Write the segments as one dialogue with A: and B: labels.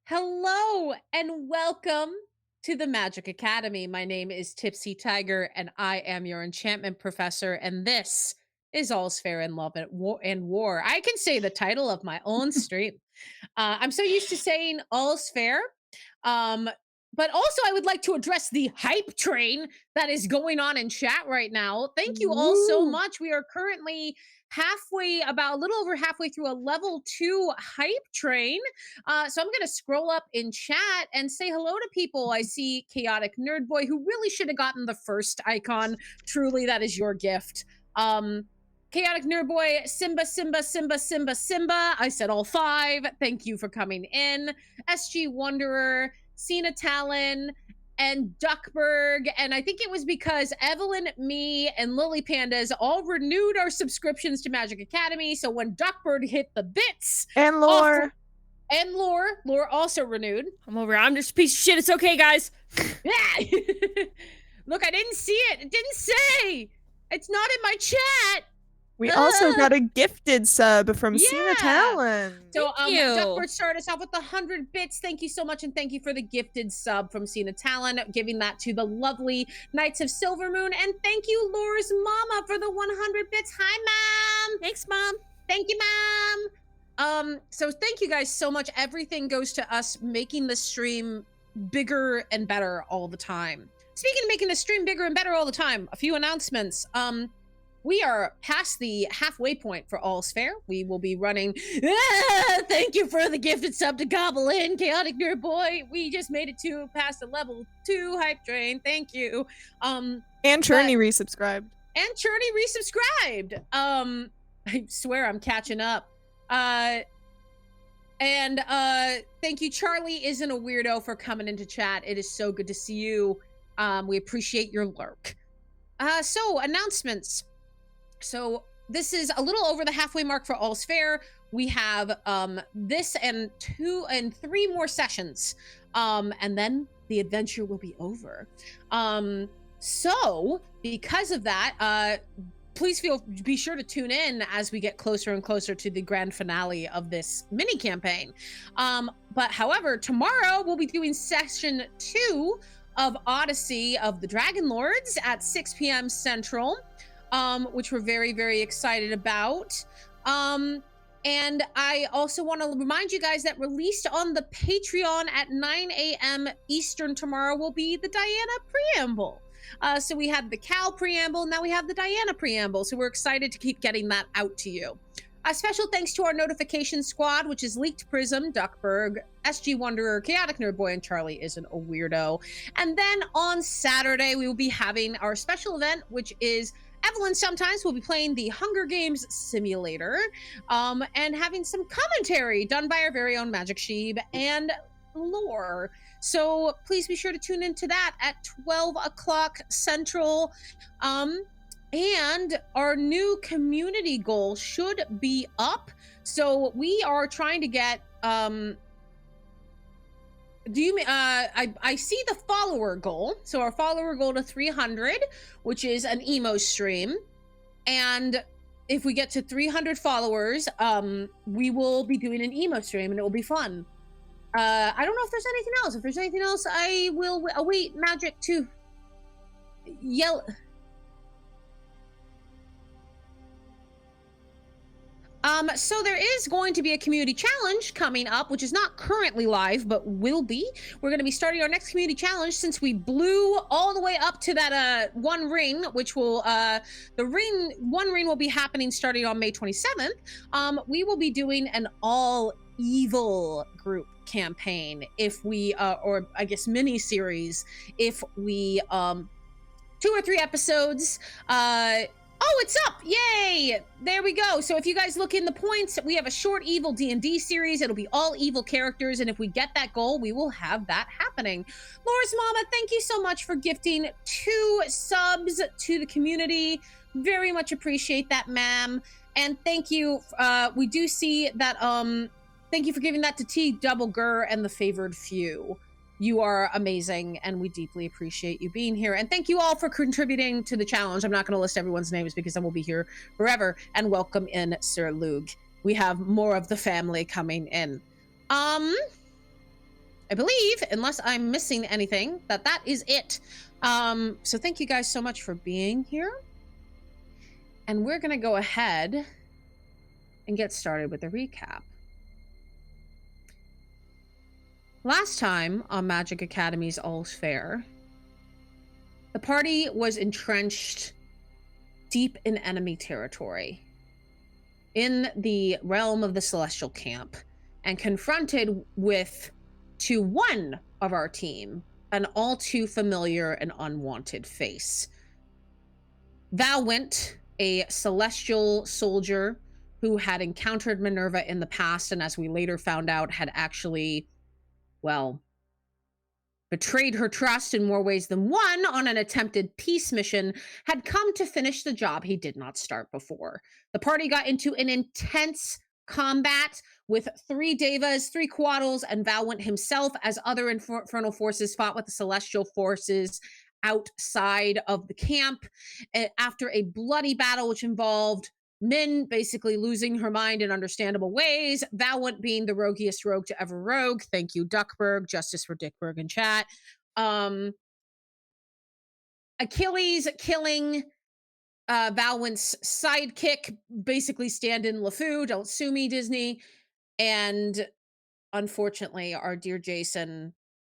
A: Hello and welcome to the Magic Academy. My name is Tipsy Tiger and I am your enchantment professor, and this is All's Fair in Love and War. I can say the title of my own stream. I'm so used to saying all's fair. Um, but also, I would like to address the hype train that is going on in chat right now. Thank you all so
B: Woo!
A: much. We are currently about a little over halfway through a level 2 hype train. So I'm going to scroll up in chat and say hello to people. I see Chaotic Nerd Boy, who really should have gotten the first icon. Truly, that is your gift. Chaotic Nerd Boy, Simba, Simba, Simba, Simba, Simba. I said all five. Thank you for coming in. SG Wanderer, Cena Talon, and Duckberg. And I think it was because Evelyn, me, and Lily Pandas all renewed our subscriptions to Magic Academy. So when Duckbird hit the bits,
B: And
A: offer
B: lore.
A: and Lore also renewed.
C: I'm over. I'm just a piece of shit. It's okay, guys.
A: Yeah. Look, I didn't see it. It didn't say. It's not in my chat.
B: We also got a gifted sub from Cena
A: Yeah.
B: Talon.
A: So
C: Thank you.
A: Duckbird started us off with 100 bits. Thank you so much, and thank you for the gifted sub from Cena Talon, giving that to the lovely Knights of Silver Moon. And thank you, Laura's mama, for the 100 bits. Hi, Mom.
C: Thanks, Mom.
A: Thank you, Mom. So thank you guys so much. Everything goes to us making the stream bigger and better all the time. Speaking of making the stream bigger and better all the time, a few announcements. We are past the halfway point for All's Fair. We will be running. Thank you for the gifted sub to Goblin, Chaotic Nerd Boy. We just made it past the level 2 hype train. Thank you.
B: And Churney resubscribed.
A: And Churney resubscribed. I swear I'm catching up. And thank you, Charlie Isn't a Weirdo, for coming into chat. It is so good to see you. We appreciate your lurk. So announcements. So this is a little over the halfway mark for All's Fair. We have this and 2 and 3 more sessions. And then the adventure will be over. So because of that, please be sure to tune in as we get closer and closer to the grand finale of this mini campaign. But however, tomorrow we'll be doing session 2 of Odyssey of the Dragon Lords at 6 p.m. Central, which we're very, very excited about. And I also want to remind you guys that released on the Patreon at 9 a.m. Eastern tomorrow will be the Diana preamble. So we had the Cal preamble, now we have the Diana preamble. So we're excited to keep getting that out to you. A special thanks to our notification squad, which is Leaked Prism, Duckberg, SG Wanderer, Chaotic Nerd Boy, and Charlie Isn't a Weirdo. And then on Saturday, we will be having our special event, which is Evelyn sometimes will be playing the Hunger Games simulator, and having some commentary done by our very own Magic Sheeb and Lore. So please be sure to tune into that at 12 o'clock Central. And our new community goal should be up. So we are trying to get I see the follower goal. So our follower goal to 300, which is an emo stream. And if we get to 300 followers, we will be doing an emo stream and it will be fun. I don't know if there's anything else. If there's anything else, I will await Magic to yell. So there is going to be a community challenge coming up, which is not currently live, but will be. We're going to be starting our next community challenge since we blew all the way up to that one ring, which will one ring will be happening starting on May 27th. We will be doing an all evil group campaign if we or I guess mini series if we 2 or 3 episodes. Oh, it's up! Yay! There we go. So if you guys look in the points, we have a short evil D&D series. It'll be all evil characters, and if we get that goal, we will have that happening. Laura's mama, thank you so much for gifting 2 subs to the community. Very much appreciate that, ma'am. And thank you. We do see that. Thank you for giving that to T Double Gur and the Favored Few. You are amazing, and we deeply appreciate you being here. And thank you all for contributing to the challenge. I'm not going to list everyone's names because then we'll be here forever. And welcome in, Sir Lug. We have more of the family coming in. I believe, unless I'm missing anything, that is it. So thank you guys so much for being here. And we're going to go ahead and get started with the recap. Last time on Magic Academy's All's Fair, the party was entrenched deep in enemy territory in the realm of the Celestial Camp and confronted with, to one of our team, an all too familiar and unwanted face. Valwent, a celestial soldier who had encountered Minerva in the past, and as we later found out, had actually, well, betrayed her trust in more ways than one on an attempted peace mission, had come to finish the job he did not start before. The party got into an intense combat with 3 Devas, 3 Quaddles, and Valwent himself, as other infernal forces fought with the celestial forces outside of the camp. After a bloody battle which involved Min basically losing her mind in understandable ways, Valwent being the roguiest rogue to ever rogue. Thank you, Duckburg. Justice for Dickburg in chat. Achilles killing Valwent's sidekick, basically stand-in LeFou. Don't sue me, Disney. And unfortunately, our dear Jason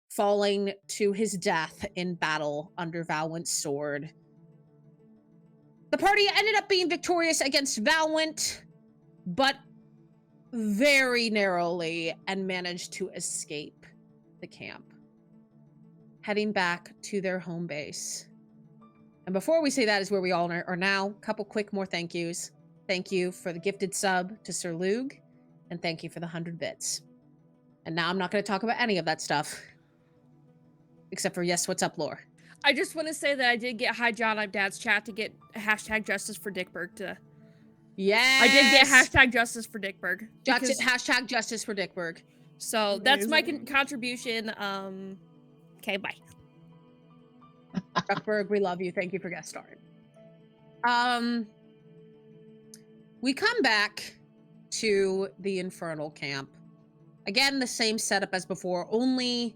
A: falling to his death in battle under Valwent's sword. The party ended up being victorious against Valwent, but very narrowly, and managed to escape the camp, heading back to their home base. And before we say that is where we all are now, a couple quick more thank yous. Thank you for the gifted sub to Sir Lug, and thank you for the 100 bits. And now I'm not going to talk about any of that stuff, except for yes, what's up, Lore?
C: I just want to say that I did get Hi John, I'm Dad's chat to get hashtag justice for Dickburg to...
A: Yes!
C: I did get hashtag justice for Dickburg.
A: Hashtag justice for Dickburg.
C: So that's my contribution. Okay, bye.
A: Duckburg, we love you. Thank you for guest starring. We come back to the Infernal Camp. Again, the same setup as before, only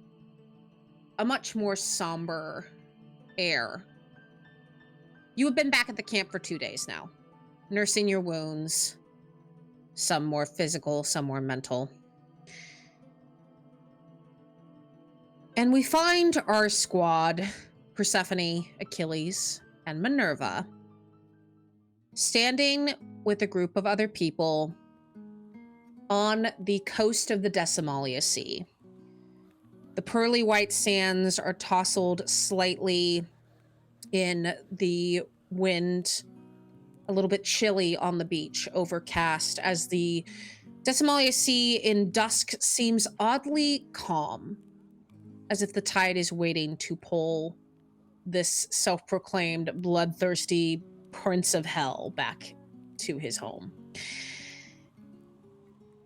A: a much more somber air. You have been back at the camp for 2 days now, nursing your wounds, some more physical, some more mental. And we find our squad, Persephone, Achilles, and Minerva, standing with a group of other people on the coast of the Decimalia Sea. The pearly white sands are tousled slightly in the wind, a little bit chilly on the beach, overcast, as the Decimalia Sea in dusk seems oddly calm, as if the tide is waiting to pull this self-proclaimed bloodthirsty prince of hell back to his home.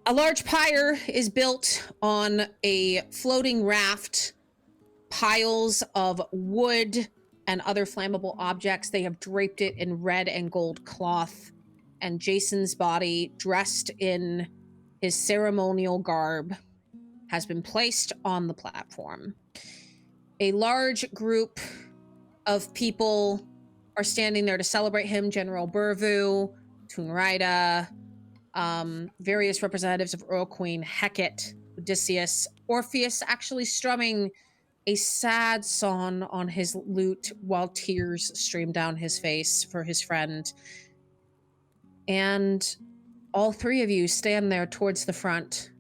A: A large pyre is built on a floating raft, piles of wood and other flammable objects. They have draped it in red and gold cloth, and Jason's body, dressed in his ceremonial garb, has been placed on the platform. A large group of people are standing there to celebrate him. General Burvu, Tunraida, various representatives of Earl Queen Hecate, Odysseus, Orpheus actually strumming a sad song on his lute while tears stream down his face for his friend. And all 3 of you stand there towards the front,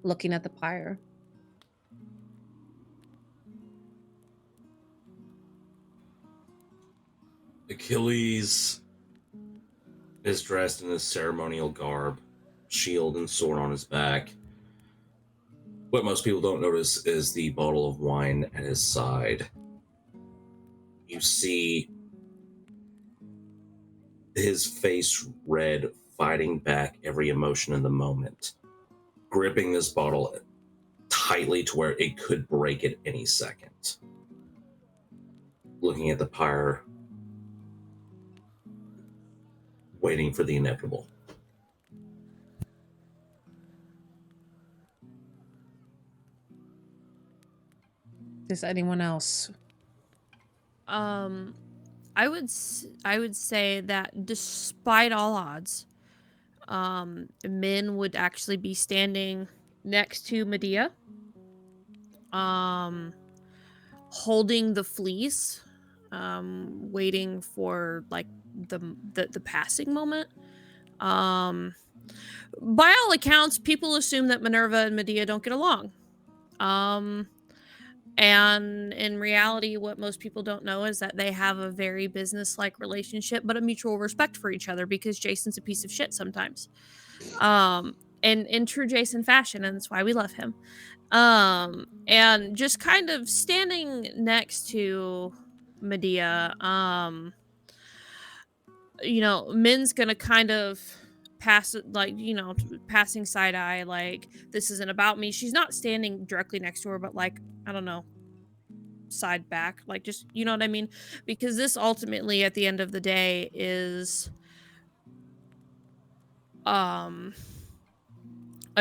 A: looking at the pyre.
D: Achilles is dressed in his ceremonial garb, shield and sword on his back. What most people don't notice is the bottle of wine at his side. You see his face red, fighting back every emotion in the moment, gripping this bottle tightly to where it could break at any second. Looking at the pyre, waiting for the inevitable.
A: Does anyone else?
C: I would say that despite all odds, Min would actually be standing next to Medea, holding the fleece, waiting for like the passing moment. By all accounts, people assume that Minerva and Medea don't get along. And in reality, what most people don't know is that they have a very business-like relationship, but a mutual respect for each other because Jason's a piece of shit sometimes. And in true Jason fashion, and that's why we love him. And just kind of standing next to Medea, Min's gonna kind of pass it, like, passing side eye, like, this isn't about me. She's not standing directly next to her, but like, I don't know, side back, like, just, you know what I mean? Because this ultimately, at the end of the day, is a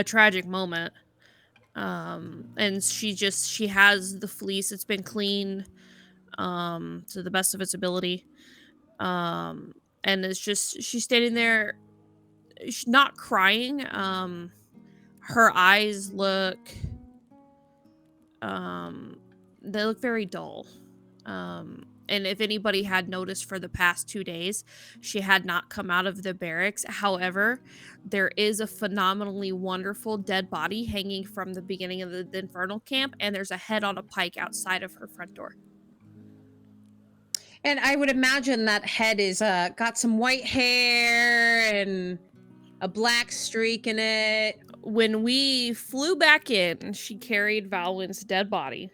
C: tragic moment. And she has the fleece, it's been cleaned to the best of its ability. And it's just, she's standing there, she's not crying. Her eyes look they look very dull. And if anybody had noticed, for the past 2 days, she had not come out of the barracks. However, there is a phenomenally wonderful dead body hanging from the beginning of the Infernal camp, and there's a head on a pike outside of her front door.
A: And I would imagine that head is got some white hair and a black streak in it.
C: When we flew back in, she carried Valwyn's dead body,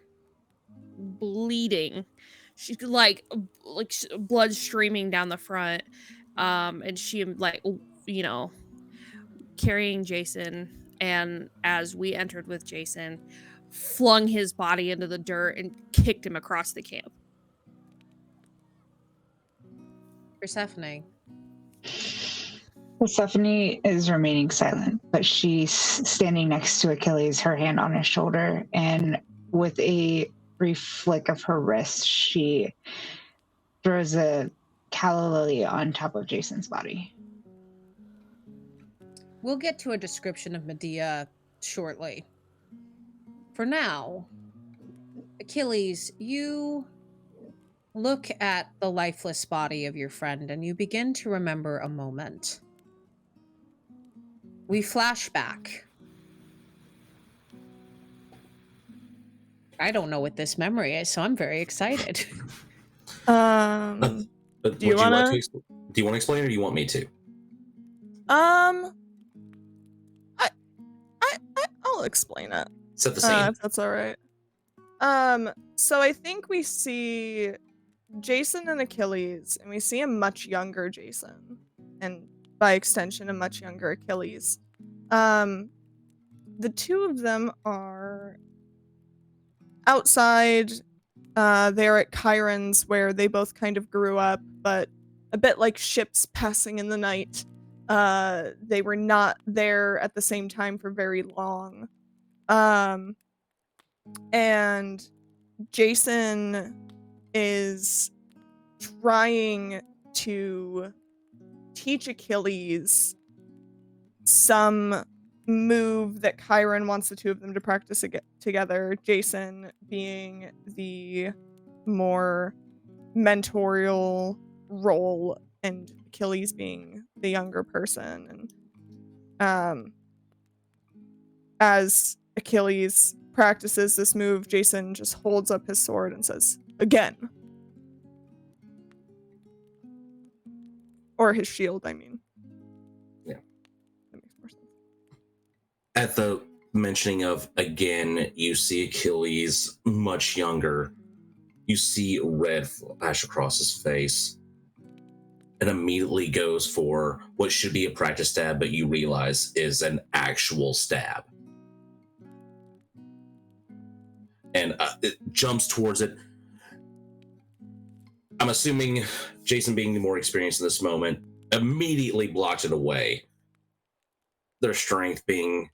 C: bleeding. She's like blood streaming down the front. And she, like, carrying Jason. And as we entered with Jason, flung his body into the dirt and kicked him across the camp.
A: Persephone.
E: Persephone is remaining silent, but she's standing next to Achilles, her hand on his shoulder, and with a brief flick of her wrist, she throws a calla lily on top of Jason's body.
A: We'll get to a description of Medea shortly. For now, Achilles, you look at the lifeless body of your friend and you begin to remember a moment. We flash back. I don't know what this memory is, so I'm very excited.
D: But
B: Do you want to
D: explain, or do you want me to?
B: I'll explain it.
D: Set the scene.
B: If that's all right. So I think we see Jason and Achilles, and we see a much younger Jason, and by extension, a much younger Achilles. The two of them are outside. They're at Chiron's, where they both kind of grew up, but a bit like ships passing in the night. They were not there at the same time for very long. And Jason is trying to teach Achilles some move that Chiron wants the two of them to practice together, Jason being the more mentorial role and Achilles being the younger person. And as Achilles practices this move, Jason just holds up his sword and says, "Again." Or his shield, I mean.
D: Yeah.
B: That makes more sense.
D: At the mentioning of again, you see Achilles much younger. You see red flash across his face, and immediately goes for what should be a practice stab, but you realize is an actual stab. And it jumps towards it. I'm assuming Jason, being the more experienced in this moment, immediately blocks it away. Their strength being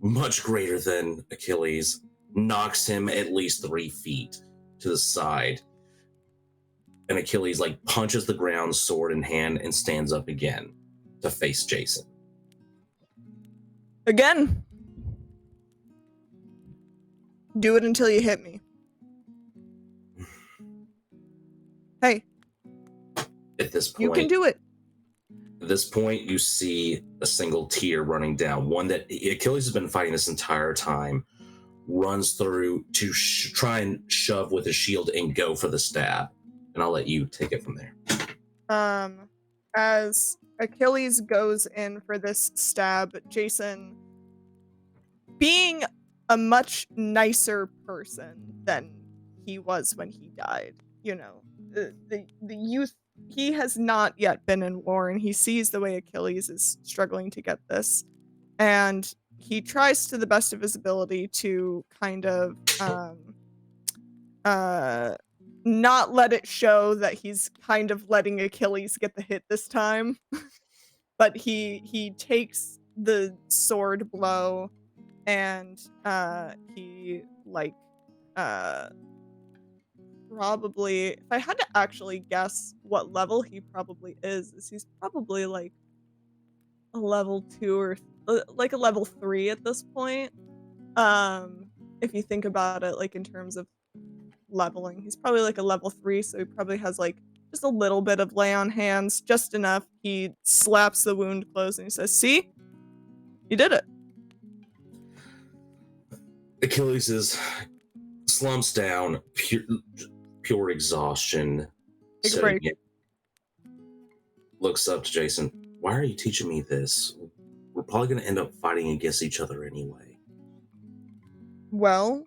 D: much greater than Achilles. knocks him at least 3 feet to the side. And Achilles like punches the ground, sword in hand, and stands up again to face Jason.
B: Again. Do it until you hit me. Hey.
D: At this point,
B: You can do it.
D: At this point, you see a single tear running down. One that Achilles has been fighting this entire time, runs through to try and shove with his shield and go for the stab. And I'll let you take it from there.
B: As Achilles goes in for this stab, Jason, being a much nicer person than he was when he died, you know, the youth, he has not yet been in war, and he sees the way Achilles is struggling to get this, and he tries to the best of his ability to kind of not let it show that he's kind of letting Achilles get the hit this time. But he takes the sword blow, and he like probably, if I had to actually guess what level he probably is he's probably like a level 2 or like a level 3 at this point. If you think about it like in terms of leveling, he's probably like a level 3, so he probably has like just a little bit of lay on hands, just enough. He slaps the wound closed and he says, "See? You did it."
D: Achilles slumps down, pure exhaustion.
B: Take a break.
D: Looks up to Jason. Why are you teaching me this? We're probably going to end up fighting against each other anyway.
B: Well,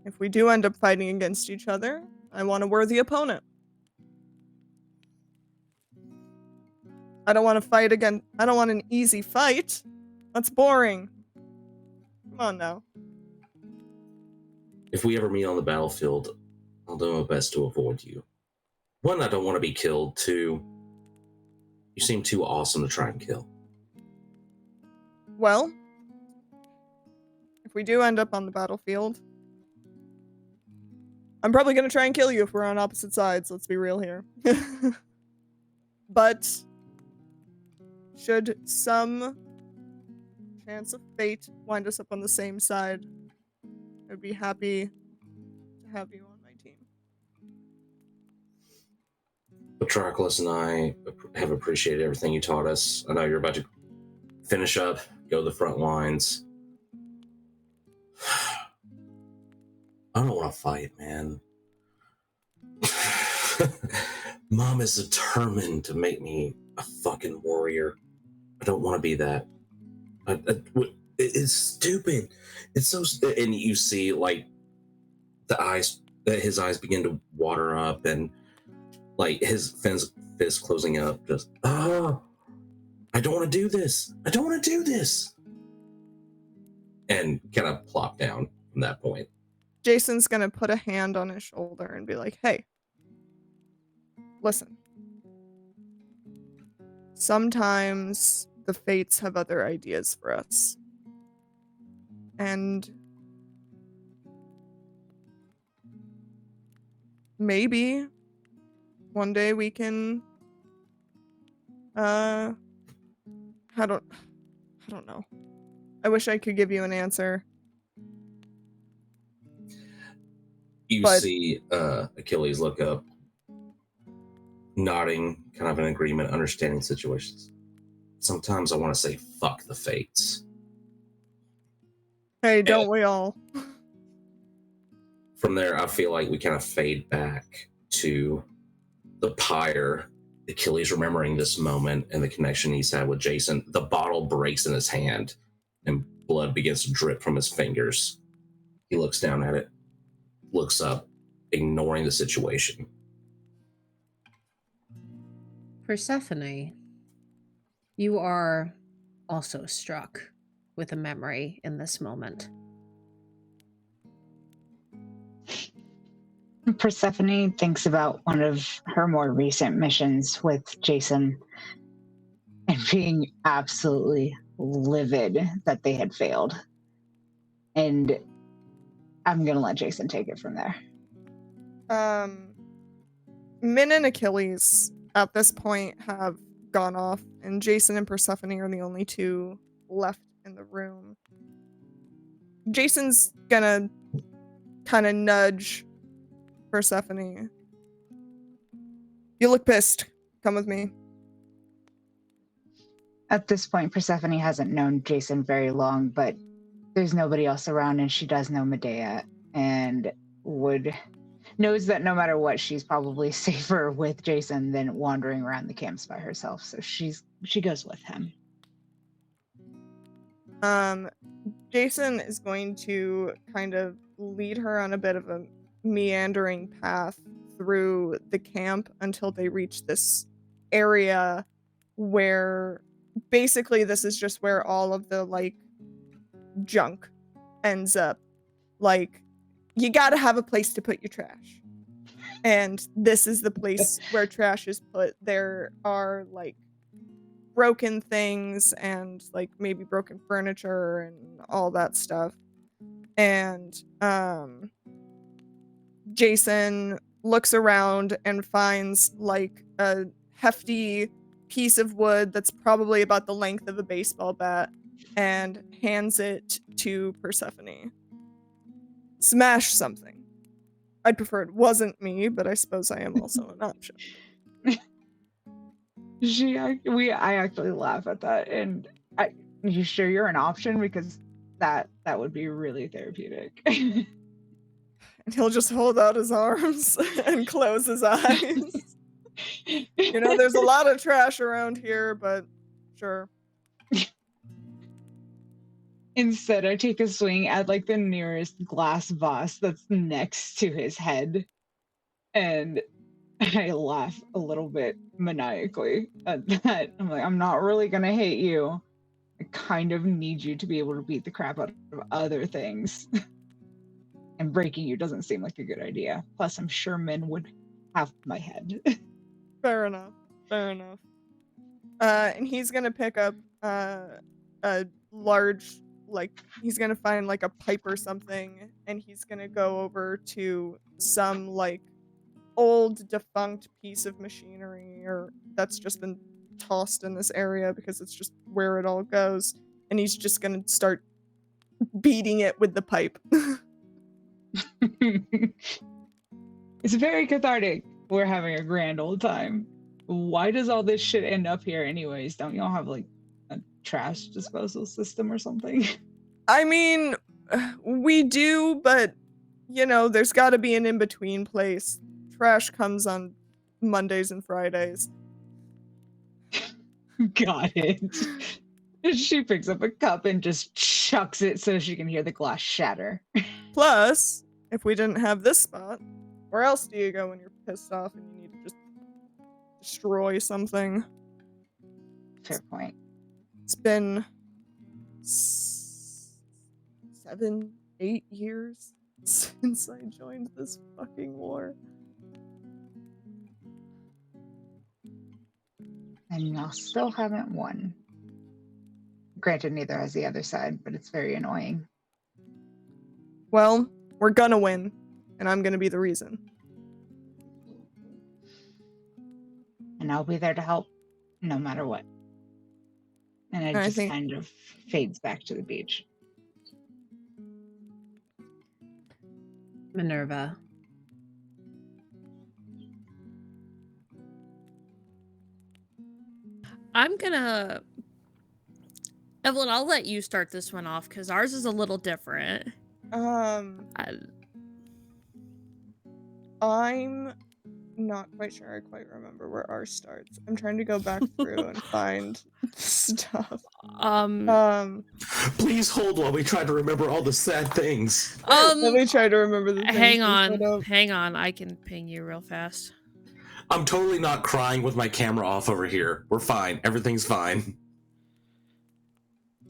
B: if we do end up fighting against each other, I want a worthy opponent. I don't want to fight again. I don't want an easy fight. That's boring. Come on now.
D: If we ever meet on the battlefield, I'll do my best to avoid you. 1, I don't want to be killed. 2, you seem too awesome to try and kill.
B: Well, if we do end up on the battlefield, I'm probably going to try and kill you if we're on opposite sides. Let's be real here. But should some chance of fate wind us up on the same side, I'd be happy to have you on my team.
D: Patroclus and I have appreciated everything you taught us. I know you're about to finish up, go to the front lines. I don't want to fight, man. Mom is determined to make me a fucking warrior. I don't want to be that. It's stupid. It's so and you see like his eyes begin to water up, and like his fist closing up. Just I don't want to do this. I don't want to do this. And kind of plop down from that point.
B: Jason's gonna put a hand on his shoulder and be like, "Hey, listen. Sometimes the fates have other ideas for us. And maybe one day we can I don't know. I wish I could give you an answer.
D: You see Achilles look up, nodding, kind of in agreement, understanding situations. Sometimes I want to say, fuck the fates.
B: Hey, don't we all?
D: From there, I feel like we kind of fade back to the pyre. Achilles remembering this moment and the connection he's had with Jason. The bottle breaks in his hand, and blood begins to drip from his fingers. He looks down at it, looks up, ignoring the situation.
A: Persephone, you are also struck with a memory in this moment.
E: Persephone thinks about one of her more recent missions with Jason and being absolutely livid that they had failed. And I'm gonna let Jason take it from there.
B: Min and Achilles at this point have gone off, and Jason and Persephone are the only two left in the room. Jason's gonna kind of nudge Persephone. You look pissed. Come with me.
E: At this point, Persephone hasn't known Jason very long, but there's nobody else around, and she does know Medea, and knows that no matter what, she's probably safer with Jason than wandering around the camps by herself. So she goes with him.
B: Jason is going to kind of lead her on a bit of a meandering path through the camp until they reach this area where basically this is just where all of the like junk ends up. Like, you gotta have a place to put your trash, and this is the place where trash is put. There are like broken things and like maybe broken furniture and all that stuff. And Jason looks around and finds like a hefty piece of wood that's probably about the length of a baseball bat and hands it to Persephone. Smash something. I'd prefer it wasn't me, but I suppose I am also an option.
E: I actually laugh at that, and you sure you're an option, because that would be really therapeutic.
B: And he'll just hold out his arms and close his eyes. You know, there's a lot of trash around here, but sure.
E: Instead, I take a swing at like the nearest glass vase that's next to his head, and I laugh a little bit maniacally at that. I'm like, I'm not really gonna hate you. I kind of need you to be able to beat the crap out of other things. And breaking you doesn't seem like a good idea. Plus, I'm sure men would have my head.
B: Fair enough. And he's gonna pick up a large, like, he's gonna find like a pipe or something, and he's gonna go over to some like old defunct piece of machinery or that's just been tossed in this area because it's just where it all goes, and he's just gonna start beating it with the pipe.
E: It's very cathartic. We're having a grand old time. Why does all this shit end up here anyways? Don't y'all have like a trash disposal system or something?
B: I mean, we do, but you know, there's got to be an in-between place. Trash comes on Mondays and Fridays.
E: Got it. She picks up a cup and just chucks it so she can hear the glass shatter.
B: Plus, if we didn't have this spot, where else do you go when you're pissed off and you need to just destroy something?
E: Fair point.
B: It's been 7, 8 years since I joined this fucking war.
E: And y'all still haven't won. Granted, neither has the other side, but it's very annoying.
B: Well, we're gonna win, and I'm gonna be the reason.
E: And I'll be there to help, no matter what. And it just kind of fades back to the beach.
A: Minerva.
C: I'm gonna... Evelyn, I'll let you start this one off, because ours is a little different. I'm not quite sure I quite remember where ours starts. I'm trying to go back through and find stuff.
D: Please hold while we try to remember all the sad things.
B: Let me try to remember the things.
C: Hang on, I can ping you real fast.
D: I'm totally not crying with my camera off over here. We're fine. Everything's fine.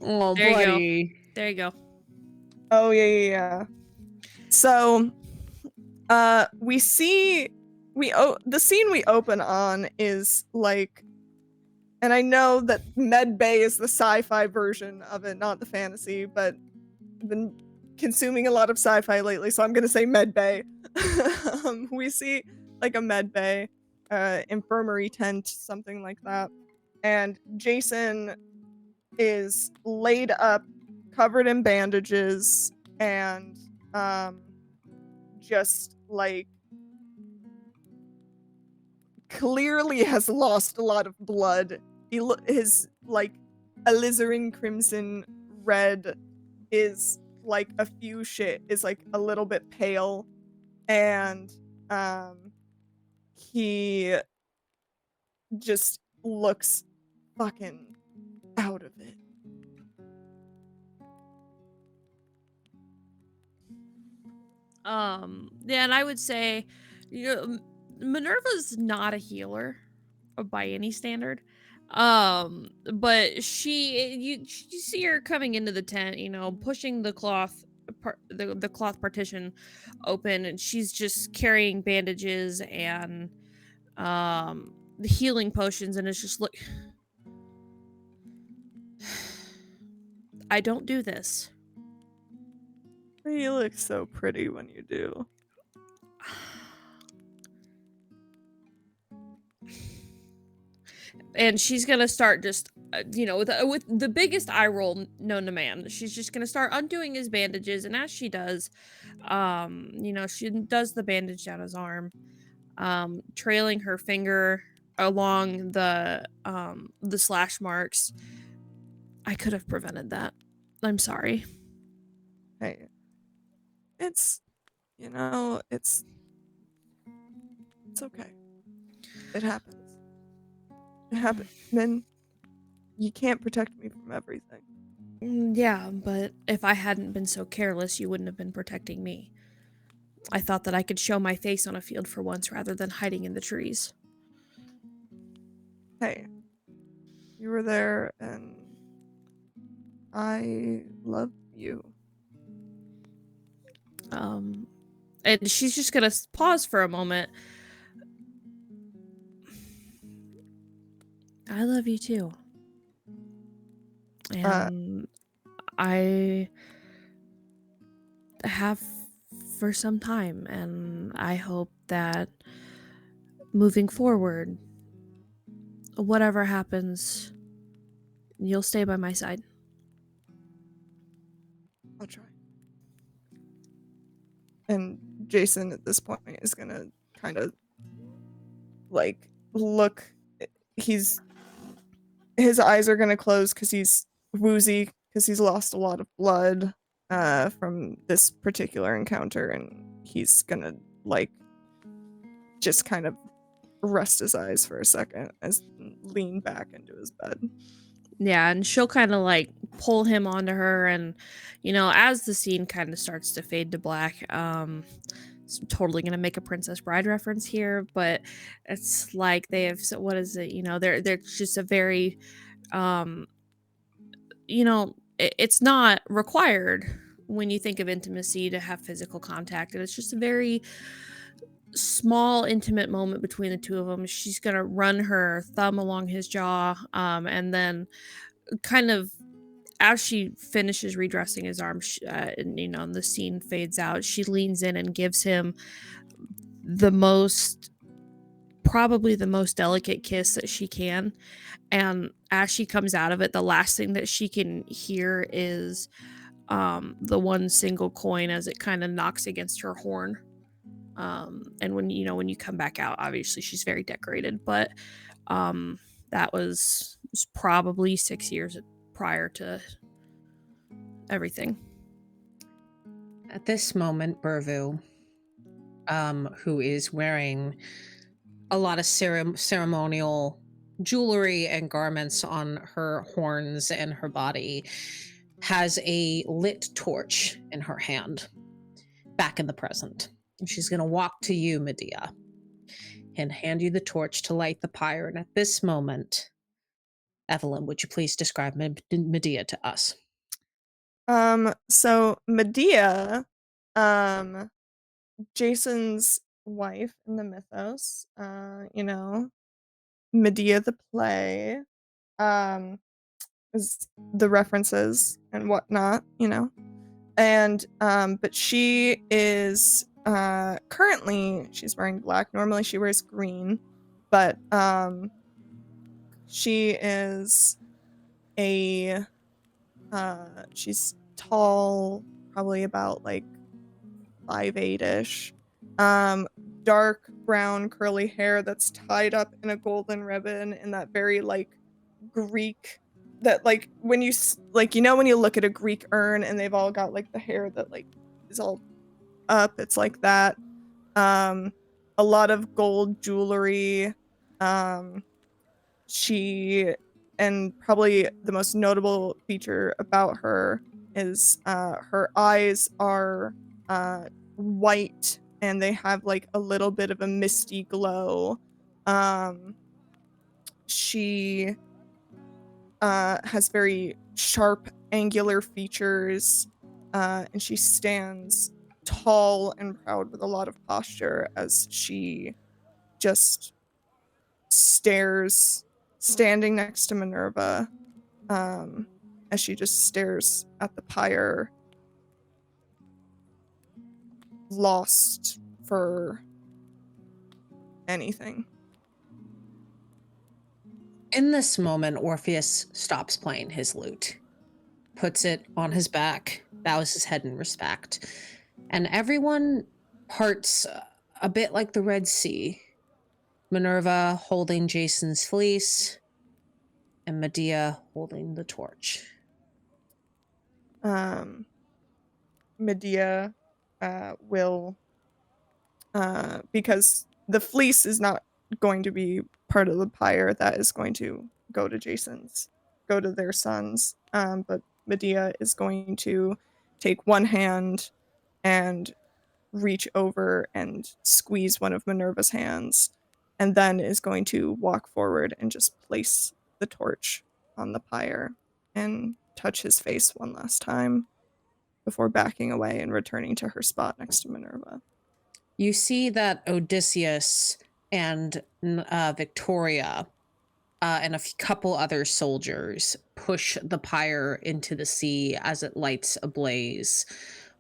A: Oh,
C: there
A: buddy.
C: you go. There you go.
B: Oh, yeah. So, we see... the scene we open on is like... And I know that Med Bay is the sci-fi version of it, not the fantasy, but the consuming a lot of sci-fi lately, so I'm gonna say med bay. We see like a med bay, infirmary tent, something like that, and Jason is laid up, covered in bandages, and just like clearly has lost a lot of blood. His like alizarin crimson red is like a fuchsia, is like a little bit pale, and he just looks fucking out of it.
C: Yeah, and I would say, Minerva's not a healer by any standard. But you see her coming into the tent, pushing the the cloth partition open, and she's just carrying bandages and the healing potions, and it's just look. I don't do this.
B: You look so pretty when you do.
C: And she's gonna start just, with the biggest eye roll known to man. She's just gonna start undoing his bandages, and as she does, she does the bandage down his arm, trailing her finger along the slash marks. I could have prevented that. I'm sorry.
B: Hey, it's it's okay. It happens. It happens. Then you can't protect me from everything.
C: Yeah, but if I hadn't been so careless, you wouldn't have been protecting me. I thought that I could show my face on a field for once rather than hiding in the trees.
B: Hey, you were there, and I love you.
C: And she's just gonna pause for a moment. I love you too. And I have for some time, and I hope that moving forward, whatever happens, you'll stay by my side.
B: I'll try. And Jason at this point is gonna kind of like look. His eyes are gonna close because he's woozy, because he's lost a lot of blood from this particular encounter, and he's gonna like just kind of rest his eyes for a second as lean back into his bed.
C: Yeah, and she'll kind of like pull him onto her, and as the scene kind of starts to fade to black, it's totally gonna make a Princess Bride reference here, but it's like they have, so what is it? They're just a very, it's not required when you think of intimacy to have physical contact, and it's just a very small intimate moment between the two of them. She's gonna run her thumb along his jaw, and then kind of as she finishes redressing his arm, and the scene fades out, she leans in and gives him probably the most delicate kiss that she can. And as she comes out of it, the last thing that she can hear is the one single coin as it kind of knocks against her horn. And when you come back out, obviously she's very decorated, but that was probably 6 years prior to everything.
A: At this moment, Burvu, who is wearing a lot of ceremonial jewelry and garments on her horns and her body, has a lit torch in her hand, back in the present. And she's going to walk to you, Medea, and hand you the torch to light the pyre. And at this moment, Evelyn, would you please describe Medea to us?
B: So Medea, Jason's wife in the mythos, Medea the play, is the references and whatnot, But she is currently she's wearing black. Normally she wears green, but she is she's tall, probably about like 5'8"-ish. Dark brown curly hair that's tied up in a golden ribbon in that very like Greek, that like when you like, you know, when you look at a Greek urn and they've all got like the hair that like is all up, it's like that. A lot of gold jewelry. She and probably the most notable feature about her is her eyes are white and they have like a little bit of a misty glow. She has very sharp, angular features, and she stands tall and proud with a lot of posture as she just stares, standing next to Minerva, as she just stares at the pyre, lost for anything.
A: In this moment, Orpheus stops playing his lute, puts it on his back, bows his head in respect, and everyone parts a bit like the Red Sea. Minerva holding Jason's fleece, and Medea holding the torch.
B: Medea will, because the fleece is not going to be part of the pyre, that is going to go to their sons. But Medea is going to take one hand and reach over and squeeze one of Minerva's hands, and then is going to walk forward and just place the torch on the pyre and touch his face one last time before backing away and returning to her spot next to Minerva.
A: You see that Odysseus and Victoria and a couple other soldiers push the pyre into the sea as it lights ablaze.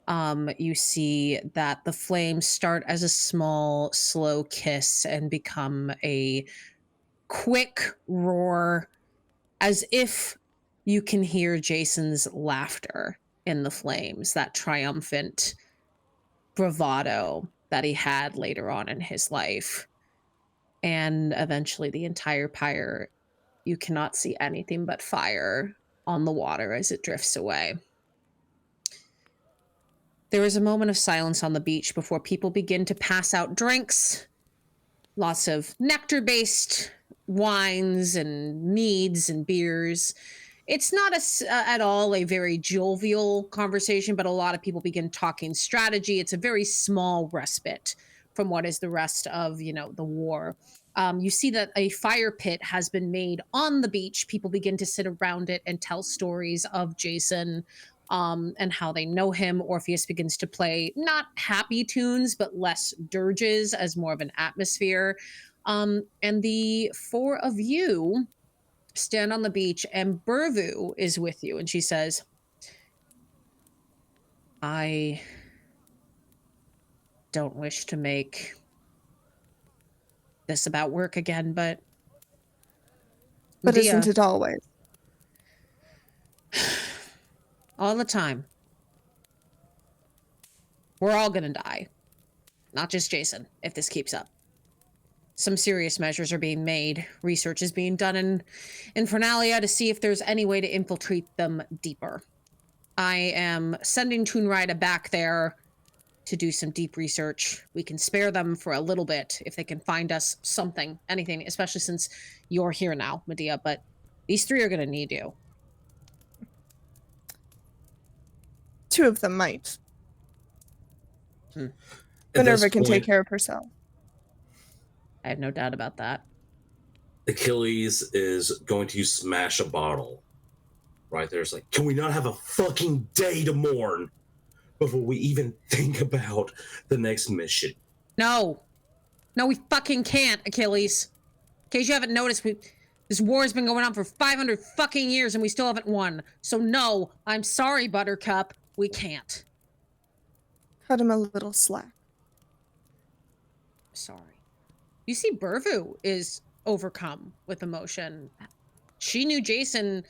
A: You see that the flames start as a small, slow kiss and become a quick roar, as if you can hear Jason's laughter in the flames, that triumphant bravado that he had later on in his life. And eventually the entire pyre, you cannot see anything but fire on the water as it drifts away. There is a moment of silence on the beach before people begin to pass out drinks. Lots of nectar-based wines and meads and beers. It's not at all a very jovial conversation, but a lot of people begin talking strategy. It's a very small respite from what is the rest of, the war. You see that a fire pit has been made on the beach. People begin to sit around it and tell stories of Jason and how they know him. Orpheus begins to play not happy tunes, but less dirges as more of an atmosphere. And the four of you stand on the beach, and Burvu is with you, and she says, I don't wish to make this about work again, but Medea,
B: isn't it always?
A: all the time. We're all gonna die. Not just Jason, if this keeps up. Some serious measures are being made. Research is being done in Infernalia to see if there's any way to infiltrate them deeper. I am sending Toonrida back there to do some deep research. We can spare them for a little bit if they can find us something, anything, especially since you're here now, Medea, but these three are going to need you.
B: Two of them might.
D: At
B: Minerva
D: this
B: can take
D: point,
B: care of herself.
A: I have no doubt about that.
D: Achilles is going to smash a bottle right there. It's like, can we not have a fucking day to mourn before we even think about the next mission?
A: No, we fucking can't, Achilles. In case you haven't noticed, this war has been going on for 500 fucking years and we still haven't won. So no, I'm sorry, Buttercup, we can't.
B: cut him a little slack.
A: Sorry. You see, Burvu is overcome with emotion. She knew Jason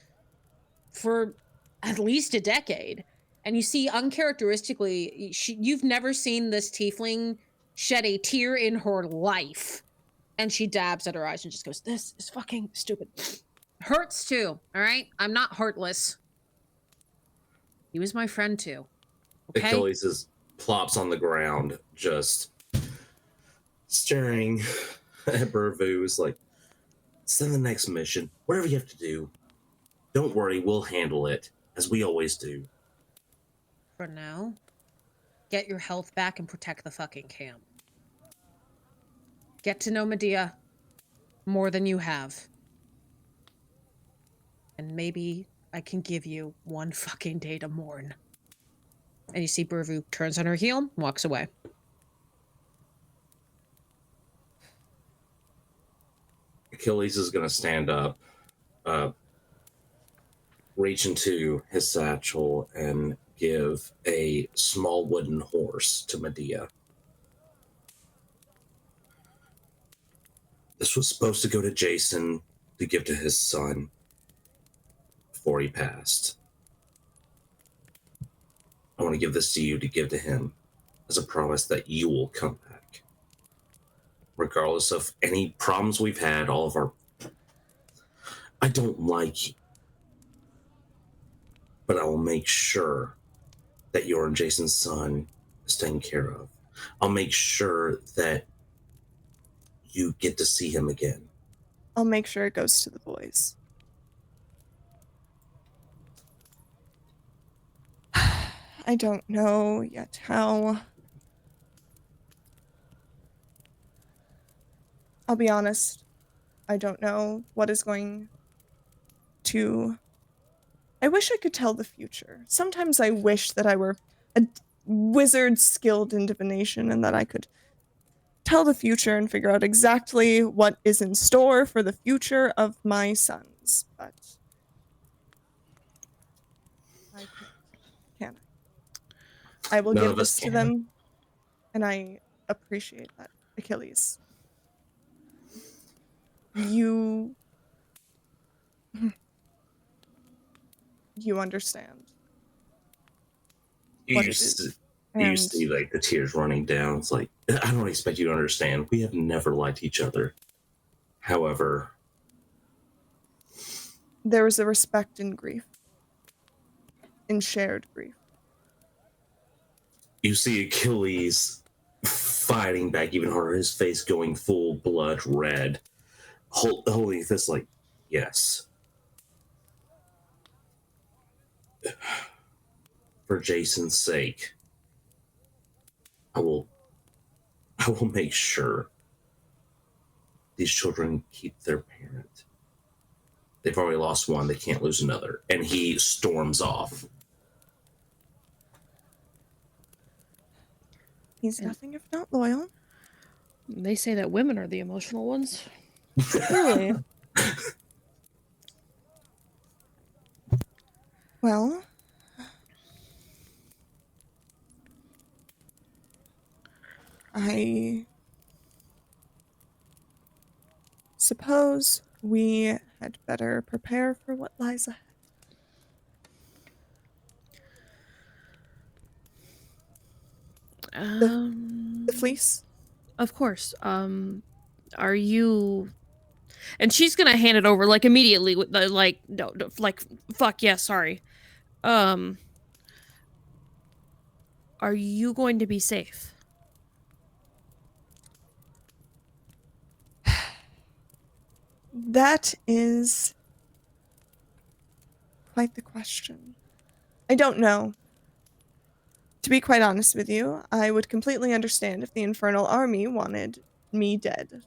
A: for at least a decade. And you see, uncharacteristically, you've never seen this tiefling shed a tear in her life. And she dabs at her eyes and just goes, "This is fucking stupid." Hurts too, all right? I'm not heartless. He was my friend too. Okay?
D: Achilles is plops on the ground, just staring at Burvu. Is like, send the next mission. Whatever you have to do. Don't worry, we'll handle it, as we always do.
A: For now, get your health back and protect the fucking camp. Get to know Medea more than you have. And maybe I can give you one fucking day to mourn. And you see Burvu turns on her heel and walks away.
D: Achilles is going to stand up, reach into his satchel, and give a small wooden horse to Medea. This was supposed to go to Jason to give to his son before he passed. I want to give this to you to give to him as a promise that you will come back. Regardless of any problems we've had, all of our... I don't like you, but I will make sure that your and Jason's son is taken care of. I'll make sure that you get to see him again.
B: I'll make sure it goes to the boys. I don't know yet how. I'll be honest. I don't know what is going to... I wish I could tell the future. Sometimes I wish that I were a wizard skilled in divination and that I could tell the future and figure out exactly what is in store for the future of my sons. But I can't. Can I? I will
D: None
B: give
D: of us
B: this to
D: can.
B: them, and I appreciate that, Achilles. You understand
D: You
B: what it
D: just
B: is.
D: you
B: And
D: see like the tears running down. It's like, I don't expect you to understand. We have never liked each other. However,
B: there is a respect in grief, in shared grief.
D: you see Achilles fighting back even harder, his face going full blood red, holding this like, yes. For Jason's sake, I will make sure these children keep their parent. They've already lost one, they can't lose another. And he storms off.
B: He's nothing if not loyal.
C: They say that women are the emotional ones.
B: Truly. Well, I suppose we had better prepare for what lies ahead. The fleece?
C: Of course. Are you... And she's gonna hand it over like immediately with the like no like fuck yeah, sorry. Are you going to be safe?
B: That is quite the question. I don't know. To be quite honest with you, I would completely understand if the Infernal Army wanted me dead.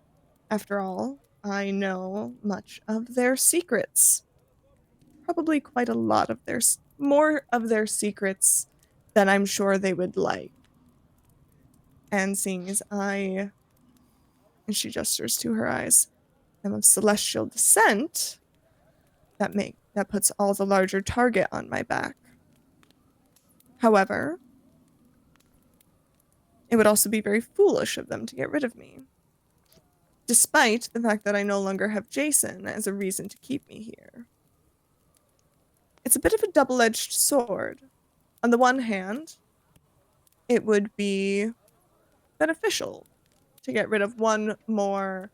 B: After all, I know much of their secrets. Probably quite a lot of more of their secrets than I'm sure they would like. And seeing as and she gestures to her eyes, am of celestial descent, that puts all the larger target on my back. However, It would also be very foolish of them to get rid of me, despite the fact that I no longer have Jason as a reason to keep me here. It's a bit of a double-edged sword. On the one hand, it would be beneficial to get rid of one more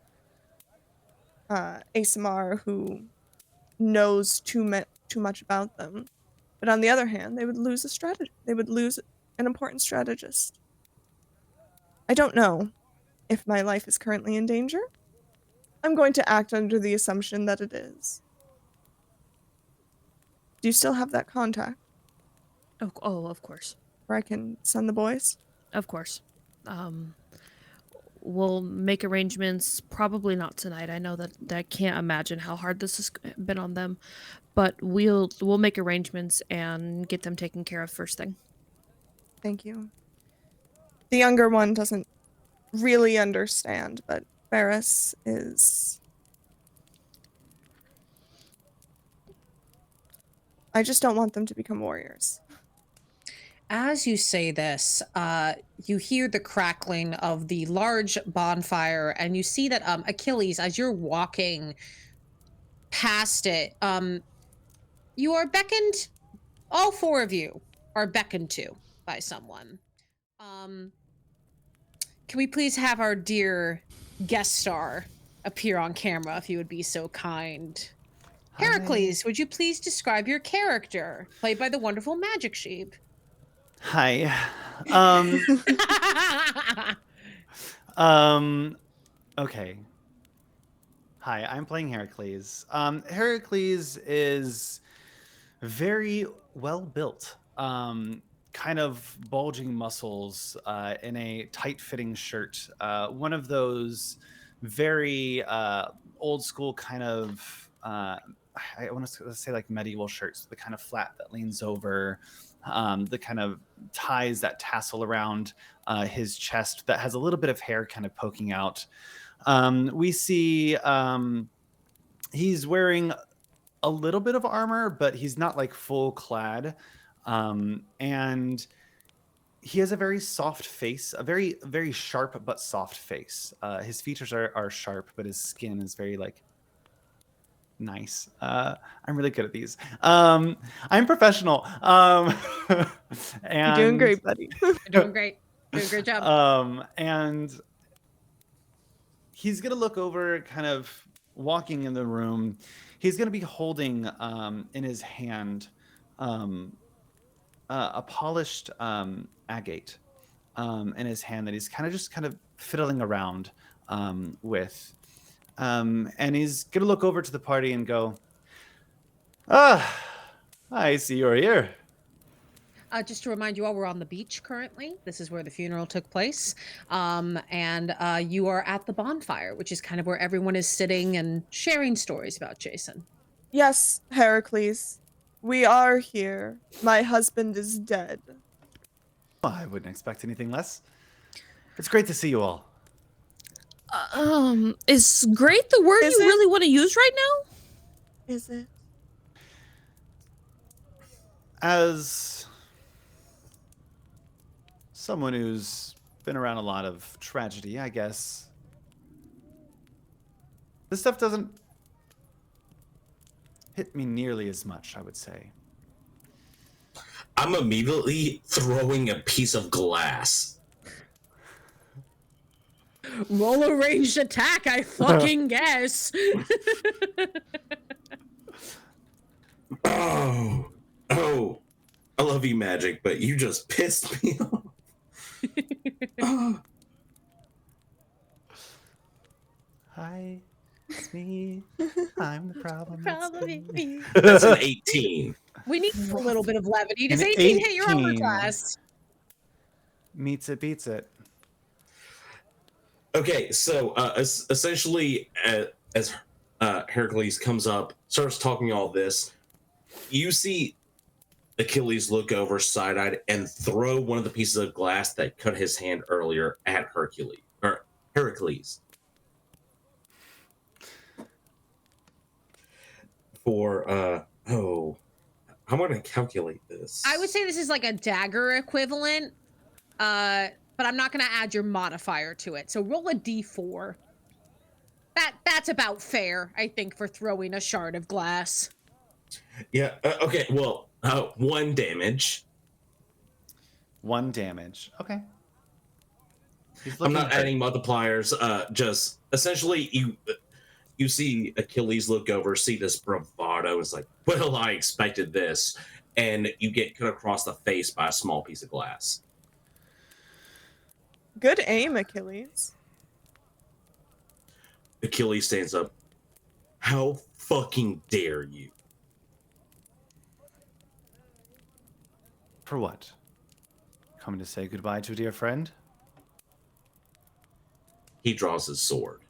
B: ASMR who knows too much about them. But on the other hand, they would lose a strategy. They would lose an important strategist. I don't know if my life is currently in danger. I'm going to act under the assumption that it is. Do you still have that contact
C: Oh, of course.
B: where I can send the boys?
C: Of course. We'll make arrangements. Probably not tonight. I know that I can't imagine how hard this has been on them, but we'll make arrangements and get them taken care of first thing.
B: Thank you. The younger one doesn't really understand, but Ferris is... I just don't want them to become warriors.
A: As you say this, you hear the crackling of the large bonfire, and you see that Achilles, as you're walking past it, you are beckoned. All four of you are beckoned to by someone. Can we please have our dear guest star appear on camera, if you would be so kind? Heracles, would you please describe your character, played by the wonderful Magic Sheep?
F: Hi. Okay. Hi, I'm playing Heracles. Heracles is very well built. Kind of bulging muscles in a tight-fitting shirt. One of those very old school kind of I want to say like medieval shirts, the kind of flat that leans over, the kind of ties that tassel around his chest that has a little bit of hair kind of poking out. We see he's wearing a little bit of armor, but he's not like full clad. And he has a very soft face, a very, very sharp but soft face. His features are sharp, but his skin is very like nice. I'm really good at these. I'm professional. And
B: You're doing great, buddy.
A: You're doing great. Doing a great job.
F: And he's gonna look over, kind of walking in the room. He's gonna be holding in his hand a polished agate in his hand that he's kind of fiddling around with. And he's gonna look over to the party and go, I see you're here.
A: Just to remind you all, we're on the beach currently. This is where the funeral took place. And you are at the bonfire, which is kind of where everyone is sitting and sharing stories about Jason.
B: Yes, Heracles. We are here. My husband is dead.
F: Well, I wouldn't expect anything less. It's great to see you all.
C: Is great the word you really want to use right now?
B: Is it?
F: As someone who's been around a lot of tragedy, I guess this stuff doesn't hit me nearly as much, I would say.
D: I'm immediately throwing a piece of glass.
A: Roll a ranged attack, I fucking guess.
D: Oh, I love you, Magic, but you just pissed me off.
F: Hi, it's me. I'm the problem.
D: That's an 18.
A: We need a little bit of levity. Does
F: An
A: 18 hit your armor
F: 18.
A: class?
F: Meets it, beats it.
D: Okay, so essentially, as Heracles comes up, starts talking all this, you see Achilles look over side-eyed and throw one of the pieces of glass that cut his hand earlier at Heracles. For I'm going to calculate this.
A: I would say this is like a dagger equivalent. but I'm not going to add your modifier to it. So roll a d4. That's about fair, I think, for throwing a shard of glass.
D: Yeah. Okay. Well, 1 damage.
F: 1 damage. Okay. He's
D: I'm
F: looking
D: not
F: great.
D: adding multipliers. Just essentially, you see Achilles look over, see this bravado. It's like, well, I expected this, and you get cut across the face by a small piece of glass.
B: Good aim, Achilles.
D: Achilles stands up. How fucking dare you?
F: For what? Coming to say goodbye to a dear friend?
D: He draws his sword.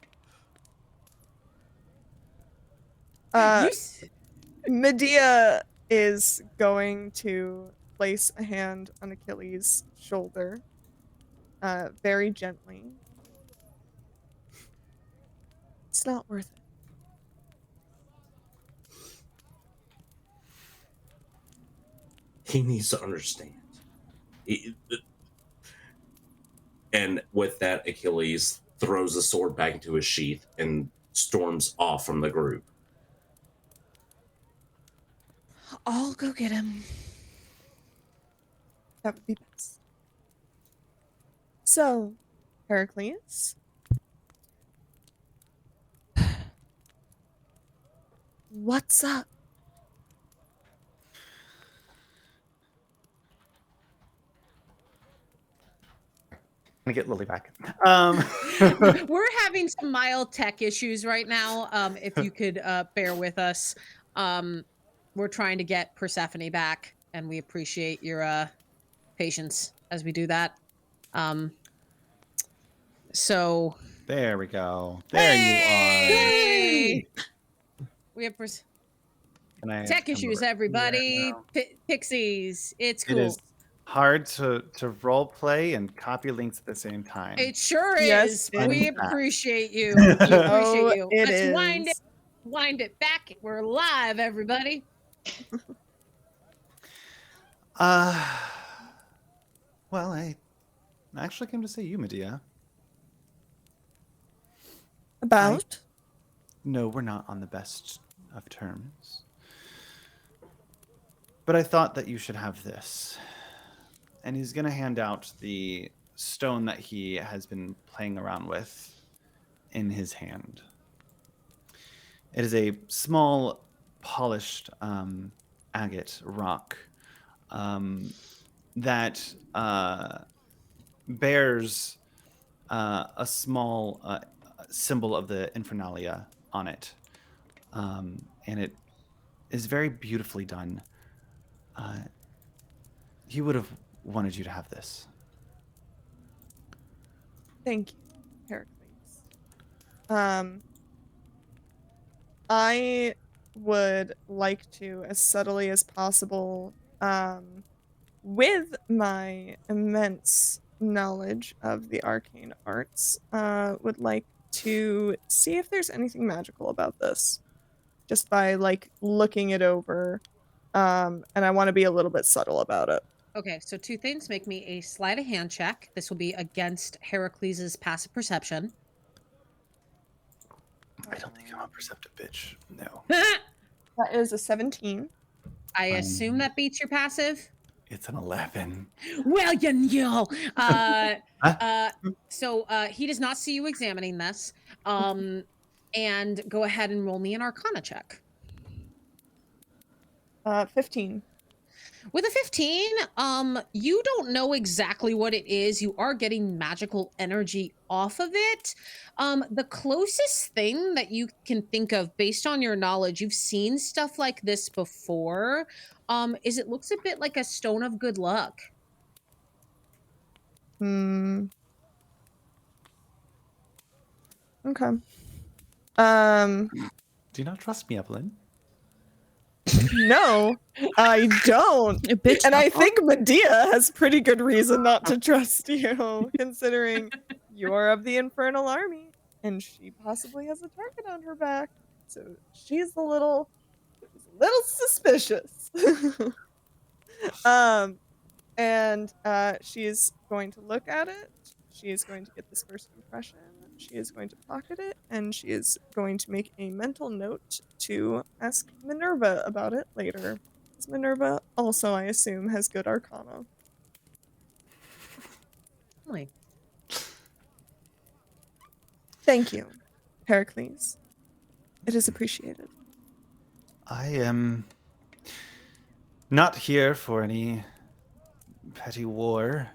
B: Medea is going to place a hand on Achilles' shoulder, very gently. It's not worth it.
D: He needs to understand. And with that, Achilles throws the sword back into his sheath and storms off from the group.
A: I'll go get him.
B: That would be best. So, Heracles. What's up?
F: I'm gonna get Lily back.
A: We're having some mild tech issues right now. If you could bear with us. We're trying to get Persephone back, and we appreciate your patience as we do that. So
F: There we go. There
A: Hey!
F: you
A: we have
F: are. Can I
A: tech
F: come
A: issues,
F: over here
A: everybody.
F: now?
A: Pixies. It's
F: It
A: cool.
F: is hard to role play and copy links at the same time.
A: It sure
B: Yes,
A: is.
B: it
A: We
F: is.
A: appreciate you. We appreciate
B: Oh,
A: you.
B: it
A: Let's
B: is.
A: wind it back. We're live, everybody.
F: Well, I actually came to see you, Medea.
B: About?
F: No, we're not on the best of terms. But I thought that you should have this. And he's going to hand out the stone that he has been playing around with in his hand. It is a small, polished agate rock that bears a small symbol of the Infernalia on it. And it is very beautifully done. He would have wanted you to have this.
B: Thank you, Heracles. I would like to, as subtly as possible, with my immense knowledge of the arcane arts, would like to see if there's anything magical about this. Just by, like, looking it over. And I want to be a little bit subtle about it.
A: Okay, so 2 things. Make me a sleight of hand check. This will be against Heracles' passive perception.
F: I don't think I'm a perceptive bitch. No.
B: That is a 17.
A: I assume that beats your passive.
F: It's an 11.
A: Well, you know.
F: Huh?
A: So he does not see you examining this. And go ahead and roll me an Arcana check.
B: 15.
A: With a 15, you don't know exactly what it is. You are getting magical energy off of it. The closest thing that you can think of based on your knowledge, you've seen stuff like this before, is it looks a bit like a stone of good luck.
B: Okay.
F: Do you not trust me, Evelyn?
B: No, I don't.
C: Bitch,
B: And I think Medea has pretty good reason not to trust you, considering you're of the Infernal Army, and she possibly has a target on her back. So she's a little suspicious. And she's going to look at it she is going to get this first impression. She is going to pocket it, and she is going to make a mental note to ask Minerva about it later. Because Minerva also, I assume, has good arcana.
A: Like,
B: Thank you, Heracles. It is appreciated.
F: I am not here for any petty war.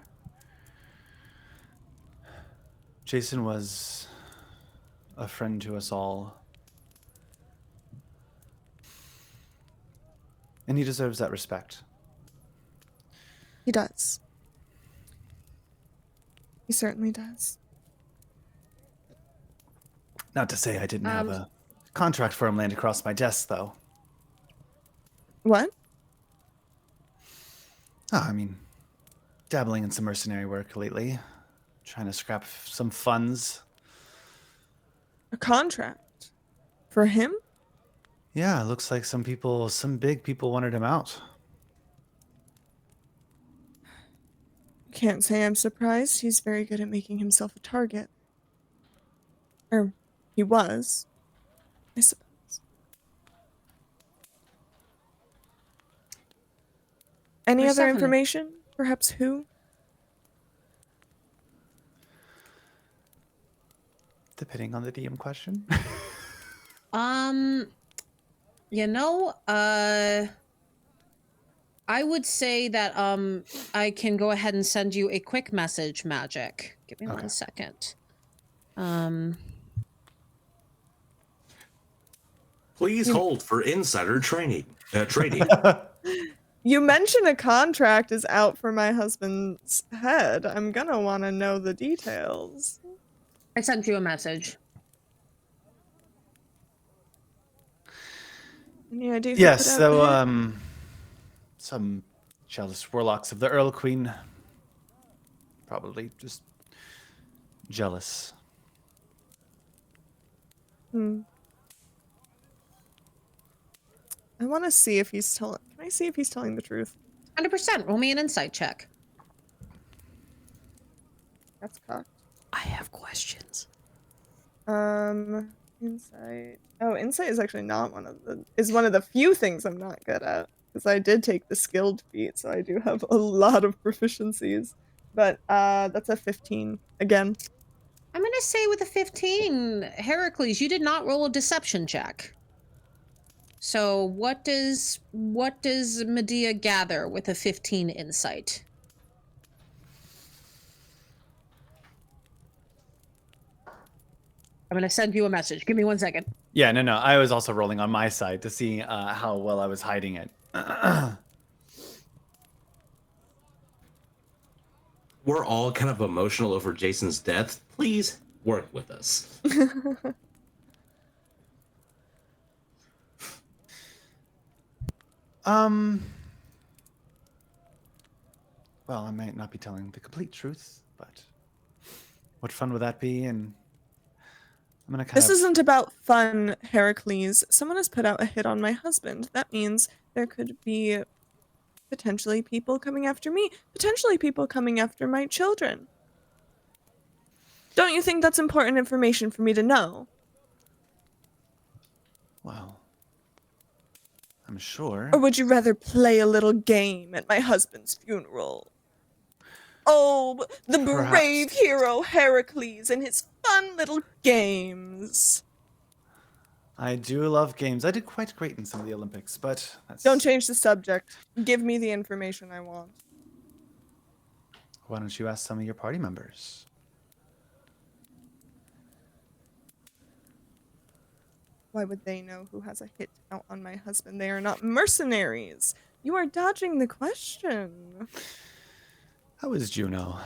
F: Jason was a friend to us all. And he deserves that respect.
B: He does. He certainly does.
F: Not to say I didn't have a contract for him land across my desk, though.
B: What?
F: Oh, I mean, dabbling in some mercenary work lately. Trying to scrap some funds.
B: A contract? For him?
F: Yeah, it looks like some big people wanted him out.
B: Can't say I'm surprised. He's very good at making himself a target. Or, he was, I suppose. Any
A: Most
B: other
A: definitely.
B: information? Perhaps who?
F: Depending on the DM question.
A: I would say that I can go ahead and send you a quick message, Magic. Give me
F: Okay.
A: 1 second.
D: Please hold for insider trading.
B: You mentioned a contract is out for my husband's head. I'm gonna want to know the details.
A: I sent you a message.
B: Any idea who
F: Yes,
B: put out
F: so
B: the hit?
F: some jealous warlocks of the Earl Queen. Probably just jealous.
B: I want to see if he's telling. Can I see if he's telling the truth?
A: 100%. Roll me an insight check.
B: That's cocked.
C: I have questions.
B: Insight. Oh, insight is actually not one of the few things I'm not good at. Because I did take the skilled feat, so I do have a lot of proficiencies. But that's a 15 again.
A: I'm going to say with a 15, Heracles, you did not roll a deception check. So what does Medea gather with a 15 insight? I'm going to send you a message. Give me 1 second.
F: Yeah, no. I was also rolling on my side to see how well I was hiding it.
D: We're all kind of emotional over Jason's death. Please work with us.
F: Well, I might not be telling the complete truth, but what fun would that be? And I'm gonna kind
B: This
F: of...
B: isn't about fun, Heracles. Someone has put out a hit on my husband. That means there could be potentially people coming after me, potentially people coming after my children. Don't you think that's important information for me to know?
F: Well, I'm sure.
B: Or would you rather play a little game at my husband's funeral? Oh, the
F: Perhaps.
B: brave hero Heracles and his fun little games.
F: I do love games. I did quite great in some of the Olympics, but that's...
B: Don't change the subject. Give me the information I want.
F: Why don't you ask some of your party members?
B: Why would they know who has a hit out on my husband? They are not mercenaries. You are dodging the question.
F: How is Juno?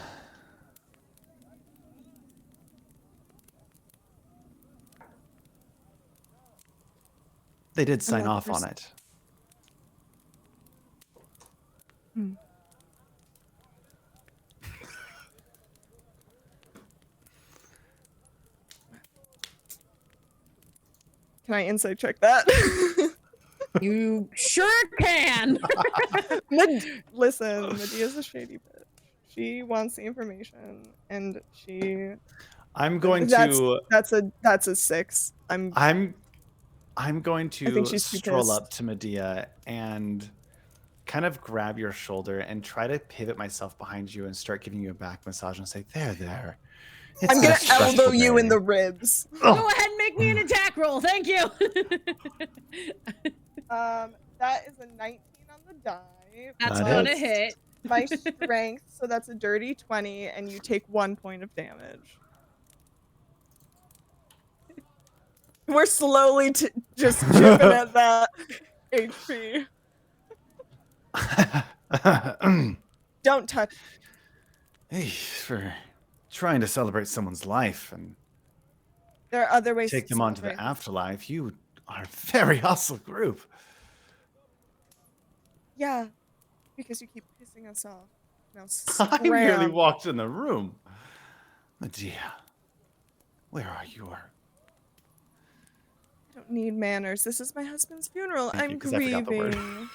F: They did sign
B: not
F: off on it.
B: Can I insight check that?
A: You sure can.
B: Listen, Medea's a shady bitch. She wants the information, and she.
F: I'm going
B: That's
F: to.
B: that's a 6.
F: I'm going
B: I think
F: to
B: she's too
F: stroll
B: pissed.
F: up to Medea and kind of grab your shoulder and try to pivot myself behind you and start giving you a back massage and say, there. It's
B: I'm
F: been a
B: gonna elbow
F: stressful
B: you in
F: day."
B: the ribs.
A: Go ahead and make me an attack roll. Thank you.
B: That is a 19 on the die.
A: That's
F: That
A: gonna
F: is.
A: hit.
B: My strength, so that's a dirty 20, and you take 1 point of damage. We're slowly just chipping at that HP. Don't touch.
F: Hey, for trying to celebrate someone's life and
B: There are other ways
F: take
B: to
F: them onto
B: celebrate.
F: the afterlife, you are a very hostile group.
B: Yeah, because you keep pissing us off. Now
F: I nearly
B: scram.
F: walked in the room. Medea, where are your...
B: I don't need manners. This is my husband's funeral.
F: Thank you,
B: I'm
F: 'cause I forgot the word.
B: grieving.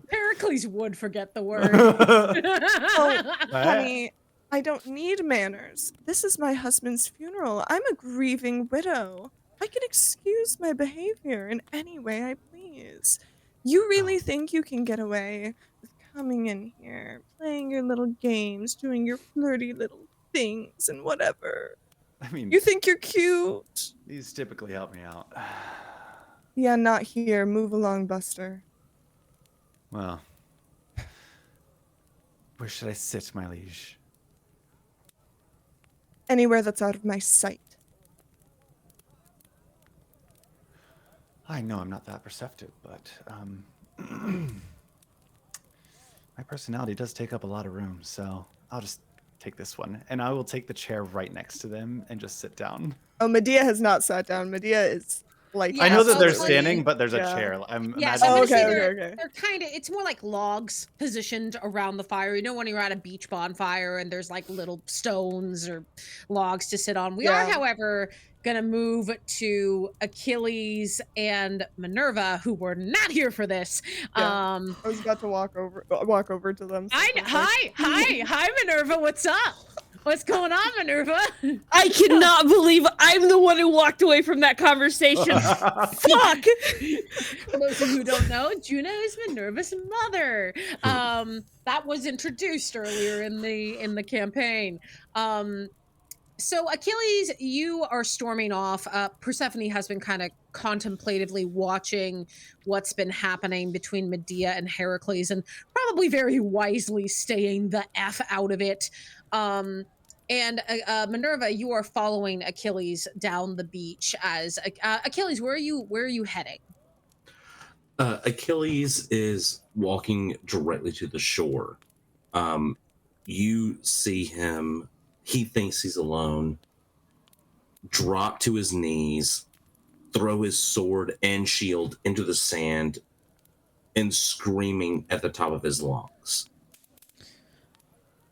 A: Pericles would forget the word.
B: Oh,
F: What?
B: honey, I don't need manners. This is my husband's funeral. I'm a grieving widow. I can excuse my behavior in any way I please. You really think you can get away with coming in here, playing your little games, doing your flirty little things and whatever?
F: I mean,
B: You think you're cute?
F: these typically help me out.
B: Yeah, not here. Move along, Buster.
F: Well, where should I sit, my liege?
B: Anywhere that's out of my sight.
F: I know I'm not that perceptive, but my personality does take up a lot of room, so I'll just take this one. And I will take the chair right next to them and just sit down.
B: Oh, Medea has not sat down. Medea is like.
A: Yeah,
F: I know that they're
A: absolutely.
F: standing, but there's a
B: Yeah.
F: chair. I'm
A: Yeah, so
F: imagining.
A: I'm gonna say
B: okay.
A: they're kind of, it's more like logs positioned around the fire. You know when you're at a beach bonfire and there's like little stones or logs to sit on. We are,
B: Yeah.
A: however, gonna move to Achilles and Minerva, who were not here for this.
B: Yeah. I was about to walk over to them. So I was like,
A: Hi, Minerva. What's up? What's going on, Minerva?
C: I cannot believe I'm the one who walked away from that conversation. Fuck!
A: For those of you who don't know, Juno is Minerva's mother. That was introduced earlier in the campaign. So Achilles, you are storming off. Persephone has been kind of contemplatively watching what's been happening between Medea and Heracles, and probably very wisely staying the F out of it. And Minerva, you are following Achilles down the beach. As Achilles, where are you heading?
D: Achilles is walking directly to the shore. You see him. He thinks he's alone. Drop to his knees, throw his sword and shield into the sand, and screaming at the top of his lungs.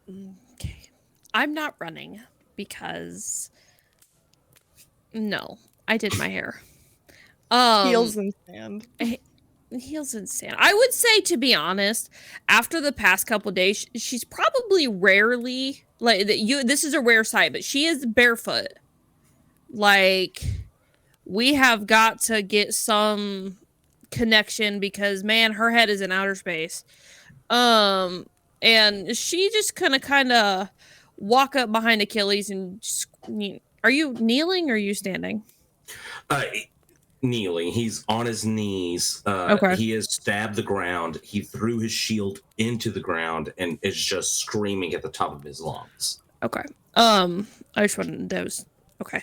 C: Okay. I'm not running because no, I did my hair.
B: heels in sand.
C: Heels in sand. I would say, to be honest, after the past couple days, she's probably rarely like this is a rare sight, but she is barefoot. Like, we have got to get some connection because, man, her head is in outer space. And she just kind of walk up behind Achilles and are you kneeling or are you standing?
D: Kneeling. He's on his knees.
C: Okay.
D: He has stabbed the ground. He threw his shield into the ground and is just screaming at the top of his lungs.
C: Okay. I just wanted those. Okay.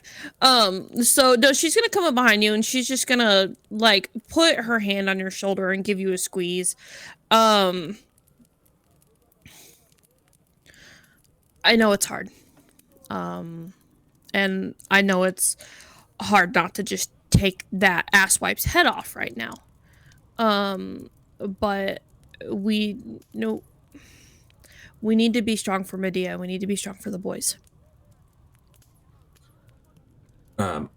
C: So no, she's gonna come up behind you and she's just gonna like put her hand on your shoulder and give you a squeeze. I know it's hard. And I know it's hard not to just take that asswipe's head off right now. But we need to be strong for Medea. We need to be strong for the boys.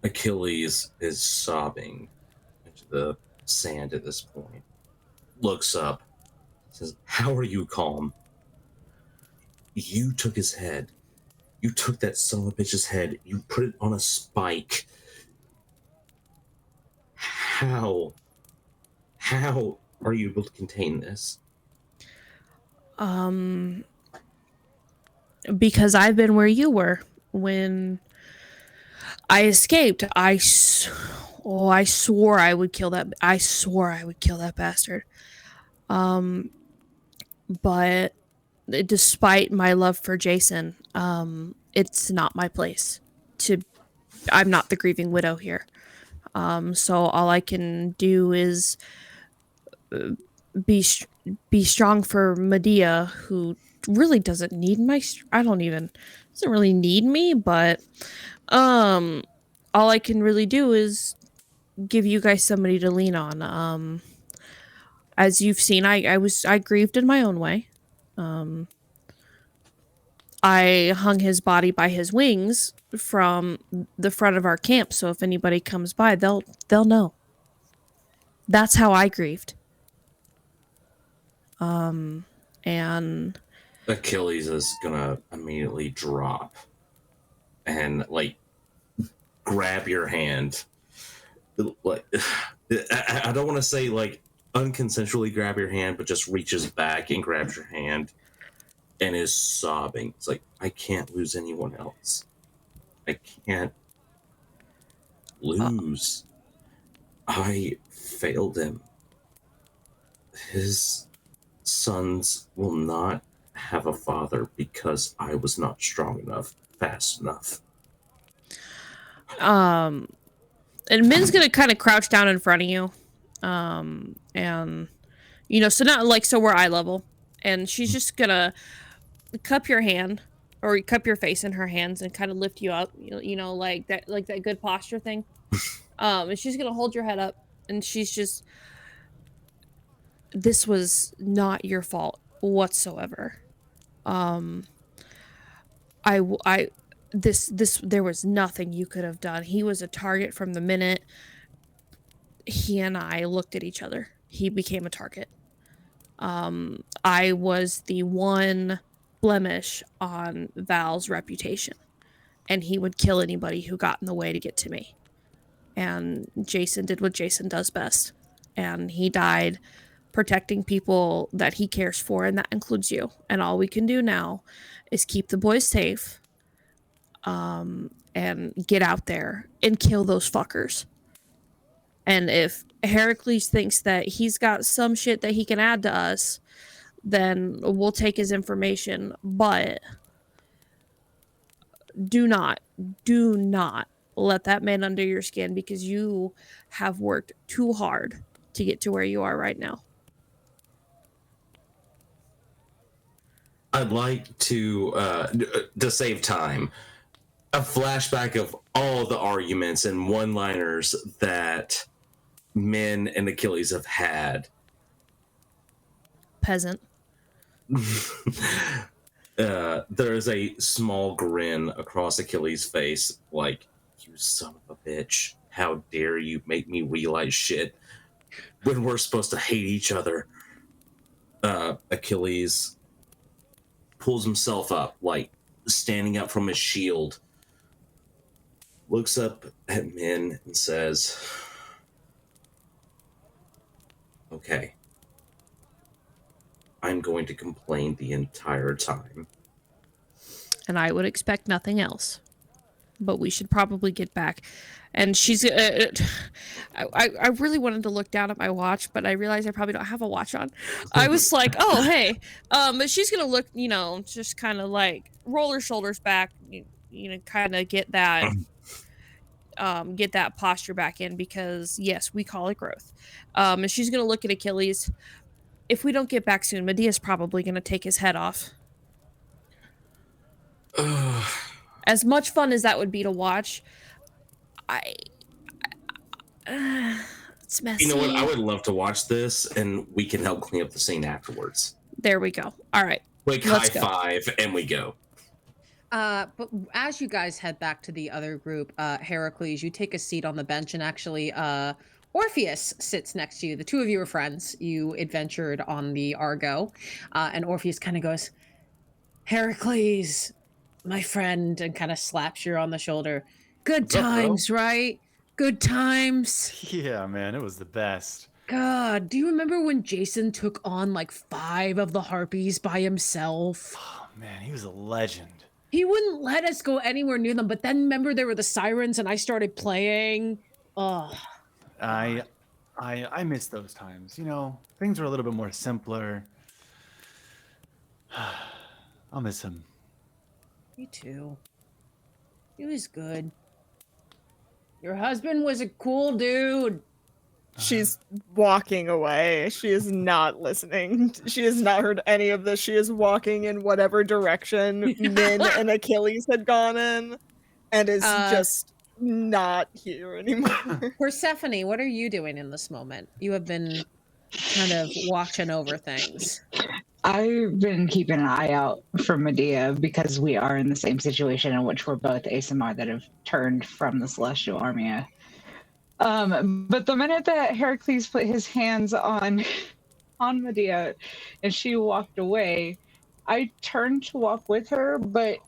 D: Achilles is sobbing into the sand at this point. Looks up, says, "How are you calm? You took his head. You took that son of a bitch's head. You put it on a spike. How are you able to contain this?
C: Because I've been where you were when I escaped. I swore I would kill that. I swore I would kill that bastard. But despite my love for Jason, it's not my place to. I'm not the grieving widow here. So all I can do is be be strong for Medea, who really doesn't need my. I don't even doesn't really need me, but all I can really do is give you guys somebody to lean on. As you've seen, I grieved in my own way. I hung his body by his wings from the front of our camp, so if anybody comes by, they'll know. That's how I grieved. And
D: Achilles is gonna immediately drop and like grab your hand. Like I don't want to say like unconsensually grab your hand, but just reaches back and grabs your hand and is sobbing. It's like, I can't lose anyone else. I can't lose. I failed him. His sons will not have a father because I was not strong enough, fast enough.
C: And Min's gonna kind of crouch down in front of you, and so not like so we're eye level, and she's just gonna cup your hand or cup your face in her hands and kind of lift you up, like that good posture thing. And she's gonna hold your head up, and she's just, this was not your fault whatsoever. There was nothing you could have done. He was a target from the minute he and I looked at each other. He became a target. I was the one blemish on Val's reputation, and he would kill anybody who got in the way to get to me. And Jason did what Jason does best, and he died protecting people that he cares for, and that includes you. And all we can do now is keep the boys safe, and get out there and kill those fuckers. And if Heracles thinks that he's got some shit that he can add to us, then we'll take his information. But do not let that man under your skin, because you have worked too hard to get to where you are right now.
D: I'd like to save time, a flashback of all the arguments and one-liners that Min and Achilles have had.
C: Peasant.
D: There's a small grin across Achilles' face, like, you son of a bitch, how dare you make me realize shit when we're supposed to hate each other. Achilles pulls himself up, like standing up from his shield, looks up at Min and says, okay, I'm going to complain the entire time.
C: And I would expect nothing else. But we should probably get back. And she's... I really wanted to look down at my watch, but I realized I probably don't have a watch on. I was like, oh, hey. But she's going to look, just kind of like roll her shoulders back, kind of get that posture back in, because, yes, we call it growth. And she's going to look at Achilles. If we don't get back soon, Medea's probably going to take his head off. As much fun as that would be to watch, it's messy.
D: You know what? I would love to watch this, and we can help clean up the scene afterwards.
C: There we go. All right.
D: Like high five, and we go.
A: But as you guys head back to the other group, Heracles, you take a seat on the bench, and actually, Orpheus sits next to you. The two of you are friends. You adventured on the Argo, and Orpheus kind of goes, Heracles, my friend, and kind of slaps you on the shoulder. Good
F: What's up, bro?
A: times, right? Good times.
F: Yeah, man, it was the best.
A: God, do you remember when Jason took on like 5 of the harpies by himself?
F: Oh man, he was a legend.
A: He wouldn't let us go anywhere near them, but then remember there were the sirens and I started playing. Oh,
F: I miss those times. You know, things were a little bit more simpler. I'll miss him.
A: me too. He was good. Your husband was a cool dude.
B: She's walking away. She is not listening. She has not heard any of this. She is walking in whatever direction Min and Achilles had gone in and is just not here anymore.
A: Persephone, what are you doing in this moment? You have been kind of watching over things.
E: I've been keeping an eye out for Medea because we are in the same situation in which we're both ASMR that have turned from the Celestial Army. But the minute that Heracles put his hands on Medea and she walked away, I turned to walk with her, but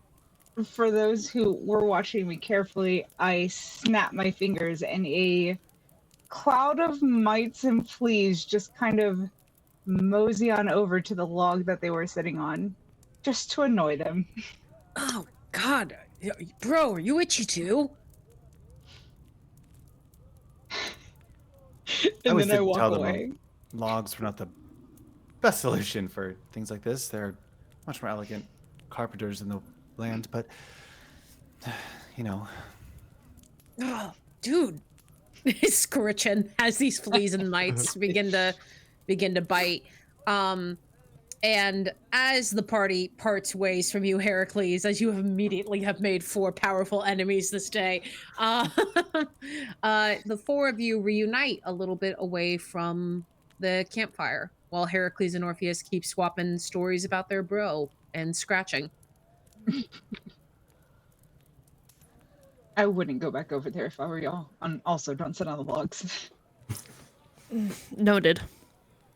E: for those who were watching me carefully, I snapped my fingers and a cloud of mites and fleas just kind of mosey on over to the log that they were sitting on, just to annoy them.
A: Oh, God. Bro, are you itchy too?
E: And
F: always
E: then I
F: did
E: walk
F: tell them
E: away.
F: logs were not the best solution for things like this. They're much more elegant carpenters in the land, but you know.
A: Oh, dude. Scorchin as these fleas and mites begin to bite. And as the party parts ways from you, Heracles, as you have immediately have made 4 powerful enemies this day, the 4 of you reunite a little bit away from the campfire, while Heracles and Orpheus keep swapping stories about their bro and scratching.
E: I wouldn't go back over there if I were y'all. And also, don't sit on the logs.
C: Noted.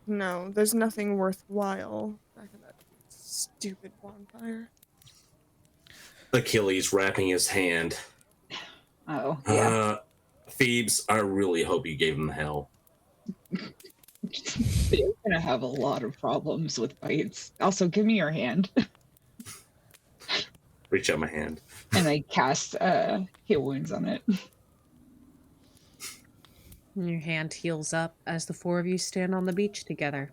B: No, there's nothing worthwhile back in that stupid bonfire.
D: Achilles wrapping his hand.
E: Oh, yeah.
D: Thebes, I really hope you gave him hell.
E: You're gonna have a lot of problems with bites. Also, give me your hand.
D: Reach out my hand.
E: And I cast heal wounds on it.
A: And your hand heals up as the 4 of you stand on the beach together.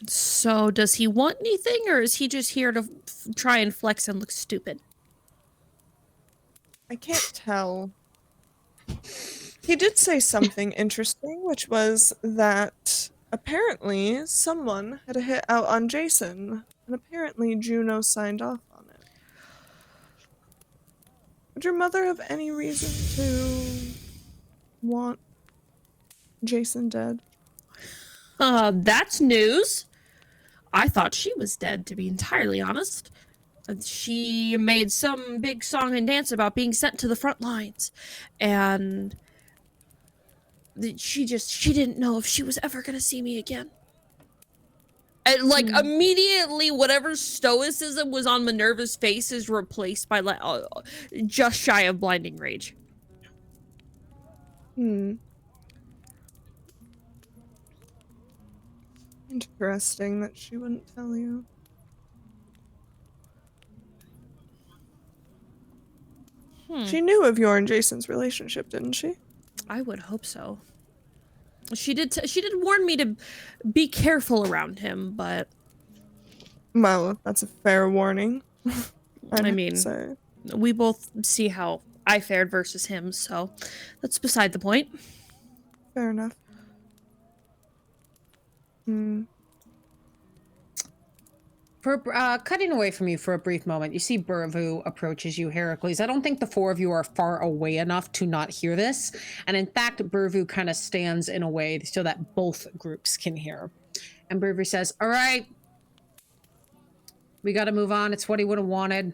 C: So, does he want anything, or is he just here to try and flex and look stupid?
B: I can't tell. He did say something interesting, which was that apparently someone had a hit out on Jason, and apparently Juno signed off on it. Would your mother have any reason to want Jason dead?
C: That's news. I thought she was dead, to be entirely honest. She made some big song and dance about being sent to the front lines. And she didn't know if she was ever going to see me again. And, like, immediately, whatever stoicism was on Minerva's face is replaced by, like, just shy of blinding rage.
B: Interesting that she wouldn't tell you. She knew of your and Jason's relationship, didn't she?
C: I would hope so. She did warn me to be careful around him, but
B: Well, that's a fair warning.
C: I mean, we both see how I fared versus him, so that's beside the point.
B: Fair enough.
A: For cutting away from you for a brief moment, you see Burvu approaches you, Heracles. I don't think the 4 of you are far away enough to not hear this. And in fact, Burvu kind of stands in a way so that both groups can hear. And Burvu says, all right, we got to move on. It's what he would have wanted.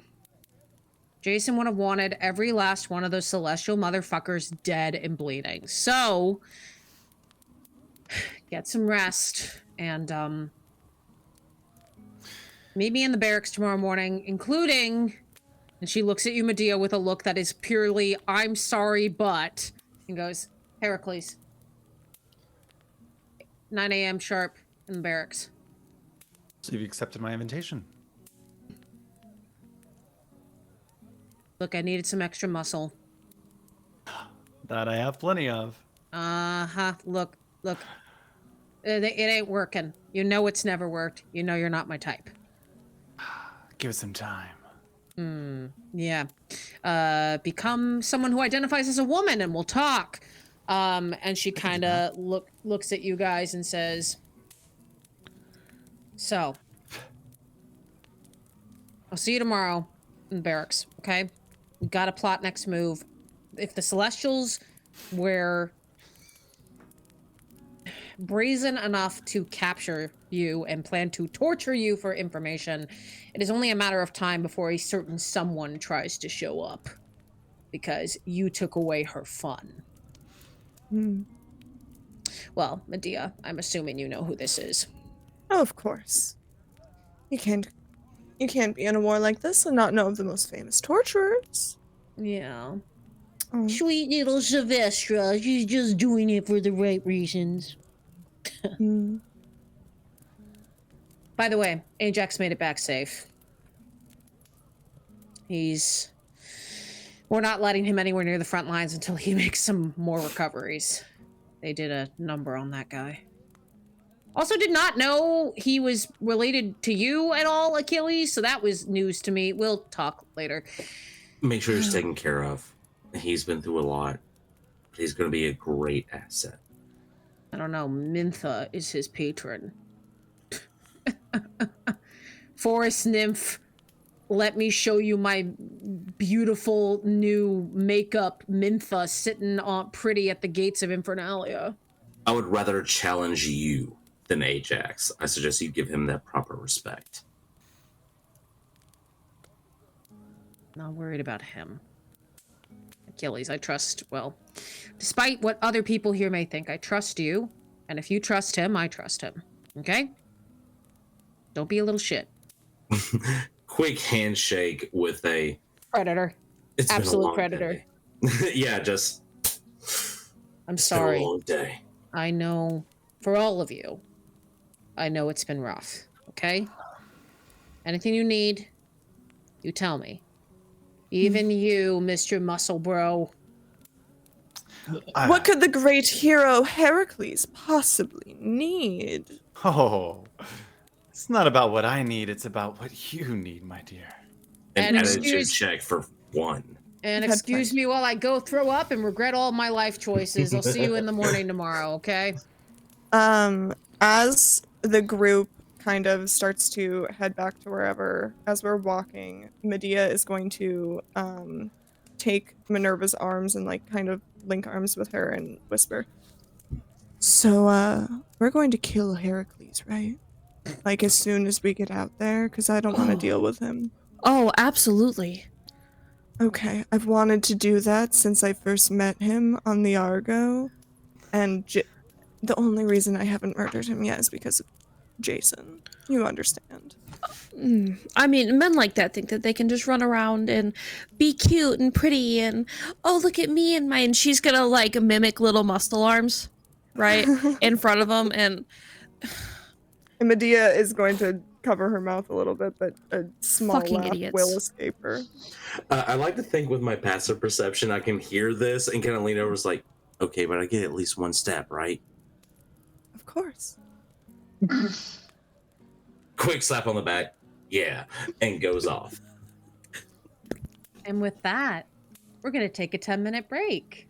A: Jason would have wanted every last one of those celestial motherfuckers dead and bleeding. So, get some rest and, Meet me in the barracks tomorrow morning, including... And she looks at you, Medea, with a look that is purely, I'm sorry, but... And goes, Heracles. 9 a.m. sharp in the barracks.
F: So you've accepted my invitation.
A: Look, I needed some extra muscle.
F: That I have plenty of.
A: Look. It ain't working. You know it's never worked. You know you're not my type.
F: Give it some time.
A: Yeah. Become someone who identifies as a woman and we'll talk. And she kind of looks at you guys and says, so, I'll see you tomorrow in barracks, okay? We gotta plot next move. If the Celestials were brazen enough to capture you and plan to torture you for information, it is only a matter of time before a certain someone tries to show up. Because you took away her fun. Well, Medea, I'm assuming you know who this is.
B: Oh, of course. You can't be in a war like this and not know of the most famous torturers.
A: Yeah.
B: Oh.
A: Sweet little Sylvestra. She's just doing it for the right reasons. By the way, Ajax made it back safe. We're not letting him anywhere near the front lines until he makes some more recoveries. They did a number on that guy. Also did not know he was related to you at all, Achilles, so that was news to me. We'll talk later.
D: Make sure he's taken care of. He's been through a lot. He's going to be a great asset.
A: I don't know. Mintha is his patron. Forest nymph, let me show you my beautiful new makeup Mintha sitting on pretty at the gates of Infernalia.
D: I would rather challenge you than Ajax. I suggest you give him that proper respect.
A: Not worried about him. Achilles, I trust, well, despite what other people here may think, I trust you. And if you trust him, I trust him. Okay? Don't be a little shit.
D: Quick handshake with a...
A: Predator.
D: It's
A: Absolute
D: been a long
A: predator.
D: Day. Yeah, just...
A: I'm
D: It's
A: sorry.
D: been a long day.
A: I know, for all of you, I know it's been rough. Okay? Anything you need, you tell me. Even you, Mr. Muscle Bro.
B: What could the great hero Heracles possibly need?
F: Oh, it's not about what I need. It's about what you need, my dear.
D: An
A: And
D: attitude check for one.
A: And excuse me while I go throw up and regret all my life choices. I'll see you in the morning tomorrow, okay?
B: As the group kind of starts to head back to wherever, as we're walking, Medea is going to take Minerva's arms and like kind of link arms with her and whisper, so we're going to kill Heracles, right? Like as soon as we get out there, because I don't want to deal with him.
C: Oh, absolutely.
B: Okay, I've wanted to do that since I first met him on the Argo, and the only reason I haven't murdered him yet is because of Jason. You understand.
C: I mean, men like that think that they can just run around and be cute and pretty and, oh, look at me and and she's gonna like mimic little muscle arms, right, in front of them, and
B: Medea is going to cover her mouth a little bit, but a small
C: Fucking
B: laugh
C: idiots.
B: will escape her.
D: I like to think with my passive perception, I can hear this and kind of lean over. It's like, okay, but I get at least one step, right?
B: Of course.
D: Quick slap on the back. Yeah. And goes off.
A: And with that, we're going to take a 10-minute break.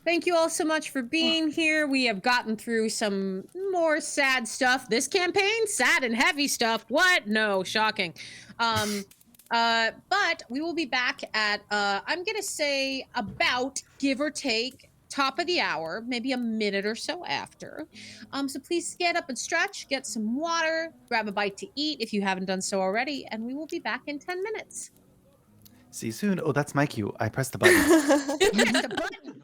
A: Thank you all so much for being here. We have gotten through some more sad stuff. This campaign, sad and heavy stuff. What? No, shocking. But we will be back at, I'm going to say about, give or take, top of the hour, maybe a minute or so after. So please get up and stretch, get some water, grab a bite to eat if you haven't done so already, and we will be back in 10 minutes.
F: See you soon. Oh, that's my cue. I pressed the button.
A: Press the button.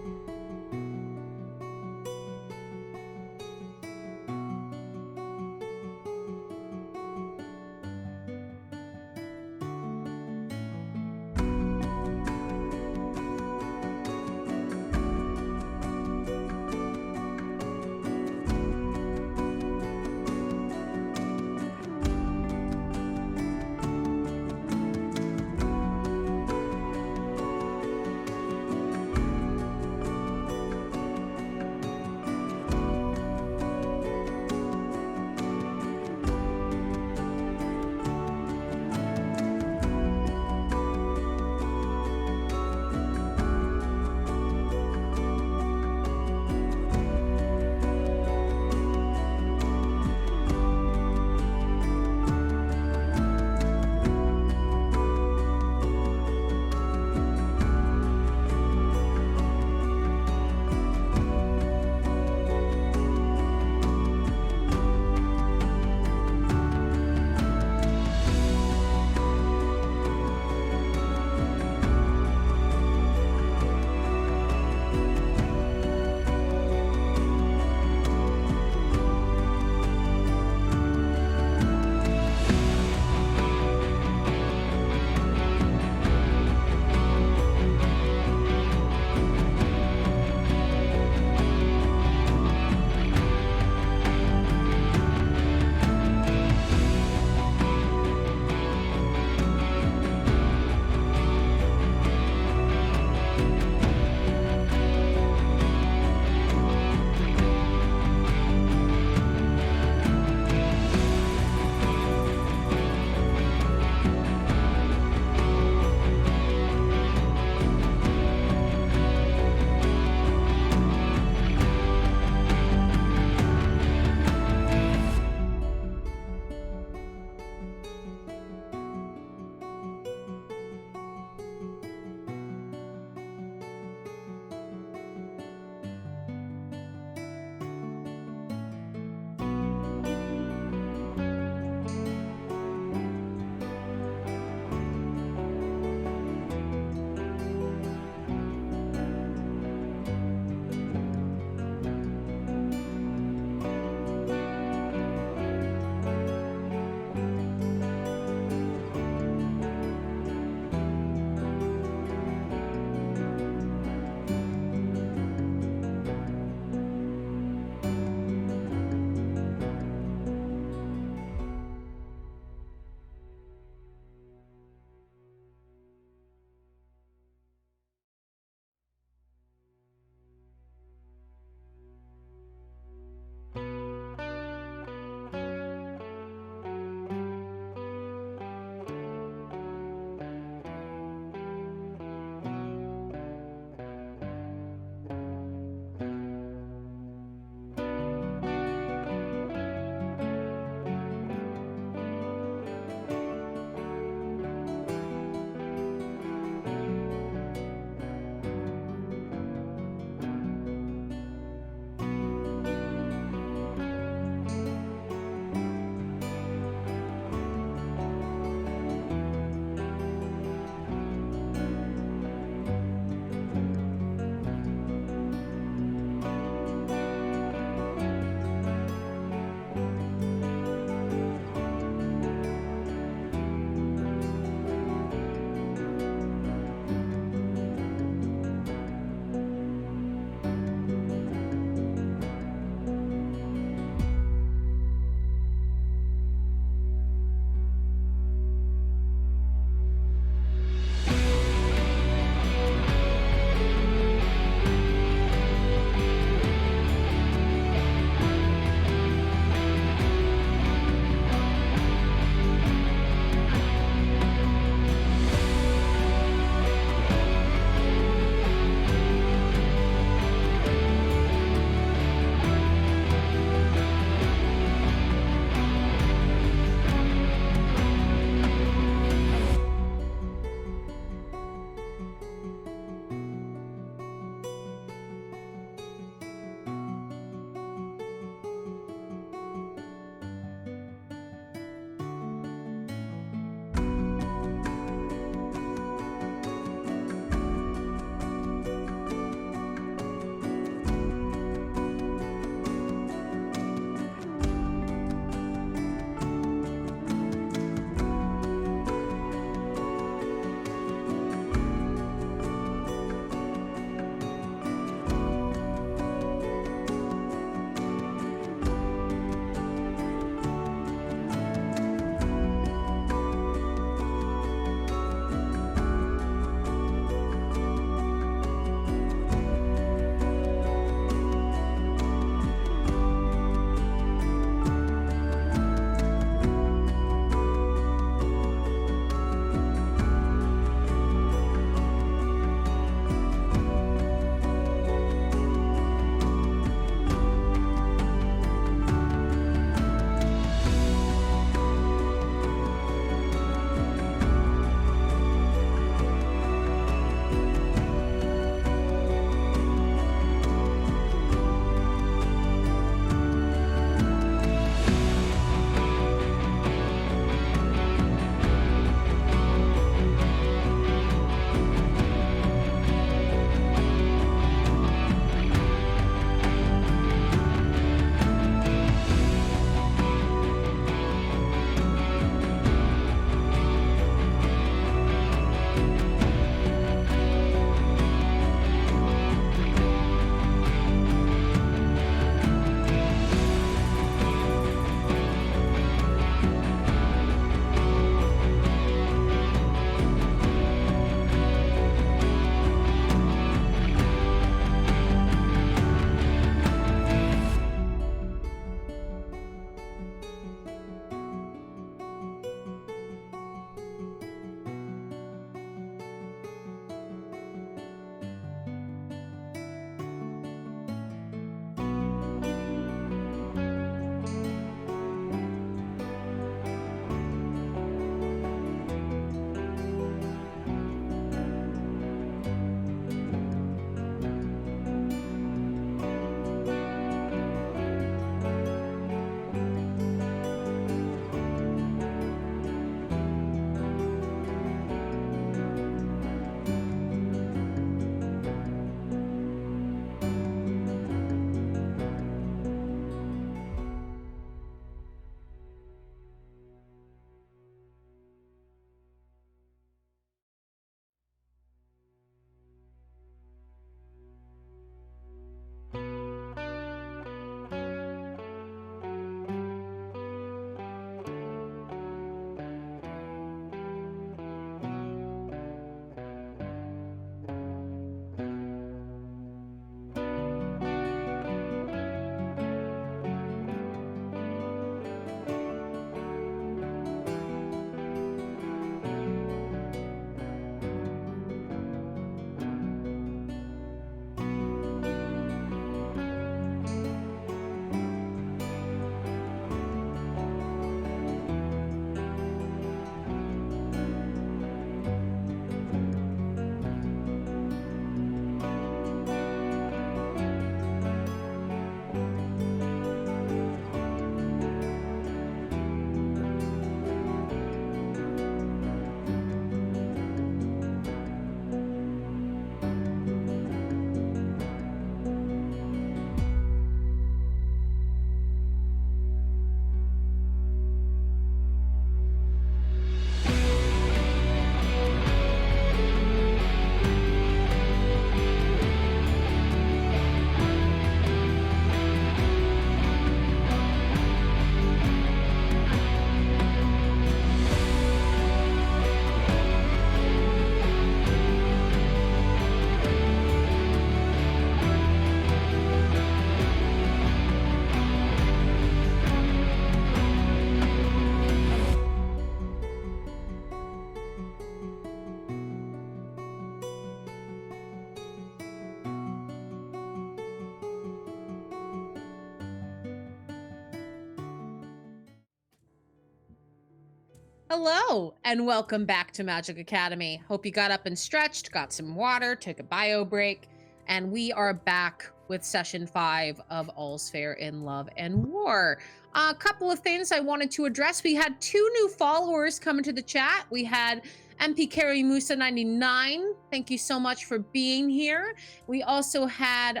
A: Hello, and welcome back to Magic Academy. Hope you got up and stretched, got some water, took a bio break, and we are back with session 5 of All's Fair in Love and War. A couple of things I wanted to address. We had 2 new followers come into the chat. We had MP Carry Musa 99. Thank you so much for being here. We also had,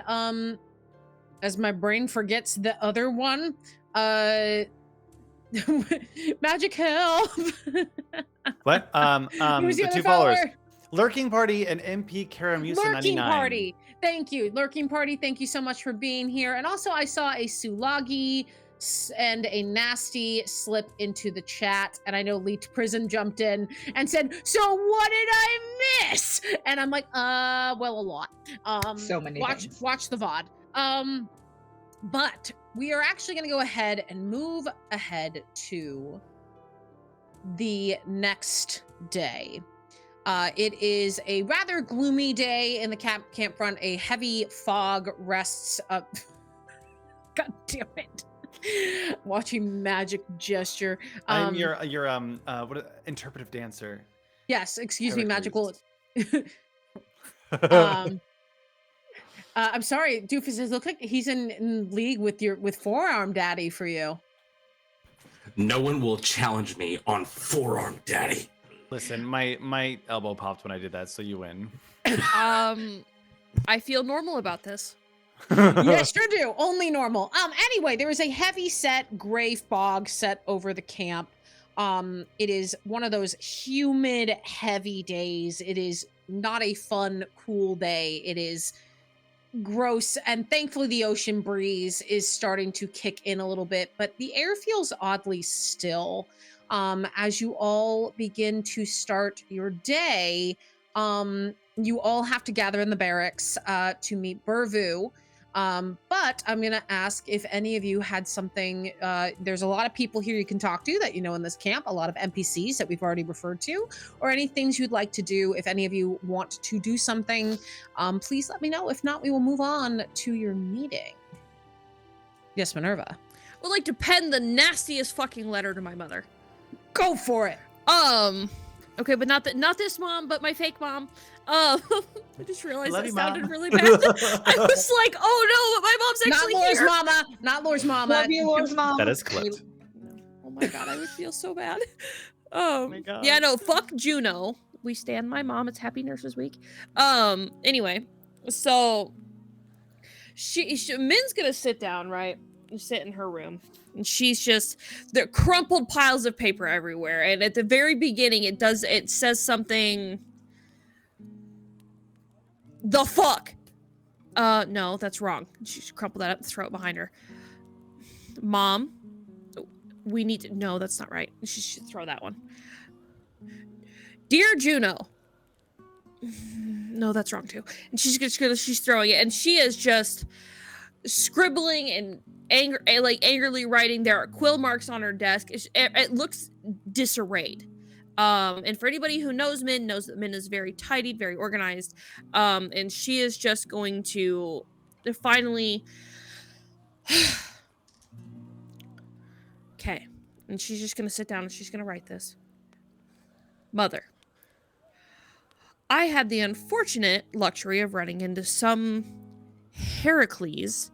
A: as my brain forgets the other one, Magic Help.
F: What?
A: Who was the
F: The
A: other
F: 2 followers.
A: follower?
F: Lurking Party and MP Caramusa 99.
A: Lurking Party. Thank you. Lurking Party, thank you so much for being here. And also, I saw a Sulagi and a Nasty slip into the chat. And I know Leaked Prison jumped in and said, so what did I miss? And I'm like, well, a lot.
E: So many things.
A: Watch the VOD. But we are actually going to go ahead and move ahead to the next day. It is a rather gloomy day in the campfront. A heavy fog rests up. God damn it. Watching magic gesture.
F: I'm your interpretive dancer.
A: Yes, excuse me,
F: Heracles.
A: magical. I'm sorry, Doofus. It looks like he's in league with Forearm Daddy for you.
D: No one will challenge me on Forearm Daddy.
F: Listen, my elbow popped when I did that, so you win.
C: I feel normal about this.
A: Yes, sure do. Only normal. Anyway, there is a heavy set gray fog set over the camp. It is one of those humid, heavy days. It is not a fun, cool day. It is gross, and thankfully the ocean breeze is starting to kick in a little bit, but the air feels oddly still. As you all begin to start your day, you all have to gather in the barracks to meet Burvu. But I'm going to ask if any of you had something. There's a lot of people here you can talk to that you know in this camp, a lot of NPCs that we've already referred to, or any things you'd like to do. If any of you want to do something, please let me know. If not, we will move on to your meeting. Yes, Minerva.
C: I would like to pen the nastiest fucking letter to my mother.
A: Go for it.
C: Okay, but not this mom, but my fake mom. I just realized
F: Love
C: that
F: you,
C: sounded
F: Mom.
C: really bad. I was like, oh no, but my mom's
A: Not
C: actually
A: Laura's
C: here.
A: mama. Not Laura's mama.
E: Love you, Laura's mom.
F: That is clipped.
C: Oh my god, I would feel so bad.
F: my God.
C: Yeah, no, fuck Juno. We stand my mom. It's Happy Nurses Week. Anyway, so Min's gonna sit down, right? Sit in her room. And she's just, there are crumpled piles of paper everywhere. And at the very beginning, it says something. The fuck? No, that's wrong. She crumpled that up and throw it behind her. Mom, we need to, no, that's not right. She should throw that one. Dear Juno. No, that's wrong too. And she's throwing it, and she is just scribbling and angrily writing. There are quill marks on her desk. It looks disarrayed. And for anybody who knows Min, knows that Min is very tidied, very organized. And she is just going to finally. Okay. And she's just going to sit down and she's going to write this. Mother. I had the unfortunate luxury of running into some Heracles. ...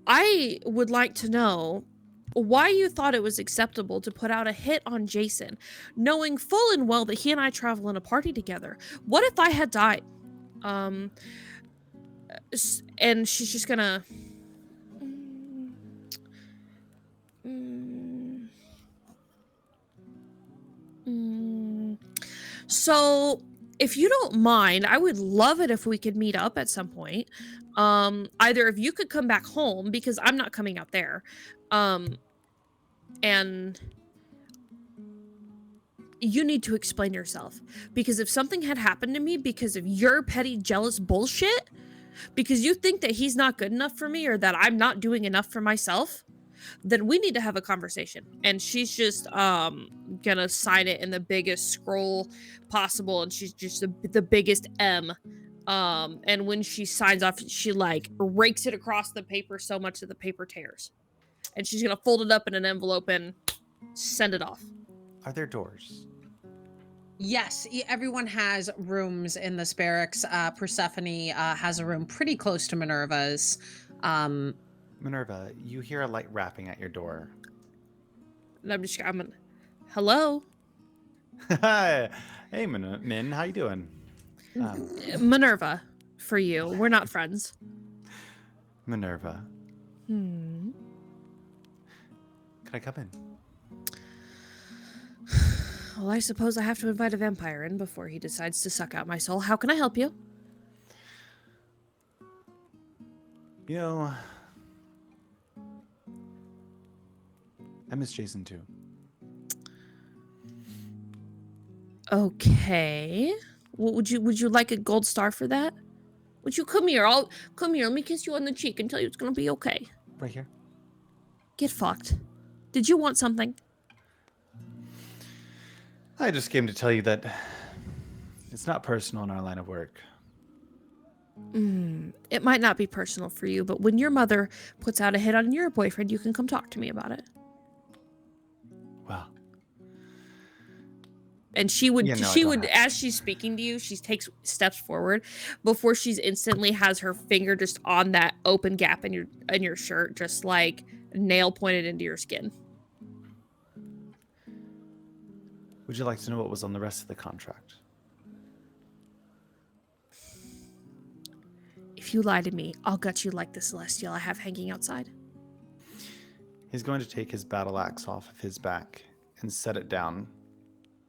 C: I would like to know why you thought it was acceptable to put out a hit on Jason, knowing full and well that he and I travel in a party together. What if I had died? And she's just gonna... So, if you don't mind, I would love it if we could meet up at some point. Either if you could come back home, because I'm not coming out there. And you need to explain yourself. Because if something had happened to me because of your petty, jealous bullshit, because you think that he's not good enough for me or that I'm not doing enough for myself, then we need to have a conversation. And she's just gonna sign it in the biggest scroll possible, and she's just the biggest M. And when she signs off, she like rakes it across the paper so much that the paper tears. and she's gonna fold it up in an envelope and send it off.
F: Are there doors?
A: Yes, everyone has rooms in this barracks. Persephone has a room pretty close to Minerva's.
F: Minerva, you hear a light rapping at your door.
C: And I'm hello,
F: Hey, Min, how you doing?
C: Minerva. For you, we're not friends.
F: Minerva,
C: Hmm.
F: can I come in?
C: Well, I suppose I have to invite a vampire in before he decides to suck out my soul. How can I help you?
F: You know, I miss Jason too.
C: Okay. Well, would you like a gold star for that? Would you come here? Come here. Let me kiss you on the cheek and tell you it's gonna be okay.
F: Right here.
C: Get fucked. Did you want something?
F: I just came to tell you that it's not personal in our line of work.
C: It might not be personal for you, but when your mother puts out a hit on your boyfriend, you can come talk to me about it.
F: Wow.
C: And she would,
F: Yeah, no, I
C: she
F: don't
C: would,
F: have
C: as she's speaking to you, she takes steps forward before she's instantly has her finger just on that open gap in your shirt, just like nail pointed into your skin.
F: Would you like to know what was on the rest of the contract?
C: If you lie to me, I'll gut you like the celestial I have hanging outside.
F: He's going to take his battle axe off of his back and set it down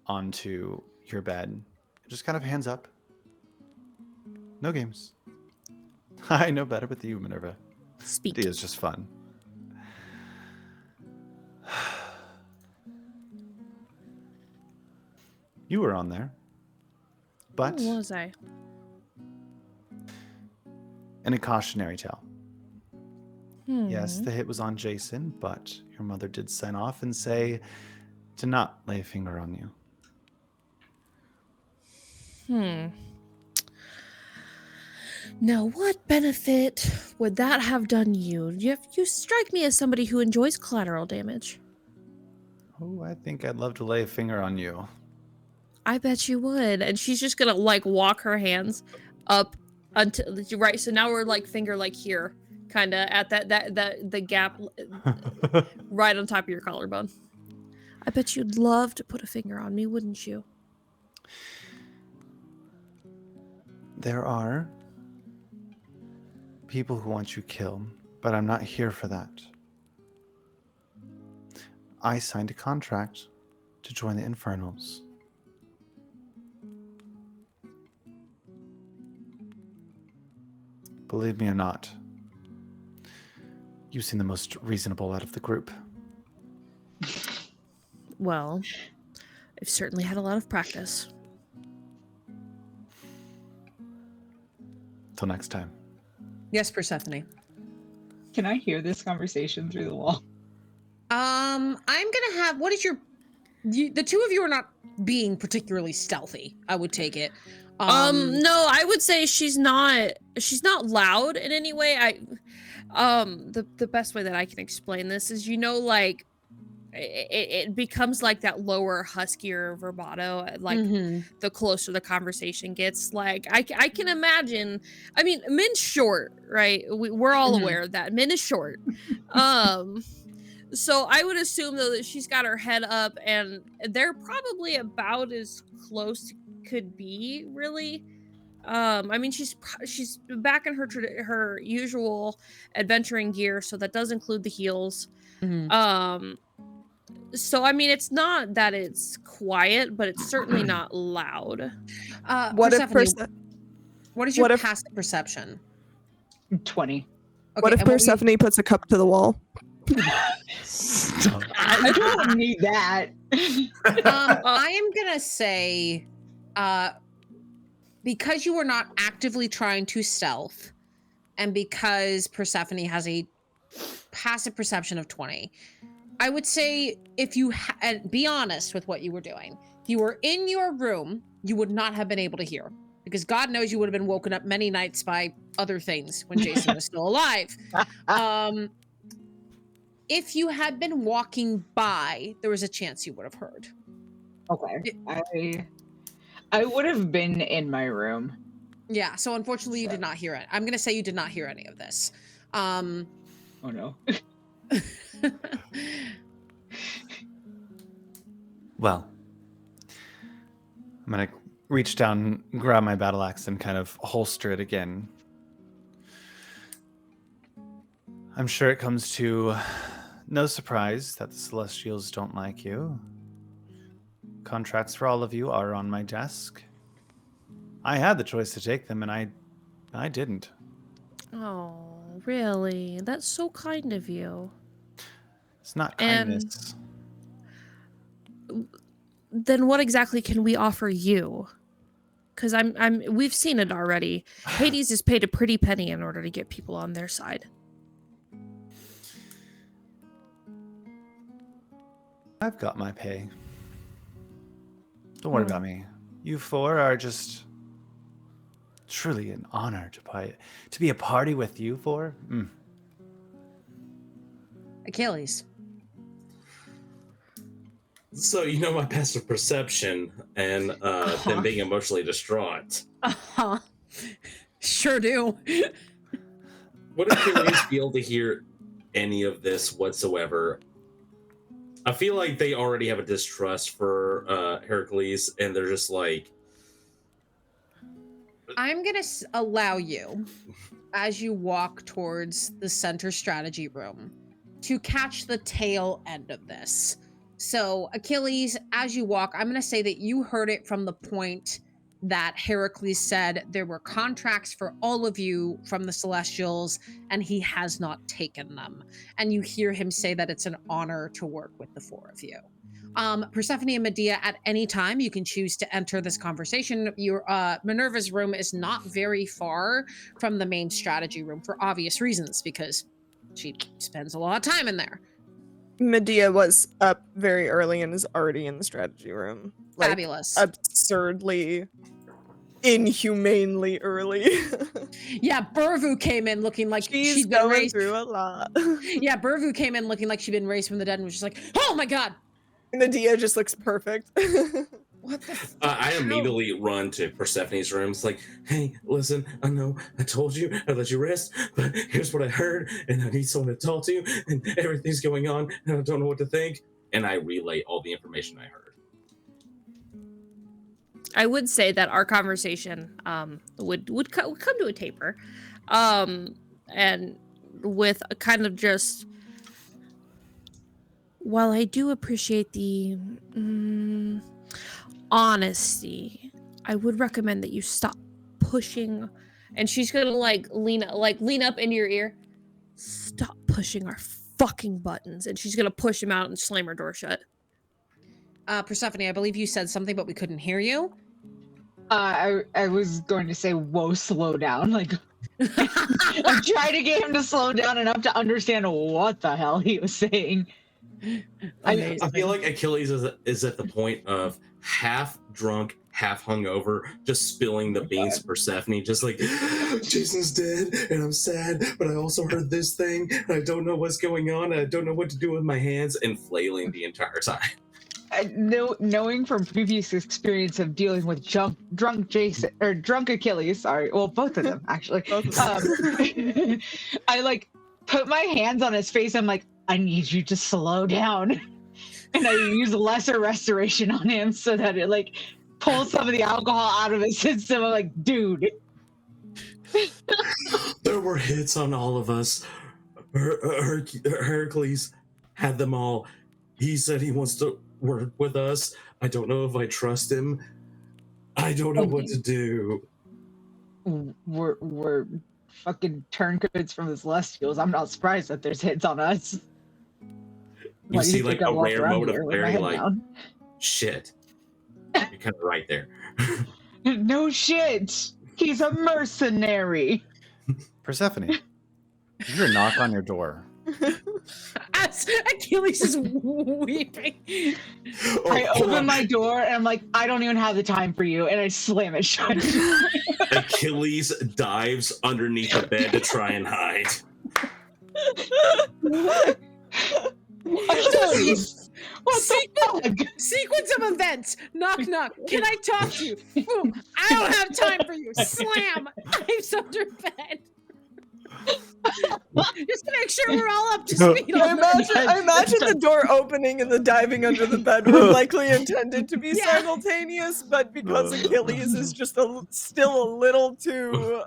F: onto your bed. Just kind of hands up. No games. I know better with you, Minerva.
C: Speak.
F: It is just fun. You were on there. But
C: What was I?
F: in a cautionary tale. Yes,
C: Hmm.
F: the hit was on Jason, but your mother did sign off and say to not lay a finger on you.
C: Now, what benefit would that have done you? You strike me as somebody who enjoys collateral damage.
F: Oh, I think I'd love to lay a finger on you.
C: I bet you would. And she's just gonna like walk her hands up until right. So now we're like finger like here, kind of at the gap right on top of your collarbone. I bet you'd love to put a finger on me, wouldn't you?
F: There are people who want you killed, but I'm not here for that. I signed a contract to join the Infernals. Believe me or not, you seem the most reasonable out of the group.
C: Well, I've certainly had a lot of practice.
F: Till next time.
A: Yes, Persephone.
E: Can I hear this conversation through the wall?
A: I'm gonna have. What is the two of you are not being particularly stealthy. I would take it.
C: No, I would say she's not loud in any way. The best way that I can explain this is, like, it becomes like that lower, huskier vibrato, like the closer the conversation gets. Like, I can imagine. I mean, Min's short, right? We're all aware of that. Min is short. So I would assume, though, that she's got her head up, and they're probably about as close could be, really. I mean, she's back in her usual adventuring gear, so that does include the heels. So I mean, it's not that it's quiet, but it's certainly not loud.
B: What if
A: what is your passive perception?
E: 20.
A: Okay,
B: what if Persephone puts a cup to the wall?
E: I don't need that.
A: I am gonna say, because you were not actively trying to stealth, and because Persephone has a passive perception of 20, I would say, if you and be honest with what you were doing, if you were in your room, you would not have been able to hear, because God knows you would have been woken up many nights by other things when Jason was still alive. if you had been walking by, there was a chance you would have heard.
E: Okay. I would have been in my room.
A: Yeah, so unfortunately you did not hear it. I'm going to say you did not hear any of this.
E: Oh no.
F: Well, I'm gonna reach down, grab my battle axe, and kind of holster it again. I'm sure it comes to no surprise that the Celestials don't like you. Contracts for all of you are on my desk. I had the choice to take them, and I didn't.
C: Oh, really? That's so kind of you.
F: It's not
C: And-
F: kindness.
C: Then what exactly can we offer you? Because we've seen it already. Hades has paid a pretty penny in order to get people on their side.
F: I've got my pay. Don't worry about me. You four are just truly an honor to be a party with you four.
A: Achilles.
D: So you know my passive perception and them being emotionally distraught.
A: Uh-huh. Sure do.
D: Would Achilles be able to hear any of this whatsoever? I feel like they already have a distrust for Heracles, and they're just like,
A: I'm going to allow you, as you walk towards the center strategy room, to catch the tail end of this. So, Achilles, as you walk, I'm going to say that you heard it from the point that Heracles said there were contracts for all of you from the Celestials, and he has not taken them. And you hear him say that it's an honor to work with the four of you. Persephone and Medea, at any time, you can choose to enter this conversation. Your Minerva's room is not very far from the main strategy room for obvious reasons, because she spends a lot of time in there.
B: Medea was up very early and is already in the strategy room. Like,
A: Fabulous.
B: Absurdly, inhumanely early.
A: Yeah, Burvu came in looking like
B: She's
A: she'd been
B: going
A: raised.
B: through a lot.
A: Yeah, Burvu came in looking like she'd been raised from the dead and was just like, oh my god.
B: Medea just looks perfect.
A: What the
D: I immediately run to Persephone's room. It's like, hey, listen, I know I told you I'd let you rest, but here's what I heard, and I need someone to talk to, and everything's going on, and I don't know what to think. And I relay all the information I heard.
C: I would say that our conversation would come to a taper, and with a kind of just. While I do appreciate the honesty, I would recommend that you stop pushing. And she's gonna lean up into your ear. Stop pushing our fucking buttons. And she's gonna push him out and slam her door shut.
A: Persephone, I believe you said something, but we couldn't hear you.
E: I was going to say, whoa, slow down. Like, I'm trying to get him to slow down enough to understand what the hell he was saying.
D: I feel like Achilles is at the point of half drunk, half hungover, just spilling the beans to Persephone, just like, Jason's dead, and I'm sad, but I also heard this thing, and I don't know what's going on, and I don't know what to do with my hands, and flailing the entire time.
E: Knowing from previous experience of dealing with drunk Jason or drunk Achilles, sorry, well, both of them actually. I put my hands on his face. I'm like, I need you to slow down, and I use lesser restoration on him so that it pulls some of the alcohol out of his system. I'm like, dude.
D: There were hits on all of us. Heracles had them all. He said he wants to work with us. I don't know if I trust him. I don't know what to do.
E: We're fucking turncoats from the Celestials. I'm not surprised that there's hits on us.
D: You see
E: think
D: a
E: I walk
D: rare
E: around
D: moment
E: here
D: of
E: with my
D: clarity,
E: head
D: like,
E: down?
D: shit. You're kind of right there.
E: No shit. He's a mercenary.
F: Persephone, you hear a knock on your door.
A: As Achilles is weeping.
E: I open my door and I'm like, I don't even have the time for you, and I slam it shut.
D: Achilles dives underneath the bed to try and hide.
E: Achilles! What the fuck?
A: Sequence of events. Knock, knock. Can I talk to you? Boom. I don't have time for you. Slam. Knives under bed. Just to make sure we're all up to speed on this.
B: I imagine the door opening and the diving under the bed were likely intended to be simultaneous, but because Achilles is just still a little too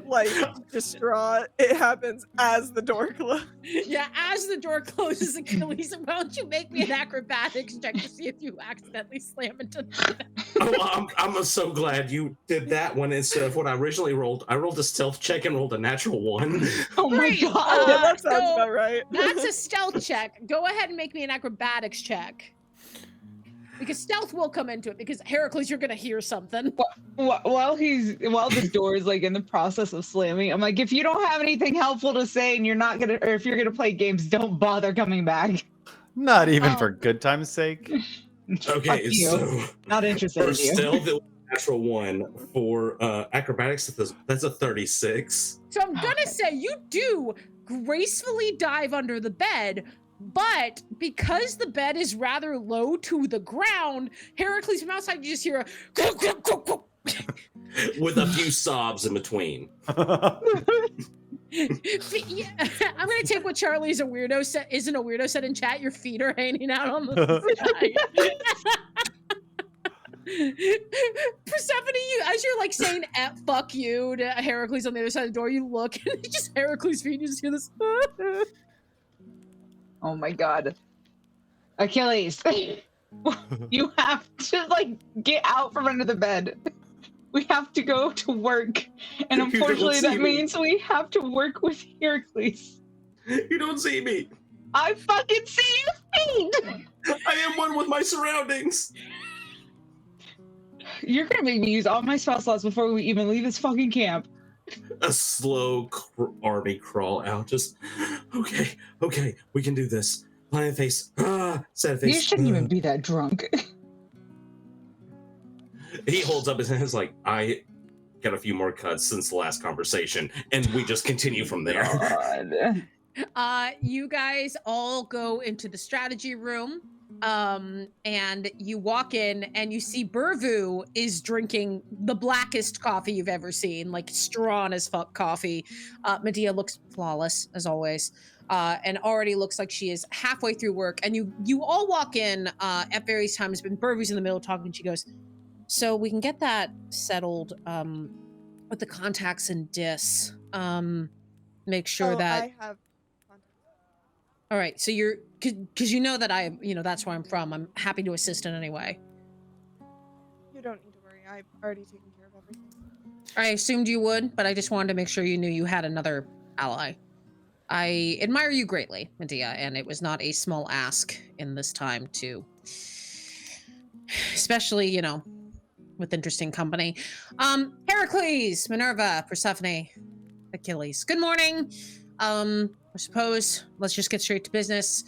B: like distraught, it happens as the door closes.
A: Yeah, as the door closes, Achilles, why don't you make me an acrobatics check to see if you accidentally slam into the bed?
D: Oh, I'm so glad you did that one instead of what I originally rolled. I rolled a stealth check and rolled a natural 1.
E: Oh my
A: Great.
E: god.
B: Yeah, that sounds
A: so
B: about right.
A: That's a stealth check. Go ahead and make me an acrobatics check. Because stealth will come into it, because Heracles, you're gonna hear something.
E: While the door is like in the process of slamming, I'm like, if you don't have anything helpful to say and you're not gonna, or if you're gonna play games, don't bother coming back.
F: Not even for good time's sake.
D: Okay,
E: Fuck you.
D: so
E: Not interested
D: for
E: in you.
D: stealth, it was a natural 1. For acrobatics, that's a 36.
A: So I'm gonna say you do gracefully dive under the bed, but because the bed is rather low to the ground, Heracles from outside, you just hear a
D: With a few sobs in between.
A: Yeah, I'm gonna take what Charlie's a weirdo set isn't a weirdo said in chat. Your feet are hanging out on the side. Persephone, you as you're like saying fuck you to Heracles on the other side of the door, you look and it's just Heracles' feet, you just hear this.
E: Oh my god. Achilles, you have to like get out from under the bed. We have to go to work. And
D: You don't
E: unfortunately
D: see
E: that
D: me.
E: means we have to work with Heracles.
D: You don't see me.
E: I fucking see your feet!
D: I am one with my surroundings.
E: You're gonna make me use all my spell slots before we even leave this fucking camp.
D: A slow army crawl out. Just, okay, we can do this. Lion face. Sad face.
E: You shouldn't even be that drunk.
D: He holds up his hands like, I got a few more cuts since the last conversation, and we just continue from there.
E: God.
A: You guys all go into the strategy room, and you walk in and you see Burvu is drinking the blackest coffee you've ever seen, like strong as fuck coffee. Medea looks flawless as always, and already looks like she is halfway through work. And you all walk in at various times, but Burvu's in the middle talking. She goes, "So we can get that settled with the contacts in Dis. Make sure that."
B: I have.
A: All right, so you're, because you know that that's where I'm from. I'm happy to assist in any way.
B: You don't need to worry. I've already taken care of everything.
A: I assumed you would, but I just wanted to make sure you knew you had another ally. I admire you greatly, Medea, and it was not a small ask in this time too. Especially, with interesting company. Heracles, Minerva, Persephone, Achilles. Good morning. I suppose let's just get straight to business.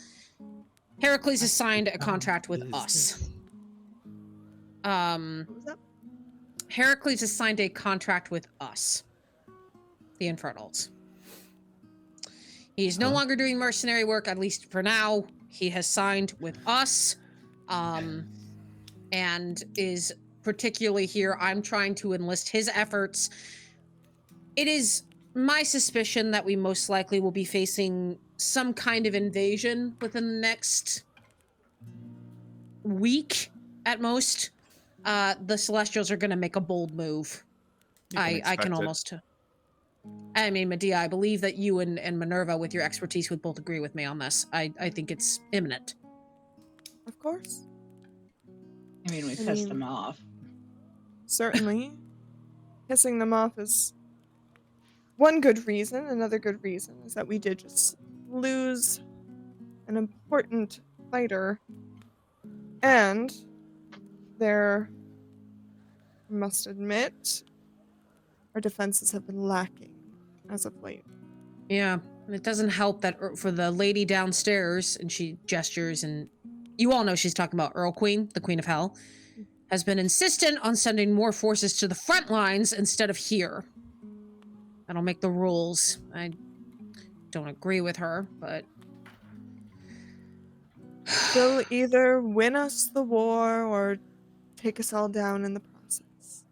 A: Heracles has signed a contract with us.
B: What was that?
A: Heracles has signed a contract with us, the Infernals. He's no longer doing mercenary work, at least for now. He has signed with us, and is particularly here. I'm trying to enlist his efforts. It is my suspicion that we most likely will be facing some kind of invasion within the next week at most. The Celestials are going to make a bold move. I can almost... I mean, Medea, I believe that you and Minerva, with your expertise, would both agree with me on this. I think it's imminent.
B: Of course.
E: I mean, we pissed them off.
B: Certainly. Pissing them off is one good reason. Another good reason is that we did just lose an important fighter. And there, I must admit, our defenses have been lacking as of late.
A: Yeah, it doesn't help that for the lady downstairs, and she gestures, and you all know she's talking about Earl Queen, the Queen of Hell, has been insistent on sending more forces to the front lines instead of here. I don't make the rules. I don't agree with her, but
B: They'll either win us the war or take us all down in the process.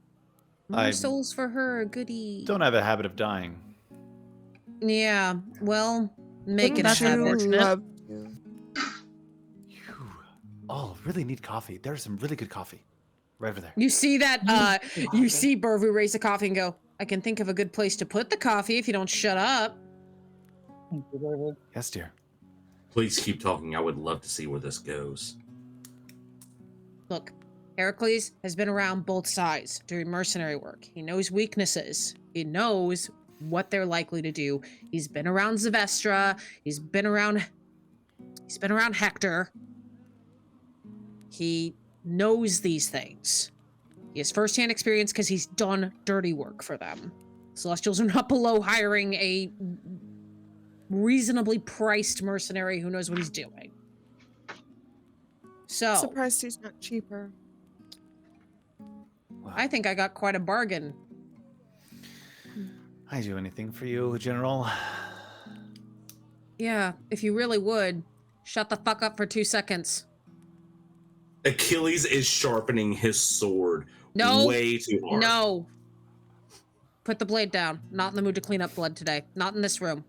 A: More
F: I
A: souls for her, goody.
F: don't have a habit of dying.
A: Yeah, well, make it a
B: Wouldn't you
A: habit.
C: unfortunate.
B: love to?
F: You all really need coffee. There's some really good coffee right over there.
A: You see that, you
E: Coffee.
A: see Burvu raise the coffee and go, I can think of a good place to put the coffee if you don't shut up.
E: Thank you, David.
F: Yes, dear.
D: Please keep talking. I would love to see where this goes.
A: Look, Heracles has been around both sides doing mercenary work. He knows weaknesses. He knows what they're likely to do. He's been around Zevestra. He's been around Hector. He knows these things. He has firsthand experience because he's done dirty work for them. Celestials are not below hiring a reasonably priced mercenary who knows what he's doing. So,
B: Surprised he's not cheaper.
F: Well,
A: I think I got quite a bargain.
F: I do anything for you, General.
A: Yeah, if you really would, shut the fuck up for 2 seconds.
D: Achilles is sharpening his sword
A: No.
D: way too hard.
A: No. Put the blade down. Not in the mood to clean up blood today. Not in this room.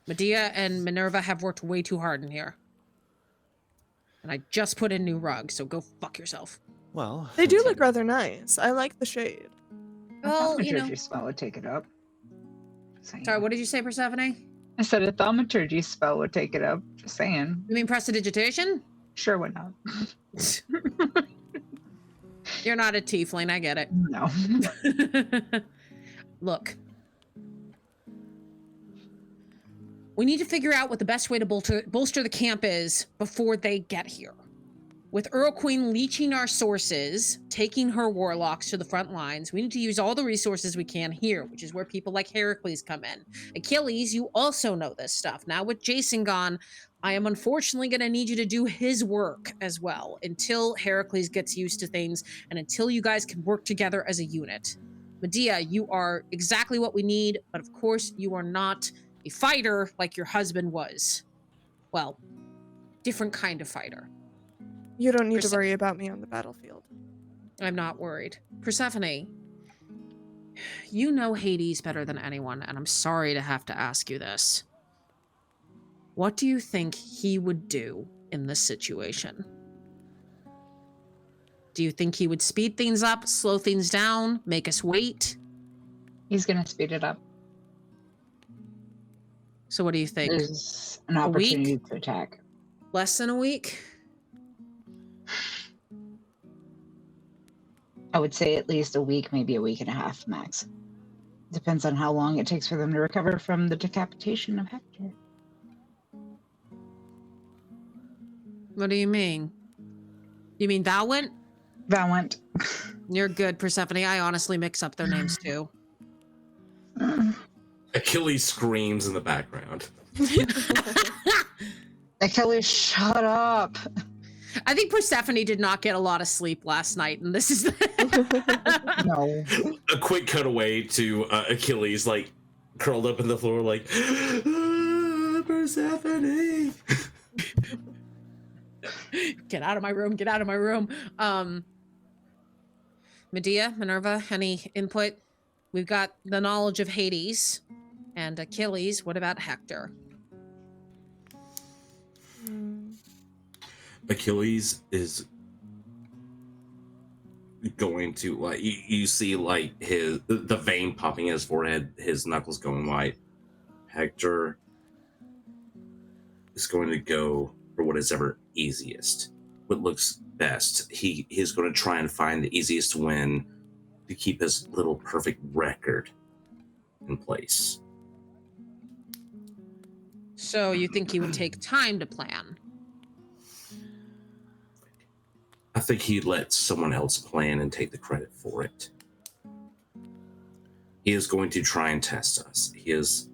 A: Medea and Minerva have worked way too hard in here. And I just put in new rugs, so go fuck yourself.
F: Well,
B: They do look rather nice. I like the shade.
A: Well, you know.
E: Thaumaturgy spell would take it up. Saying.
A: Sorry, what did you say, Persephone?
E: I said a thaumaturgy spell would take it up. Just saying.
A: You mean prestidigitation?
E: Sure, would not.
A: You're not a tiefling, I get it.
E: No.
A: Look. We need to figure out what the best way to bolster the camp is before they get here. With Earl Queen leeching our sources, taking her warlocks to the front lines, we need to use all the resources we can here, which is where people like Heracles come in. Achilles, you also know this stuff. Now with Jason gone, I am unfortunately going to need you to do his work as well until Heracles gets used to things and until you guys can work together as a unit. Medea, you are exactly what we need, but of course you are not a fighter like your husband was. Well, different kind of fighter.
B: You don't need to worry about me on the battlefield.
A: I'm not worried. Persephone, you know Hades better than anyone, and I'm sorry to have to ask you this. What do you think he would do in this situation? Do you think he would speed things up, slow things down, make us wait?
E: He's gonna speed it up.
A: So what do you think?
E: There's an
A: A week?
E: opportunity to attack.
A: Less than a week?
E: I would say at least a week, maybe a week and a half max. Depends on how long it takes for them to recover from the decapitation of Hector.
A: What do you mean? You mean Valwent?
E: Valent.
A: You're good, Persephone. I honestly mix up their names too.
D: Achilles screams in the background.
E: Achilles, shut up.
A: I think Persephone did not get a lot of sleep last night, and this is
E: No.
D: A quick cutaway to Achilles, like, curled up in the floor, like, Persephone!
A: Get out of my room, get out of my room. Medea, Minerva, any input? We've got the knowledge of Hades and Achilles. What about Hector?
D: Achilles is going to, like, you see, like, the vein popping in his forehead, his knuckles going white. Hector is going to go for what is ever easiest, what looks best. He is going to try and find the easiest win to keep his little perfect record in place.
A: So you think he would take time to plan?
D: I think he'd let someone else plan and take the credit for it. He is going to try and test us. He is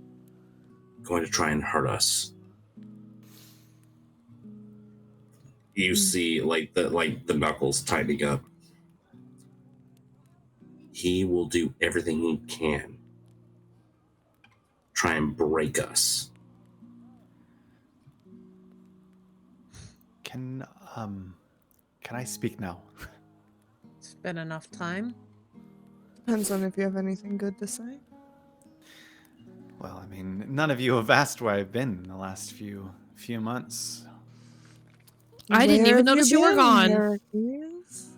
D: going to try and hurt us. You see, like the knuckles tightening up. He will do everything he can. Try and break us.
F: Can I speak now?
A: It's been enough time.
B: Depends on if you have anything good to say.
F: Well, I mean, none of you have asked where I've been in the last few months.
C: I didn't
B: Where
C: even
B: have
C: notice you were
B: been,
C: gone.
B: Heracles?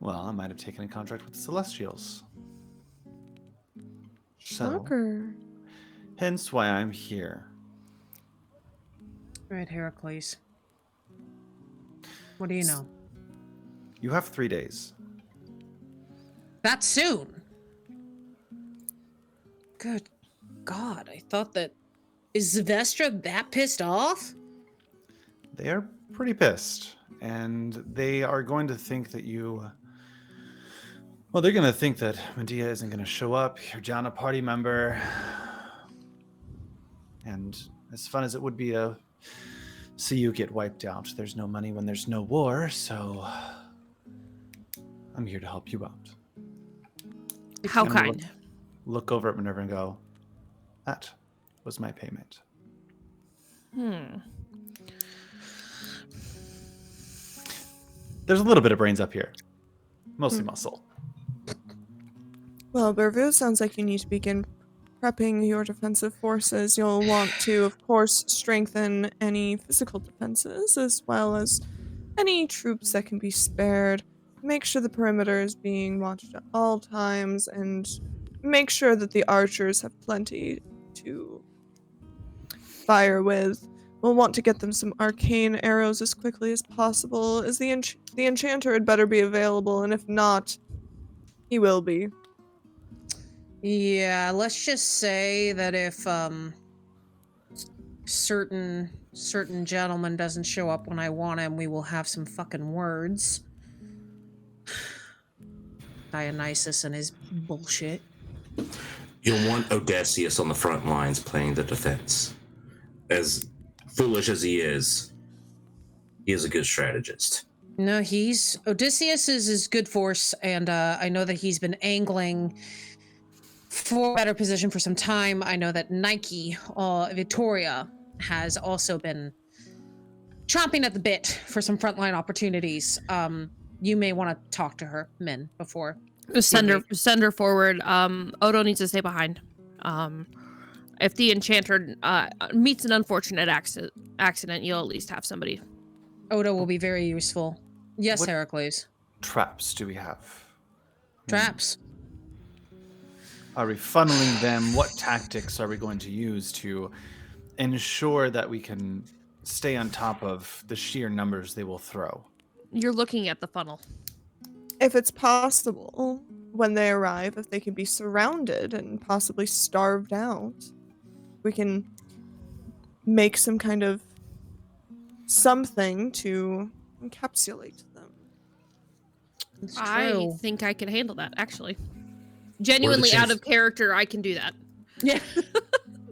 F: Well, I might have taken a contract with the Celestials. So,
B: Shocker.
F: hence why I'm here.
A: Right, Heracles. What do you know?
F: You have 3 days.
A: That soon? Good God, I thought that... Is Zvestra that pissed off?
F: They are pretty pissed, and they are going to think that you... Well, they're going to think that Medea isn't going to show up. You're down a party member. And as fun as it would be to see you get wiped out, there's no money when there's no war, so I'm here to help you out.
C: How
F: And
C: kind.
F: Look over at Minerva and go, that was my payment. There's a little bit of brains up here. Mostly muscle.
B: Well, Bervu, sounds like you need to begin prepping your defensive forces. You'll want to, of course, strengthen any physical defenses, as well as any troops that can be spared. Make sure the perimeter is being watched at all times, and make sure that the archers have plenty to fire with. We'll want to get them some arcane arrows as quickly as possible, as the enchanter had better be available, and if not, he will be.
A: Yeah, let's just say that if certain gentleman doesn't show up when I want him, we will have some fucking words. Dionysus and his bullshit.
D: You'll want Odysseus on the front lines playing the defense. As foolish as he is a good strategist.
A: No, Odysseus is his good force, and I know that he's been angling for a better position for some time. I know that Nike, Victoria, has also been chomping at the bit for some frontline opportunities. You may want to talk to her, Min, before.
C: Send her forward. Odo needs to stay behind. If the enchanter meets an unfortunate accident, you'll at least have somebody.
A: Odo will be very useful. Yes,
F: What
A: Heracles.
F: traps do we have?
A: Traps.
F: Are we funneling them? What tactics are we going to use to ensure that we can stay on top of the sheer numbers they will throw?
C: You're looking at the funnel.
B: If it's possible, when they arrive, if they can be surrounded and possibly starved out, we can make some kind of something to encapsulate them.
A: It's
C: I
A: true.
C: think I can handle that, actually. Genuinely out of character, I can do that.
A: Yeah.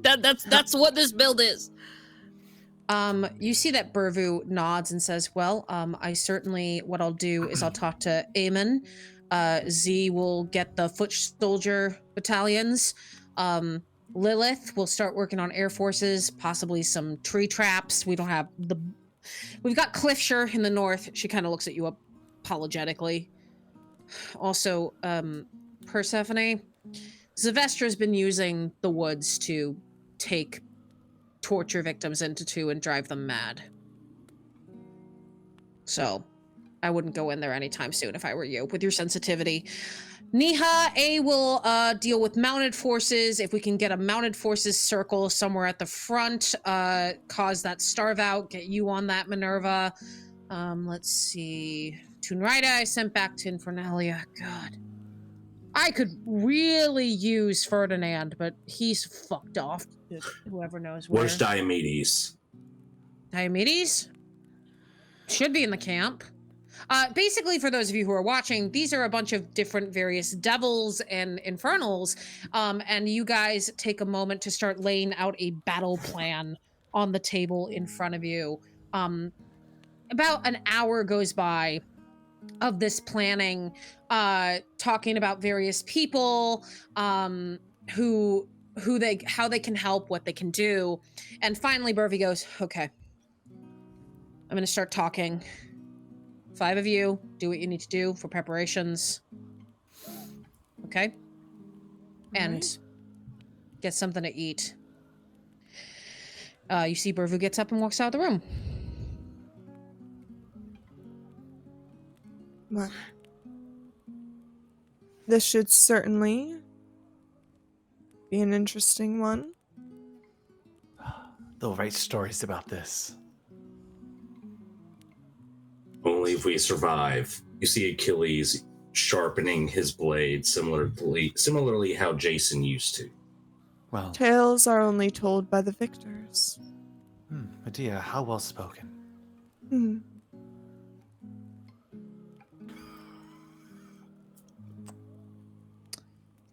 C: That's what this build is.
A: You see that Bervu nods and says, well, what I'll do is I'll talk to Aemon. Z will get the foot soldier battalions. Lilith will start working on air forces, possibly some tree traps. We've got Cliffshire in the north. She kind of looks at you apologetically. Also, Persephone, Zvestra's been using the woods to take torture victims into and drive them mad. So, I wouldn't go in there anytime soon if I were you, with your sensitivity. Niha, A will deal with mounted forces. If we can get a mounted forces circle somewhere at the front, cause that starve out, get you on that, Minerva. Let's see. Tunrida, I sent back to Infernalia. God. I could really use Ferdinand, but he's fucked off. Whoever knows where.
D: Where's Diomedes?
A: Diomedes? Should be in the camp. Basically, for those of you who are watching, these are a bunch of different various devils and infernals, and you guys take a moment to start laying out a battle plan on the table in front of you. About an hour goes by of this planning, talking about various people, how they can help, what they can do, and finally Bervy goes, okay, I'm going to start talking. 5 of you, do what you need to do for preparations. Okay? And get something to eat. You see Burvu gets up and walks out of the room.
B: Well, this should certainly be an interesting one.
F: They'll write stories about this.
D: Only if we survive. You see Achilles sharpening his blade similarly how Jason used to.
F: Well,
B: Tales are only told by the victors.
F: Medea, how well spoken.
B: Hmm.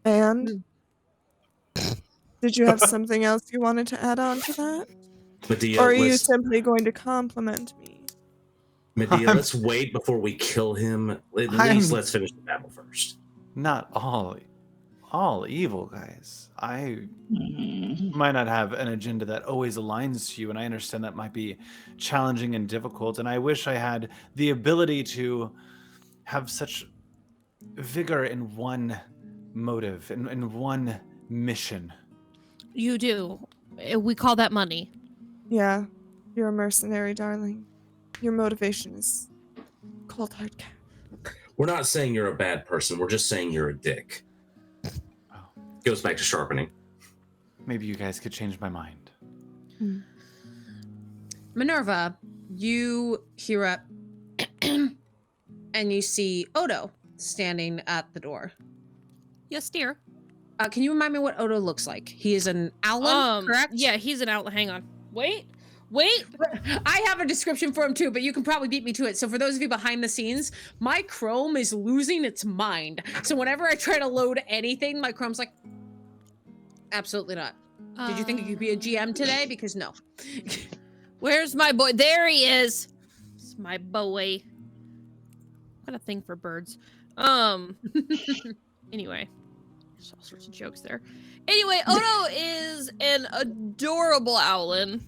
B: And did you have something else you wanted to add on to that?
D: Medea,
B: Or are you simply going to compliment me?
D: Medea, let's wait before we kill him. At least let's finish the battle first.
F: Not all evil, guys. I might not have an agenda that always aligns to you, and I understand that might be challenging and difficult, and I wish I had the ability to have such vigor in one motive, in one mission.
C: You do. We call that money.
B: Yeah, you're a mercenary, darling. Your motivation is cold hard cash.
D: We're not saying you're a bad person. We're just saying you're a dick. Goes back to sharpening.
F: Maybe you guys could change my mind.
A: Minerva, you hear up and you see Odo standing at the door.
C: Yes, dear.
A: Can you remind me what Odo looks like? He is an owlin, correct?
C: Yeah, he's an outlet. Hang on. Wait.
A: I have a description for him too, but you can probably beat me to it. So for those of you behind the scenes, my Chrome is losing its mind. So whenever I try to load anything, my Chrome's like, absolutely not. Did you think you could be a GM today? Because no.
C: Where's my boy? There he is. It's my boy. What a thing for birds. Anyway. There's all sorts of jokes there. Anyway, Odo is an adorable owlin.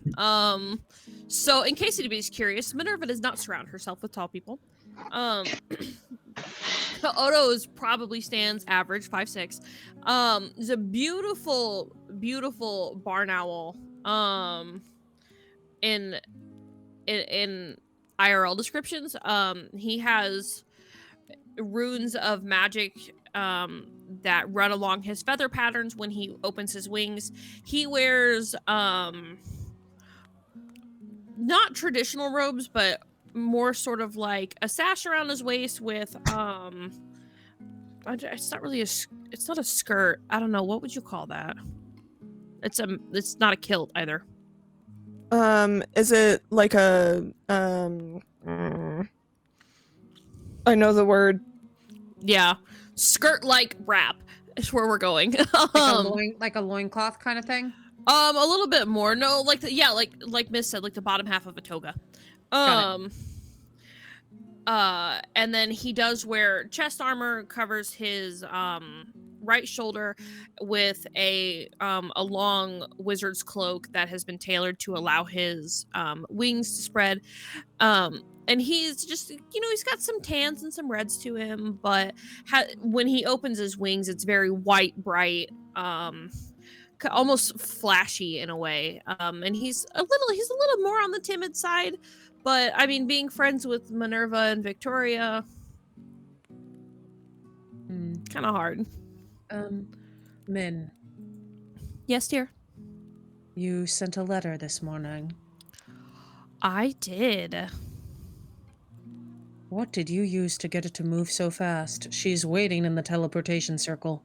C: So in case anybody's curious, Minerva does not surround herself with tall people. Odo probably stands average 5'6". He's a beautiful, beautiful barn owl. In IRL descriptions, he has runes of magic that run along his feather patterns when he opens his wings. He wears not traditional robes, but more sort of like a sash around his waist with it's not really it's not a skirt. I don't know, what would you call that? It's not a kilt either.
B: Is it like a I know the word.
C: Yeah. Skirt-like wrap is where we're going.
A: Like a loincloth kind of thing?
C: A little bit more. No, like like Miss said, like the bottom half of a toga. And then he does wear chest armor, covers his right shoulder with a long wizard's cloak that has been tailored to allow his wings to spread. And he's just, he's got some tans and some reds to him, but when he opens his wings, it's very white, bright, almost flashy in a way. And he's a little more on the timid side, but I mean, being friends with Minerva and Victoria, kind of hard.
A: Min.
C: Yes, dear.
A: You sent a letter this morning.
C: I did.
A: What did you use to get it to move so fast? She's waiting in the teleportation circle.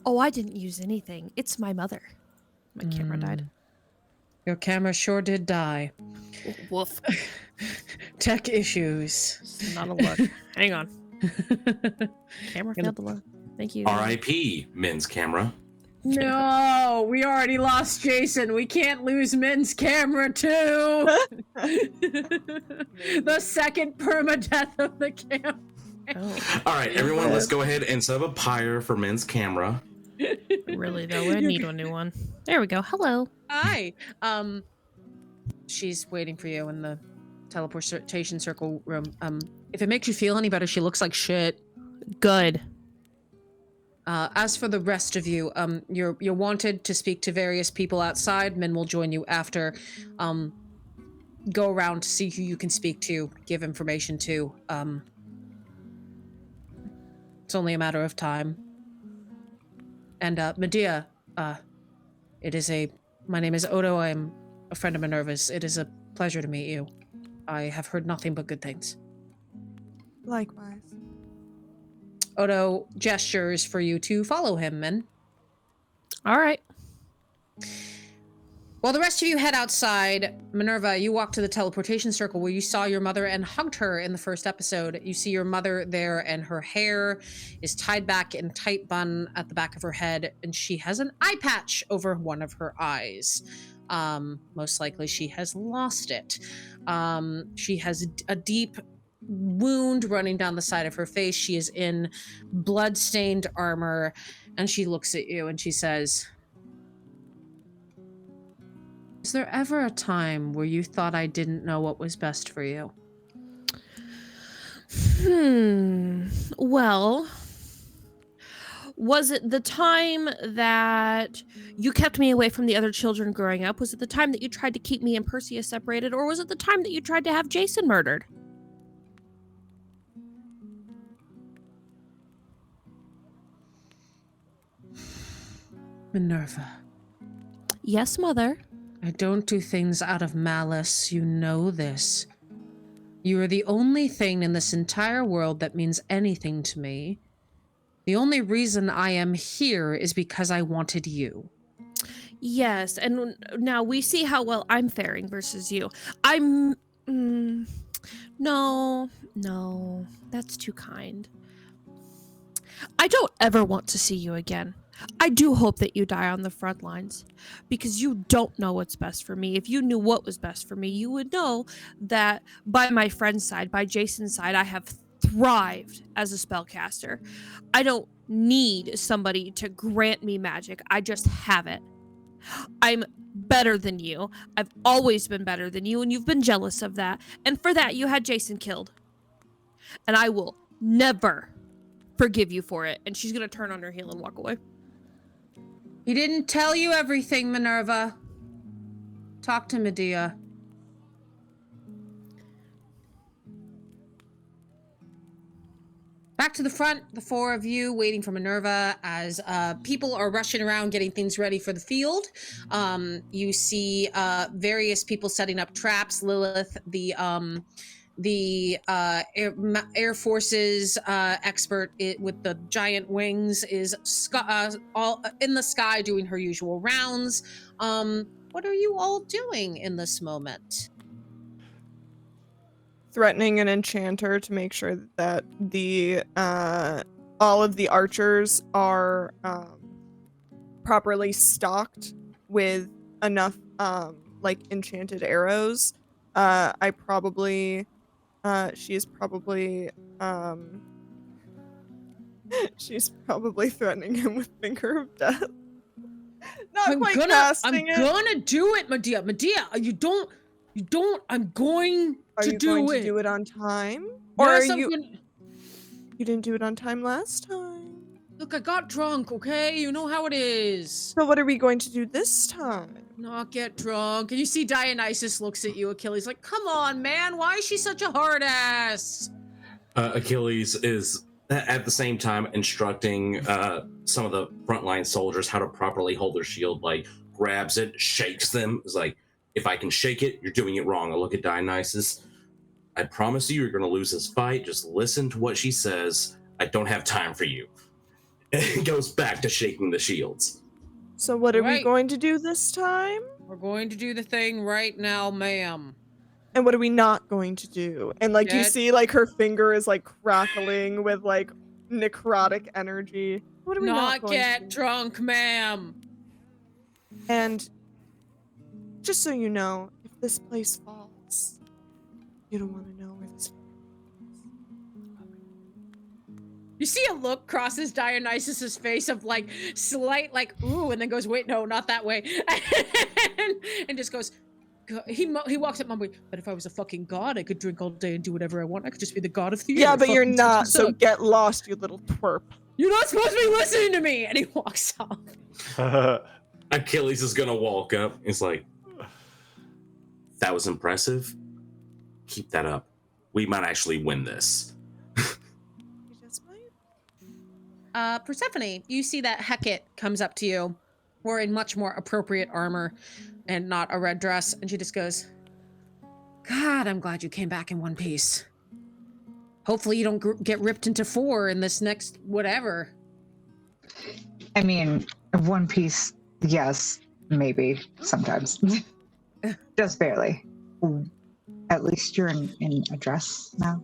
C: Oh, I didn't use anything. It's my mother. My camera died.
A: Your camera sure did die.
C: Woof.
A: Tech issues.
C: It's not a look. Hang on. Camera failed to look. Thank you.
D: R.I.P. Min's camera.
A: No, we already lost Jason. We can't lose Min's camera too. The second permadeath of the camera.
C: Oh.
D: All right, everyone, let's go ahead and set up a pyre for Min's camera.
C: Really though, I need a new one. There we go. Hello.
A: Hi. She's waiting for you in the teleportation circle room. If it makes you feel any better, she looks like shit.
C: Good.
A: As for the rest of you, you're wanted to speak to various people outside. Men will join you after. Go around to see who you can speak to, give information to. It's only a matter of time. And Medea, my name is Odo. I'm a friend of Minerva's. It is a pleasure to meet you. I have heard nothing but good things.
B: Likewise.
A: Odo gestures for you to follow him, men.
C: All right.
A: While the rest of you head outside, Minerva, you walk to the teleportation circle where you saw your mother and hugged her in the first episode. You see your mother there, and her hair is tied back in tight bun at the back of her head, and she has an eye patch over one of her eyes. Most likely she has lost it. She has a deep wound running down the side of her face. She is in blood-stained armor, and she looks at you and she says, "Is there ever a time where you thought I didn't know what was best for you?"
C: Well, was it the time that you kept me away from the other children growing up? Was it the time that you tried to keep me and Perseus separated? Or was it the time that you tried to have Jason murdered?
A: Minerva,
C: Yes, Mother.
A: I don't do things out of malice. You know this. You are the only thing in this entire world that means anything to me. The only reason I am here is because I wanted you.
C: Yes, and now we see how well I'm faring versus you. No, that's too kind. I don't ever want to see you again. I do hope that you die on the front lines, because you don't know what's best for me. If you knew what was best for me, you would know that by my friend's side, by Jason's side, I have thrived as a spellcaster. I don't need somebody to grant me magic. I just have it. I'm better than you. I've always been better than you, and you've been jealous of that. And for that, you had Jason killed. And I will never forgive you for it. And she's going to turn on her heel and walk away.
A: He didn't tell you everything, Minerva. Talk to Medea. Back to the front, the four of you waiting for Minerva as people are rushing around getting things ready for the field. You see various people setting up traps. Lilith, the Air Force's expert with the giant wings, is all in the sky doing her usual rounds. What are you all doing in this moment?
B: Threatening an enchanter to make sure that the all of the archers are properly stocked with enough like enchanted arrows. She's probably threatening him with finger of death. Not quite casting it.
A: I'm gonna do it, Medea. Medea, you don't. I'm going to do it.
B: Are you going to do it on time? Or
A: Yes,
B: are you? You didn't do it on time last time.
A: Look, I got drunk, okay? You know how it is.
B: So what are we going to do this time?
A: Not get drunk. And you see Dionysus looks at you, Achilles, like, come on, man. Why is she such a hard ass?
D: Achilles is at the same time instructing some of the frontline soldiers how to properly hold their shield, like grabs it, shakes them. It's like, if I can shake it, you're doing it wrong. I look at Dionysus. I promise you, you're going to lose this fight. Just listen to what she says. I don't have time for you. And it goes back to shaking the shields.
B: So what are we going to do this time?
A: We're going to do the thing right now, ma'am.
B: And what are we not going to do? And like you see like her finger is like crackling with like necrotic energy. What are we not going to do?
A: Get drunk, ma'am.
B: And just so you know, if this place falls, you don't want to know where this falls.
A: You see a look crosses Dionysus's face of like slight like ooh, and then goes, wait, no, not that way. And just goes, He walks up mumbling, but if I was a fucking god, I could drink all day and do whatever I want. I could just be the god of theater.
B: Yeah, but you're
A: Fucking
B: not,
A: suck.
B: so get lost, you little twerp.
A: You're not supposed to be listening to me! And he walks off.
D: Achilles is gonna walk up. He's like, that was impressive. Keep that up. We might actually win this.
B: You just might.
A: Persephone, you see that Hecate comes up to you, wearing much more appropriate armor and not a red dress, and she just goes, God, I'm glad you came back in one piece. Hopefully you don't get ripped into 4 in this next whatever.
E: I mean, one piece, yes, maybe, sometimes. Just barely. At least you're in a dress now.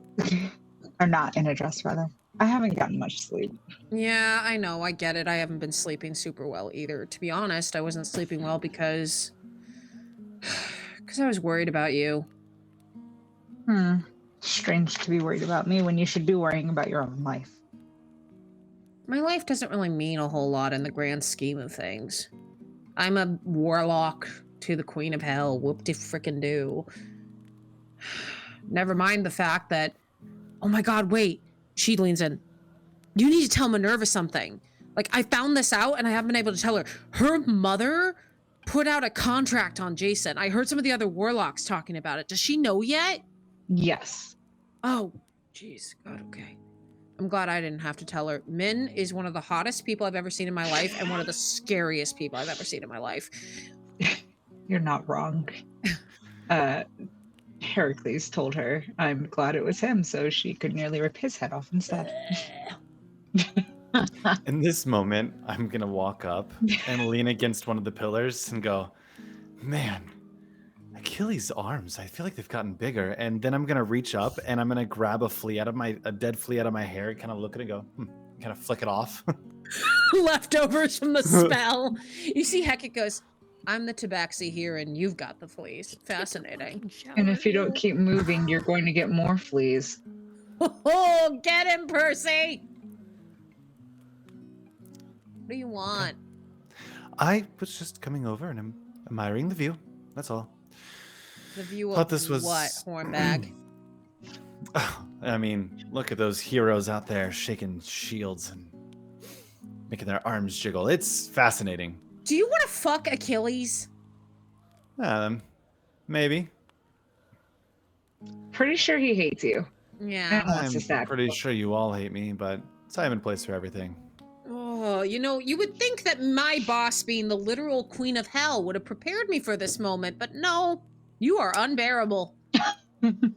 E: Or not in a dress, rather. I haven't gotten much sleep.
A: Yeah, I know, I get it. I haven't been sleeping super well either. To be honest, I wasn't sleeping well because I was worried about you.
E: Strange to be worried about me when you should be worrying about your own life.
A: My life doesn't really mean a whole lot in the grand scheme of things. I'm a warlock to the Queen of Hell. Whoop-de-frickin-do. Never mind the fact that... Oh my god, wait. She leans in. You need to tell Minerva something. Like, I found this out and I haven't been able to tell her. Her mother put out a contract on Jason. I heard some of the other warlocks talking about it. Does she know yet?
E: Yes.
A: Oh, jeez. God, okay. I'm glad I didn't have to tell her. Min is one of the hottest people I've ever seen in my life and one of the scariest people I've ever seen in my life.
E: You're not wrong. Heracles told her, I'm glad it was him, so she could nearly rip his head off instead.
F: In this moment, I'm gonna walk up and lean against one of the pillars and go, man, Achilles' arms, I feel like they've gotten bigger. And then I'm gonna reach up and I'm gonna grab a dead flea out of my hair, kind of look at it and go, kind of flick it off.
A: Leftovers from the spell. You see Hecate goes, I'm the tabaxi here and you've got the fleas. Fascinating.
E: And if you don't keep moving, you're going to get more fleas.
A: Oh, get him, Percy! What do you want?
F: I was just coming over and I'm admiring the view. That's all.
A: The view
F: Thought
A: of
F: this was
A: what, Hornbag?
F: I mean, look at those heroes out there shaking shields and making their arms jiggle. It's fascinating.
A: Do you want to fuck Achilles?
F: Maybe.
E: Pretty sure he hates you.
A: Yeah.
E: What's his
F: I'm
E: stack?
F: pretty sure you all hate me, but it's time and place for everything.
A: Oh, you know, you would think that my boss being the literal Queen of Hell would have prepared me for this moment, but no, you are unbearable.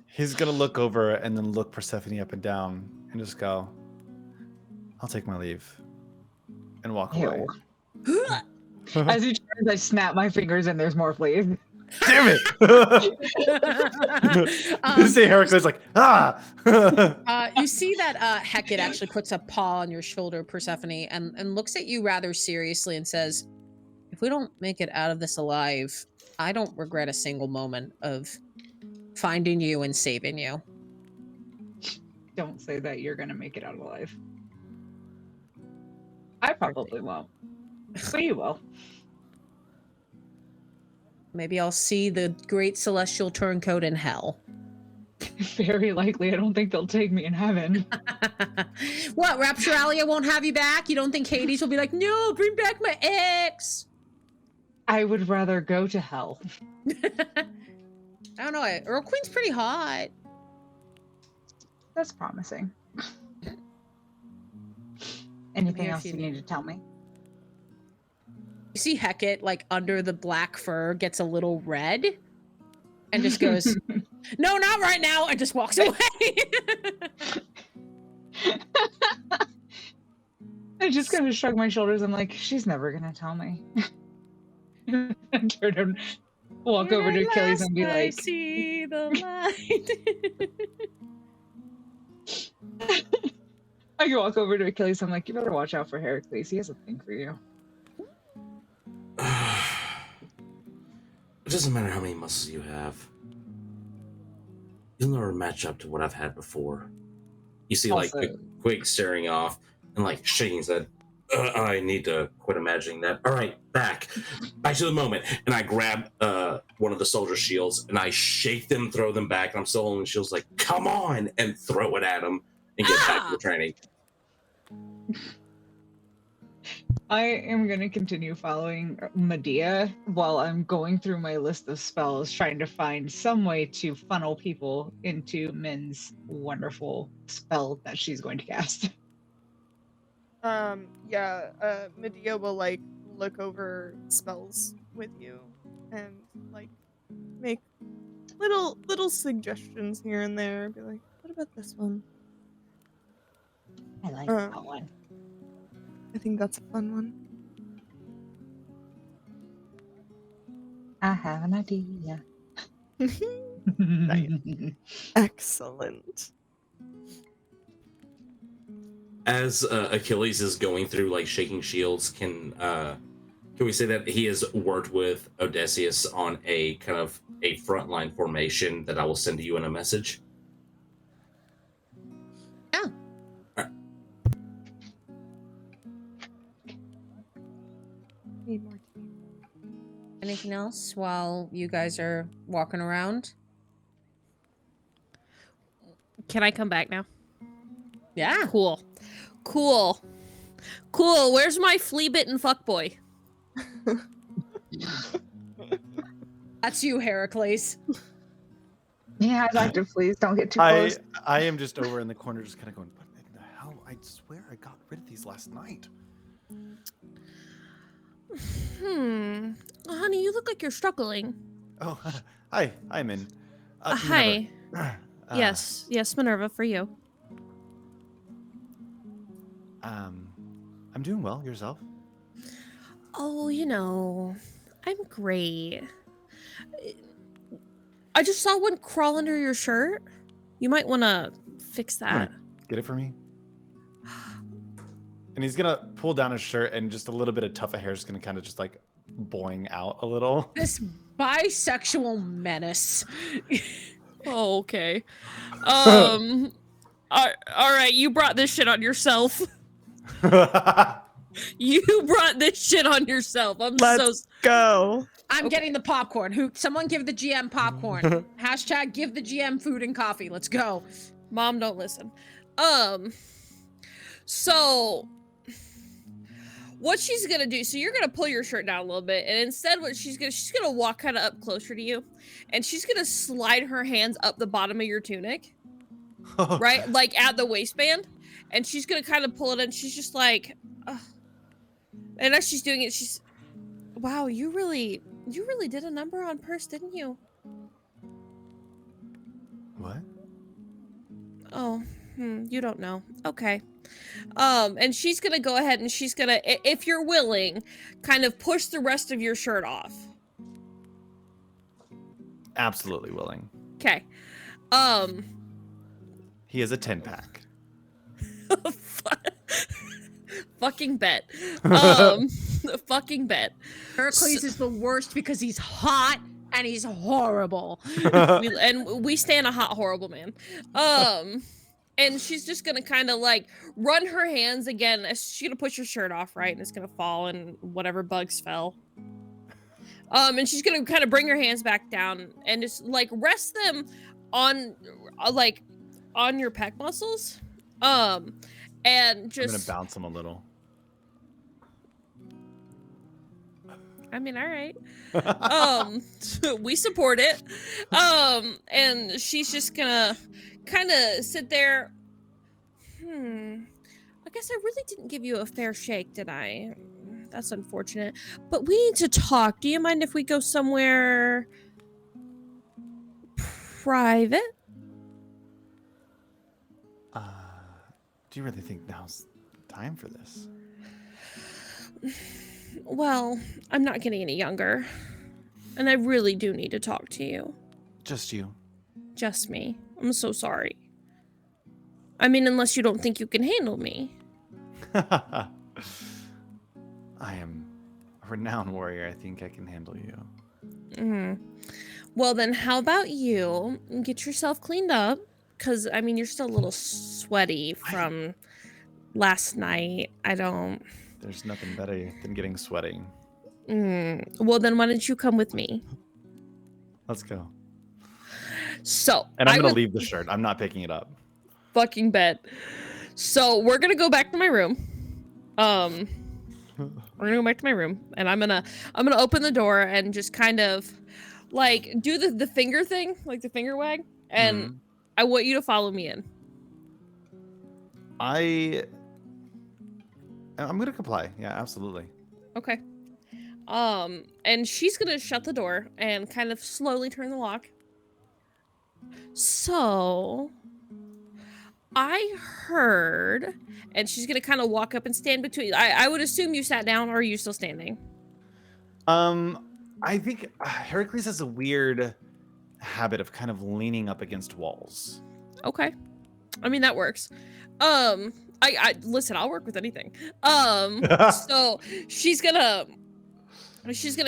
F: He's gonna look over and then look Persephone up and down and just go, I'll take my leave. And walk away.
E: Ew. As he turns, I snap my fingers and there's more fleas.
F: Damn it! You see Heracles like, ah!
A: You see that Hecate actually puts a paw on your shoulder, Persephone, and looks at you rather seriously and says, if we don't make it out of this alive, I don't regret a single moment of finding you and saving you.
E: Don't say that you're going to make it out alive. I probably won't. But you will.
A: Maybe I'll see the great celestial turncoat in hell.
E: Very likely. I don't think they'll take me in heaven.
A: What, Rapturalia won't have you back? You don't think Hades will be like, no, bring back my ex?
E: I would rather go to hell.
A: I don't know. Earl Queen's pretty hot.
E: That's promising. Anything
A: here
E: else
A: if
E: you
A: you
E: need to tell me?
A: You see Hecate, like, under the black fur, gets a little red and just goes, no, not right now, and just walks away.
E: I just kind of shrug my shoulders. I'm like, she's never going to tell me. And turn and walk over to Achilles and be
A: I
E: like,
A: see the light.
E: I can walk over to Achilles. I'm like, you better watch out for Heracles. He has a thing for you.
D: It doesn't matter how many muscles you have. You'll never match up to what I've had before. You see, like,
E: Also-
D: Quake staring off and, like, shaking his head. I need to quit imagining that. All right, back to the moment. And I grab one of the soldier shields and I shake them, throw them back. And I'm still holding the shields, like, come on, and throw it at him and get back to the training.
E: I am going to continue following Medea while I'm going through my list of spells, trying to find some way to funnel people into Min's wonderful spell that she's going to cast.
B: Medea will like look over spells with you and like make little suggestions here and there. Be like, what about this one?
E: I like that one.
B: I think that's a fun one.
E: I have an idea.
B: Nice. Excellent.
D: As Achilles is going through like shaking shields, can we say that he has worked with Odysseus on a kind of a frontline formation that I will send to you in a message?
A: Yeah.
B: Need more tea.
A: Anything else while you guys are walking around?
C: Can I come back now?
A: Yeah.
C: Cool. Where's my flea-bitten fuckboy?
A: That's you, Heracles.
E: Yeah, Doctor, please don't get too close.
F: I am just over in the corner, just kind of going, what in the hell? I swear I got rid of these last night.
C: Honey, you look like you're struggling.
F: Oh, hi. I'm in.
C: Hi. Yes, Minerva, for you.
F: I'm doing well. Yourself?
C: Oh, I'm great. I just saw one crawl under your shirt. You might want to fix that.
F: Get it for me? And he's going to pull down his shirt and just a little bit of tuft of hair is going to kind of just like boing out a little.
A: This bisexual menace.
C: Oh, okay. All right, you brought this shit on yourself. You brought this shit on yourself.
B: Let's go.
A: I'm getting the popcorn. Someone give the GM popcorn. Hashtag give the GM food and coffee. Let's go.
C: Mom, don't listen. So what she's gonna do, so you're gonna pull your shirt down a little bit, and instead what she's gonna walk kind of up closer to you, and she's gonna slide her hands up the bottom of your tunic, right, like at the waistband, and she's gonna kind of pull it in. She's just like, ugh. And as she's doing it, she's, wow, you really did a number on purse, didn't you?
F: What?
C: Oh, you don't know. Okay. And she's gonna go ahead and she's gonna, if you're willing, kind of push the rest of your shirt off.
F: Absolutely willing.
C: Okay.
F: He is a 10-pack.
C: Fucking bet. Fucking bet.
A: Heracles is the worst because he's hot and he's horrible.
C: we stand a hot, horrible man. And she's just gonna kind of like run her hands again. She's gonna push her shirt off, right? And it's gonna fall and whatever bugs fell. And she's gonna kind of bring her hands back down and just like rest them on on your pec muscles. And just
F: I'm gonna bounce him a little.
C: I mean, all right. We support it. And she's just gonna kind of sit there. I guess I really didn't give you a fair shake, did I? That's unfortunate. But we need to talk. Do you mind if we go somewhere private?
F: Do you really think now's time for this?
C: Well, I'm not getting any younger. And I really do need to talk to you.
F: Just you.
C: Just me. I'm so sorry. I mean, unless you don't think you can handle me.
F: I am a renowned warrior. I think I can handle you.
C: Well, then how about you get yourself cleaned up? Because, I mean, you're still a little sweaty from last night. I don't
F: There's nothing better than getting sweaty.
C: Well, then why don't you come with me?
F: Let's go.
C: So,
F: And I'm
C: I
F: gonna
C: would
F: leave the shirt. I'm not picking it up.
C: fucking bet. So, we're gonna go back to my room. We're gonna go back to my room, and I'm gonna open the door and just kind of like do the finger thing, like the finger wag, and I want you to follow me in.
F: I'm gonna comply. Yeah, absolutely.
C: Okay. And she's gonna shut the door and kind of slowly turn the lock. So, I heard, and she's gonna kind of walk up and stand between. I would assume you sat down, or are you still standing?
F: I think Heracles has a weird habit of kind of leaning up against walls.
C: Okay. I mean, that works. I listen, I'll work with anything. So she's gonna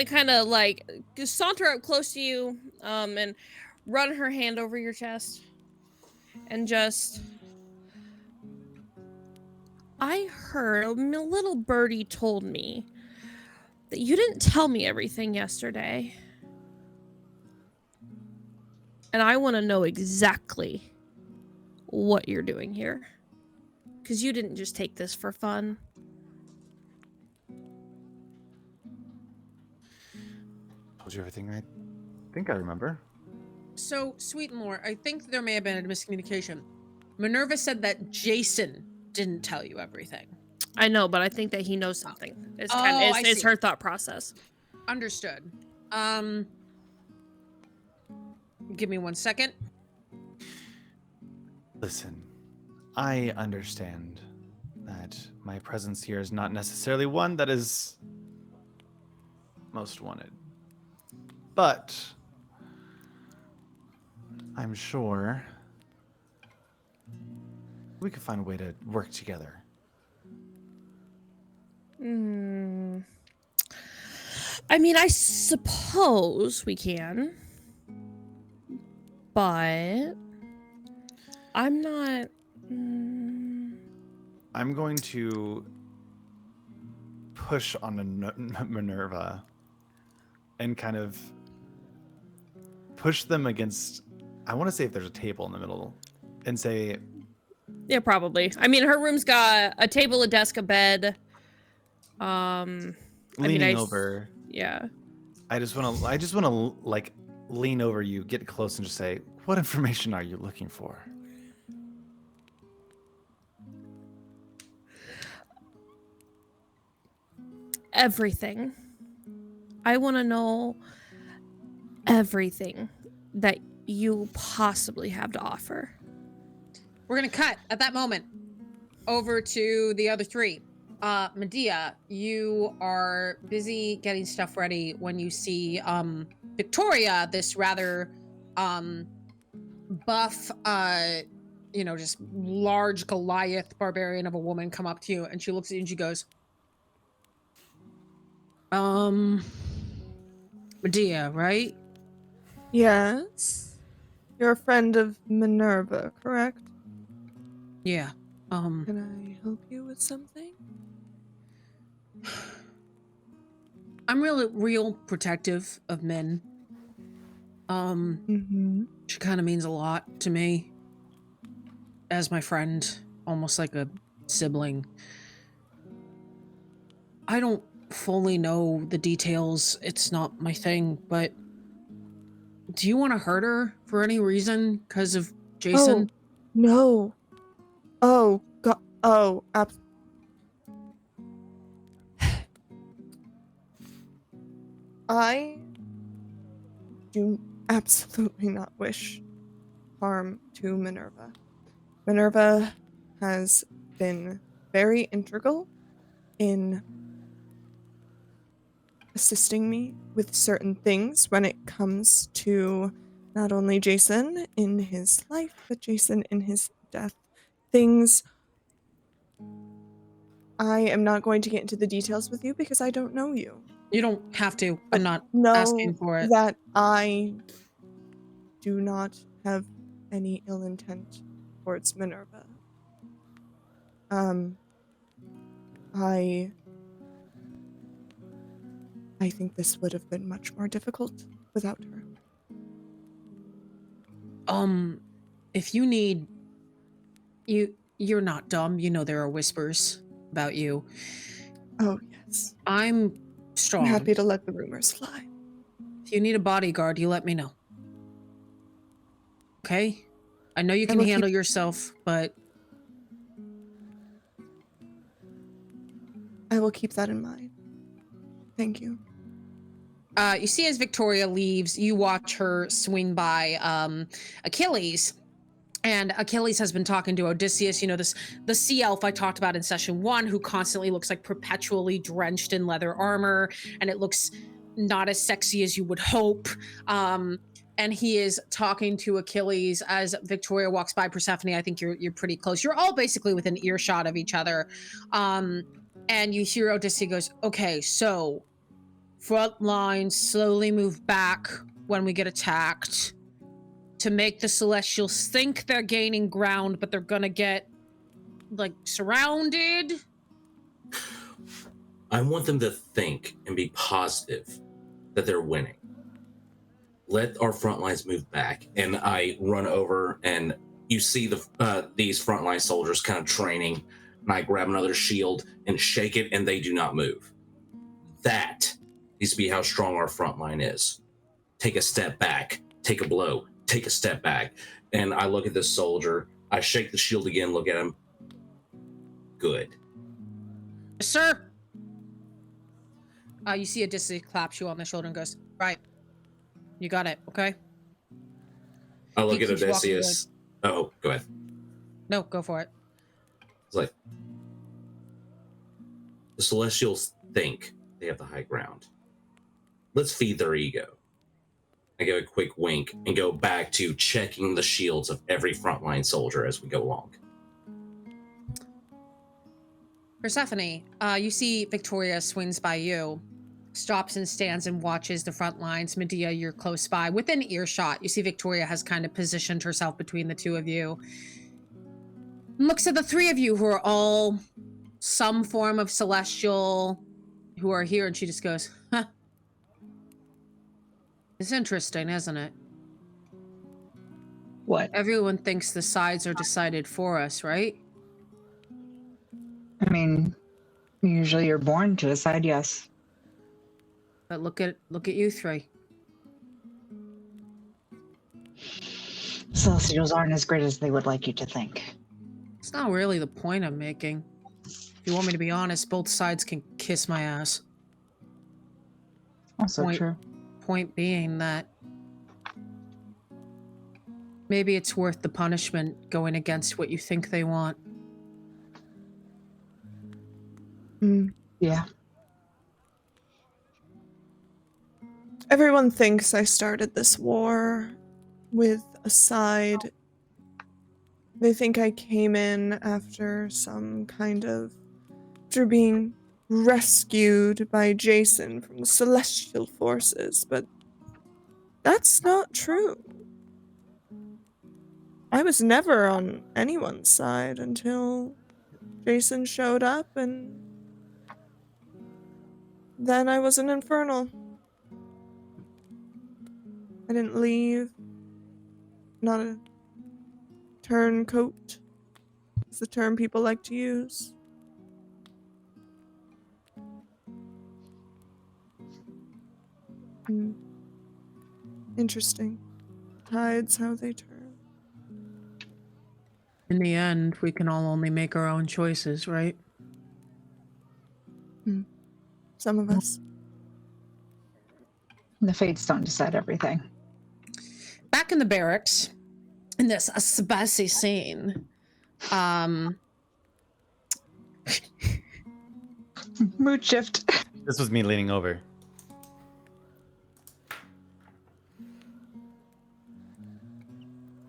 C: kind of like saunter up close to you, and run her hand over your chest, and just. I heard a little birdie told me that you didn't tell me everything yesterday. And I want to know exactly what you're doing here. Because you didn't just take this for fun.
F: Told you everything I think I remember.
A: So, Sweetmore, I think there may have been a miscommunication. Minerva said that Jason didn't tell you everything.
C: I know, but I think that he knows something. It's
A: I
C: it's
A: see.
C: her thought process.
A: Understood. Give me 1 second.
F: Listen, I understand that my presence here is not necessarily one that is most wanted. But I'm sure we could find a way to work together.
C: I mean, I suppose we can. But I'm not.
F: I'm going to push on Minerva and kind of push them against. I want to say if there's a table in the middle and say.
C: Yeah, probably. I mean, her room's got a table, a desk, a bed.
F: Leaning over.
C: Yeah.
F: I just want to like lean over you, get close, and just say, "What information are you looking for?"
C: Everything. I want to know everything that you possibly have to offer.
A: We're gonna cut at that moment over to the other three. Medea, you are busy getting stuff ready when you see Victoria, this rather buff, just large Goliath barbarian of a woman, come up to you, and she looks at you and she goes, Medea, right?
B: Yes. You're a friend of Minerva, correct?
A: Yeah.
B: Can I help you with something?
A: I'm real protective of men. She kind of means a lot to me. As my friend, almost like a sibling. I don't fully know the details. It's not my thing, but do you want to hurt her for any reason? Because of Jason?
B: Oh, no. Oh, God. Oh, I do absolutely not wish harm to Minerva. Minerva has been very integral in assisting me with certain things when it comes to not only Jason in his life, but Jason in his death. Things I am not going to get into the details with you because I don't know you.
A: You don't have to.
B: But
A: I'm not
B: know
A: asking for it.
B: that I do not have any ill intent towards Minerva. I I think this would have been much more difficult without her.
A: If you need... You're not dumb. You know there are whispers about you.
B: Oh, yes.
A: I'm strong.
B: I'm happy to let the rumors fly.
A: If you need a bodyguard, you let me know. Okay? I know you can
B: will
A: handle
B: keep-
A: yourself, but...
B: I will keep that in mind. Thank you.
A: You see as Victoria leaves, you watch her swing by Achilles. And Achilles has been talking to Odysseus, you know, the sea elf I talked about in session 1, who constantly looks like perpetually drenched in leather armor, and it looks not as sexy as you would hope. And he is talking to Achilles as Victoria walks by. Persephone, I think you're pretty close. You're all basically within earshot of each other. And you hear Odysseus goes, okay, so front lines slowly move back when we get attacked to make the Celestials think they're gaining ground, but they're gonna get, like, surrounded.
D: I want them to think and be positive that they're winning. Let our front lines move back. And I run over, and you see these frontline soldiers kind of training, and I grab another shield and shake it, and they do not move. That needs to be how strong our front line is. Take a step back, take a blow, take a step back. And I look at this soldier, I shake the shield again, look at him. Good.
A: Yes, sir. You see Odysseus claps you on the shoulder and goes, right. You got it, okay?
D: I look
A: He
D: at
A: keeps walking
D: Odysseus. Oh, go ahead.
A: No, go for it.
D: It's like, the Celestials think they have the high ground. Let's feed their ego. I give a quick wink and go back to checking the shields of every frontline soldier as we go along.
A: Persephone, you see Victoria swings by you, stops and stands and watches the front lines. Medea, you're close by. Within earshot, you see Victoria has kind of positioned herself between the two of you. Looks at the three of you who are all some form of celestial who are here, and she just goes, huh. It's interesting, isn't it?
E: What?
A: Everyone thinks the sides are decided for us, right?
E: I mean, usually you're born to a side, yes.
A: But look at you three.
E: Celestials aren't as great as they would like you to think.
A: It's not really the point I'm making. If you want me to be honest, both sides can kiss my ass.
E: Also true.
A: Point being that maybe it's worth the punishment going against what you think they want.
E: Yeah.
B: Everyone thinks I started this war with a side. They think I came in after being rescued by Jason from the Celestial Forces, but that's not true. I was never on anyone's side until Jason showed up, and then I was an Infernal. I didn't leave. Not a turncoat. It's the term people like to use. Interesting. Tides, how they turn.
A: In the end, we can all only make our own choices, right?
B: Some of us.
E: The fates don't decide everything.
A: Back in the barracks, in this spicy scene,
E: Mood shift.
F: This was me leaning over.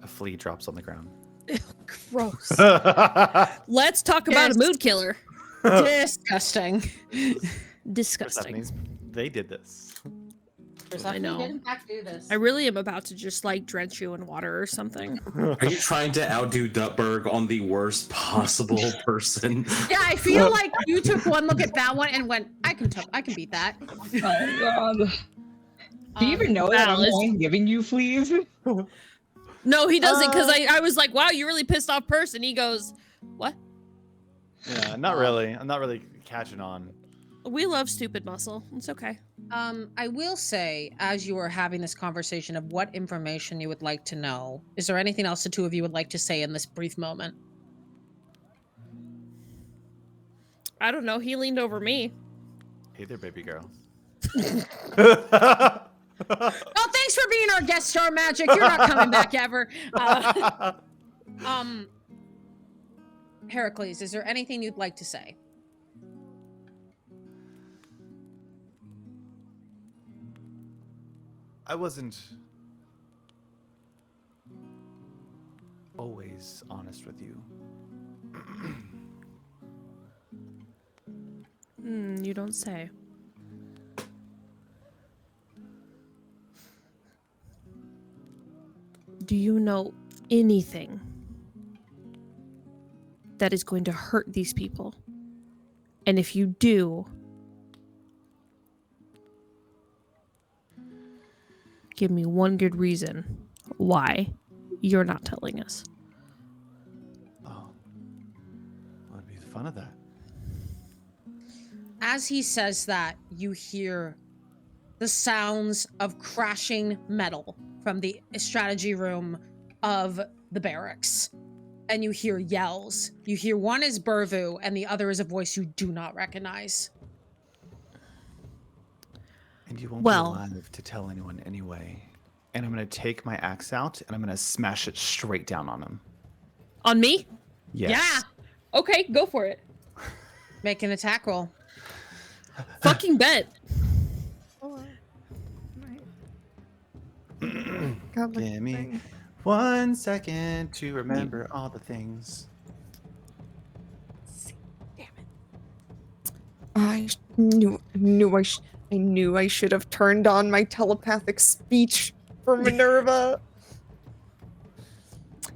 F: A flea drops on the ground.
C: Gross. Let's talk about
A: Yes.
C: a mood killer.
A: disgusting.
C: Disgusting.
F: They did this.
A: Persephone
C: I know.
A: did in fact do this.
C: I really am about to just like drench you in water or something.
D: Are you trying to outdo Duttberg on the worst possible person?
A: Yeah, I feel like you took one look at that one and went, I can beat that.
E: Oh god. Do you even know that I'm the one giving you fleas?
C: No, he doesn't, because I was like, wow, you really pissed off person. He goes, what?
F: Yeah, not really. I'm not really catching on.
C: We love stupid muscle. It's okay.
A: I will say, as you are having this conversation of what information you would like to know, is there anything else the two of you would like to say in this brief moment?
C: I don't know. He leaned over me.
F: Hey there, baby girl.
A: Oh, thanks for being our guest star, Magic. You're not coming back ever. Heracles, is there anything you'd like to say?
F: I wasn't always honest with you.
C: You don't say. Do you know anything that is going to hurt these people? And if you do, give me one good reason why you're not telling us.
F: Oh, what'd be the fun of that?
A: As he says that, you hear the sounds of crashing metal from the strategy room of the barracks. And you hear yells. You hear one is Burvu, and the other is a voice you do not recognize.
F: And you won't
C: Well-
F: be alive to tell anyone anyway. And I'm going to take my axe out and I'm going to smash it straight down on him.
C: On me?
F: Yes.
A: Yeah!
C: Okay, go for it.
A: Make an attack roll.
C: Fucking bet.
F: Give me 1 second to remember all the things.
B: I knew I should have turned on my telepathic speech for Minerva.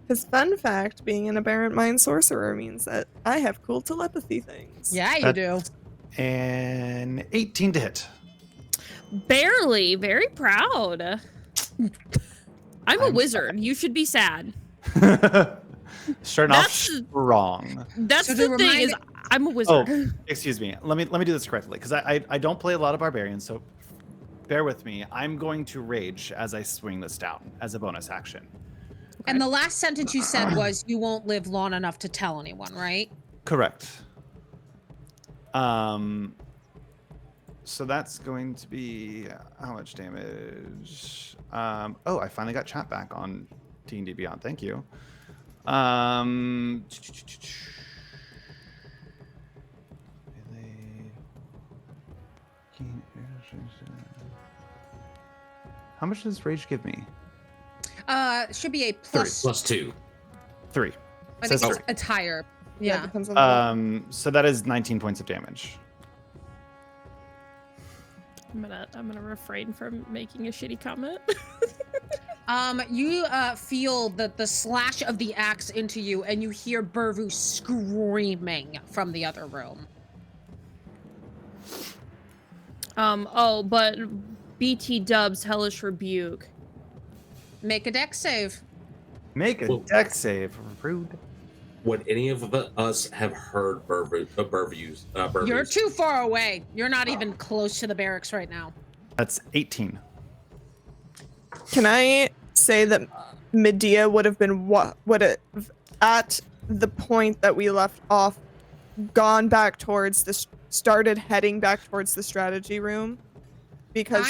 B: His fun fact, being an aberrant mind sorcerer means that I have cool telepathy things.
A: Yeah, you do.
F: And 18 to hit.
C: Barely. Very proud. I'm a wizard. You should be sad.
F: Starting off
C: That's-
F: strong.
C: That's
A: So
C: the
A: to
C: thing
A: remind-
C: is, I'm a wizard.
F: Oh, excuse me. Let me do this correctly because I don't play a lot of barbarians, so bear with me. I'm going to rage as I swing this down as a bonus action.
A: And the last sentence you said was, you won't live long enough to tell anyone, right?
F: Correct. So that's going to be how much damage? Oh, I finally got chat back on D&D Beyond. Thank you. How much does rage give me?
A: Should be a plus.
D: +2.
F: 3.
A: I
F: Says
A: think
F: three.
A: it's higher.
B: Yeah,
A: Yeah.
B: depends on the
F: So that is 19 points of damage.
C: I'm gonna refrain from making a shitty comment.
A: You feel the slash of the axe into you, and you hear Burvu screaming from the other room.
C: Oh, but BT Dubs Hellish Rebuke.
A: Make a dex save.
F: Make a
D: Well-
F: dex save. Rude.
D: Would any of us have heard Burvu's?
A: You're too far away. You're not even close to the barracks right now.
F: That's 18.
B: Can I say that Medea would have been at the point that we left off, gone back towards started heading back towards the strategy room, because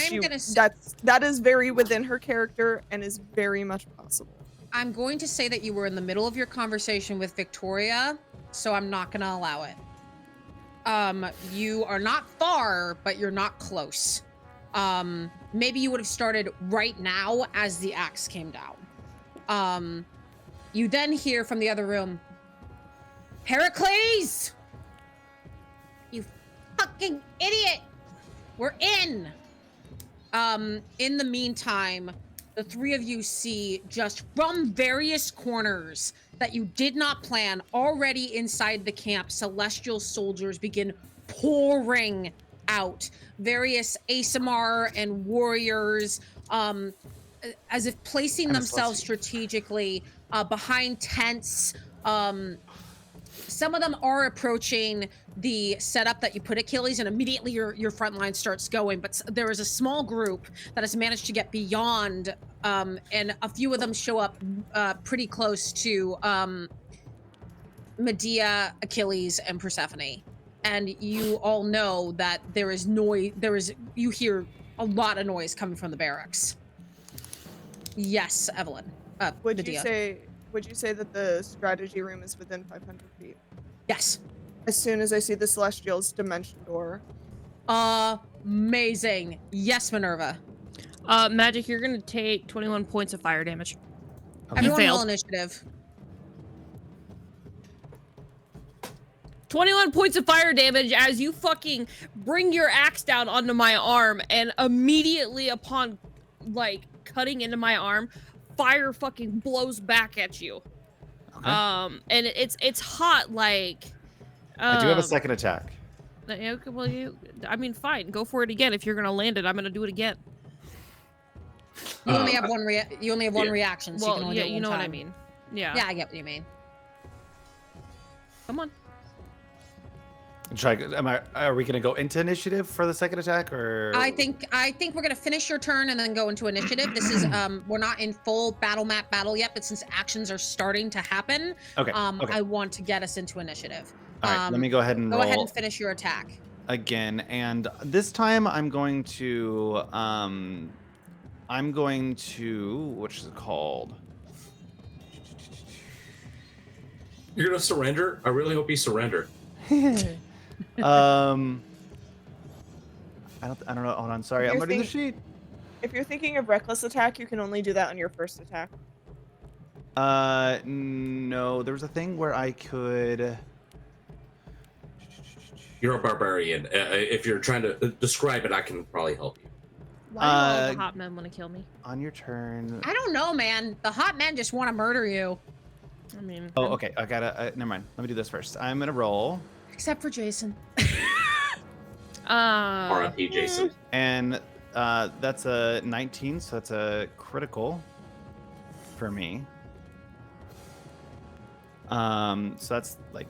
B: that is very within her character and is very much possible.
A: I'm going to say that you were in the middle of your conversation with Victoria, so I'm not going to allow it. You are not far, but you're not close. Maybe you would have started right now as the axe came down. You then hear from the other room, Heracles! You fucking idiot! We're in! In the meantime, the three of you see just from various corners that you did not plan already inside the camp, celestial soldiers begin pouring out. Various ASMR and warriors, as if placing
F: I'm a
A: themselves
F: celestial.
A: strategically behind tents. Some of them are approaching the setup that you put Achilles, and immediately your front line starts going. But there is a small group that has managed to get beyond, and a few of them show up pretty close to Medea, Achilles, and Persephone. And you all know that there is noise. You hear a lot of noise coming from the barracks. Yes, Evelyn.
B: Would
A: Medea.
B: you say that the strategy room is within 500 feet?
A: Yes.
B: As soon as I see the Celestial's dimension door.
A: Amazing. Yes, Minerva.
C: Magic, you're gonna take 21 points of fire damage.
F: Okay.
A: Everyone roll
C: failed.
A: initiative.
C: 21 points of fire damage as you fucking bring your axe down onto my arm, and immediately upon, like, cutting into my arm, fire fucking blows back at you.
F: Okay.
C: And it's hot, like...
F: I do have a second attack.
C: Okay, well, I mean, fine. Go for it again. If you're gonna land it, I'm gonna do it again.
A: You only have one reaction, so you
C: Well,
A: can only
C: yeah,
A: do it
C: you
A: one
C: know what I
A: time.
C: mean. Yeah.
A: Yeah, I get what you mean.
C: Come on.
F: Are we gonna go into initiative for the second attack, or?
A: I think we're gonna finish your turn and then go into initiative. This is we're not in full battle yet, but since actions are starting to happen,
F: Okay.
A: I want to get us into initiative.
F: All right. Let me go ahead and
A: go
F: roll
A: ahead and finish your attack.
F: again, and this time I'm going to which is it called?
D: You're gonna surrender? I really hope you surrender.
F: I don't know. Hold on. Sorry, I'm
B: You're
F: reading the
B: think-
F: sheet.
B: If you're thinking of reckless attack, you can only do that on your first attack.
F: No, there was a thing where I could.
D: You're a barbarian. If you're trying to describe it, I can probably help you.
C: Why do all the hot men want to kill me?
F: On your turn.
A: I don't know, man. The hot men just want to murder you.
C: I mean...
F: Oh, okay. I gotta. Never mind. Let me do this first. I'm gonna roll.
A: Except for Jason.
D: R.I.P. Jason.
F: And that's a 19, so that's a critical for me. So that's like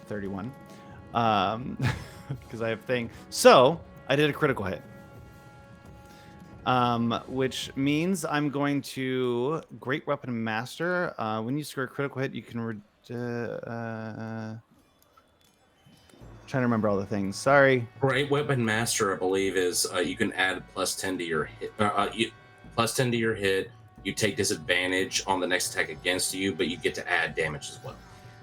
F: 31. Because I have thing. So I did a critical hit. Which means I'm going to Great Weapon Master. When you score a critical hit, you can trying to remember all the things. Sorry.
D: Great Weapon Master, I believe, is you can add +10 to your hit. +10 to your hit. You take disadvantage on the next attack against you, but you get to add damage as well.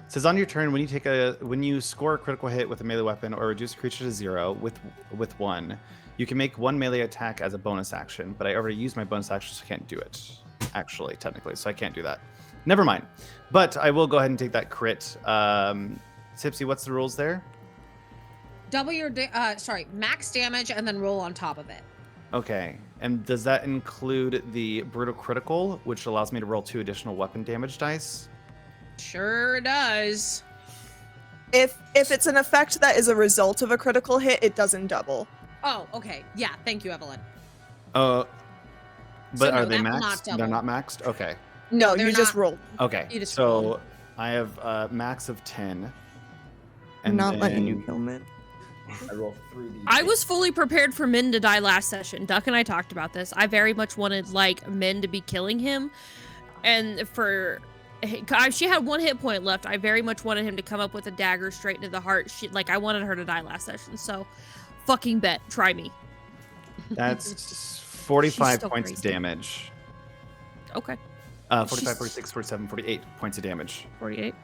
F: It says on your turn, when you score a critical hit with a melee weapon or reduce a creature to 0 with 1, you can make one melee attack as a bonus action. But I already used my bonus action, so I can't do it. Actually, technically, so I can't do that. Never mind. But I will go ahead and take that crit. Tipsy, what's the rules there?
A: Double your max damage and then roll on top of it.
F: Okay. And does that include the brutal critical, which allows me to roll 2 additional weapon damage dice?
A: Sure does.
B: If it's an effect that is a result of a critical hit, it doesn't double.
A: Oh, okay. Yeah, thank you, Evelyn.
F: But
A: So
F: are
A: no,
F: they
A: that will
F: maxed?
A: not
F: They're
A: double.
F: not maxed? Okay.
B: No,
A: they're
B: you just
A: not.
B: rolled.
F: Okay.
A: You just
F: so
A: rolled.
F: I have a max of 10.
B: I'm not
F: then
B: letting you kill Min.
F: I roll 3d.
C: I was fully prepared for Min to die last session. Duck and I talked about this. I very much wanted, like, Min to be killing him. And she had 1 hit point left. I very much wanted him to come up with a dagger straight into the heart. I wanted her to die last session. So, fucking bet. Try me.
F: That's 45
C: still
F: points of
C: crazy.
F: damage.
C: Okay.
F: 45, 46, 47, 48 points of damage.
C: 48. Okay,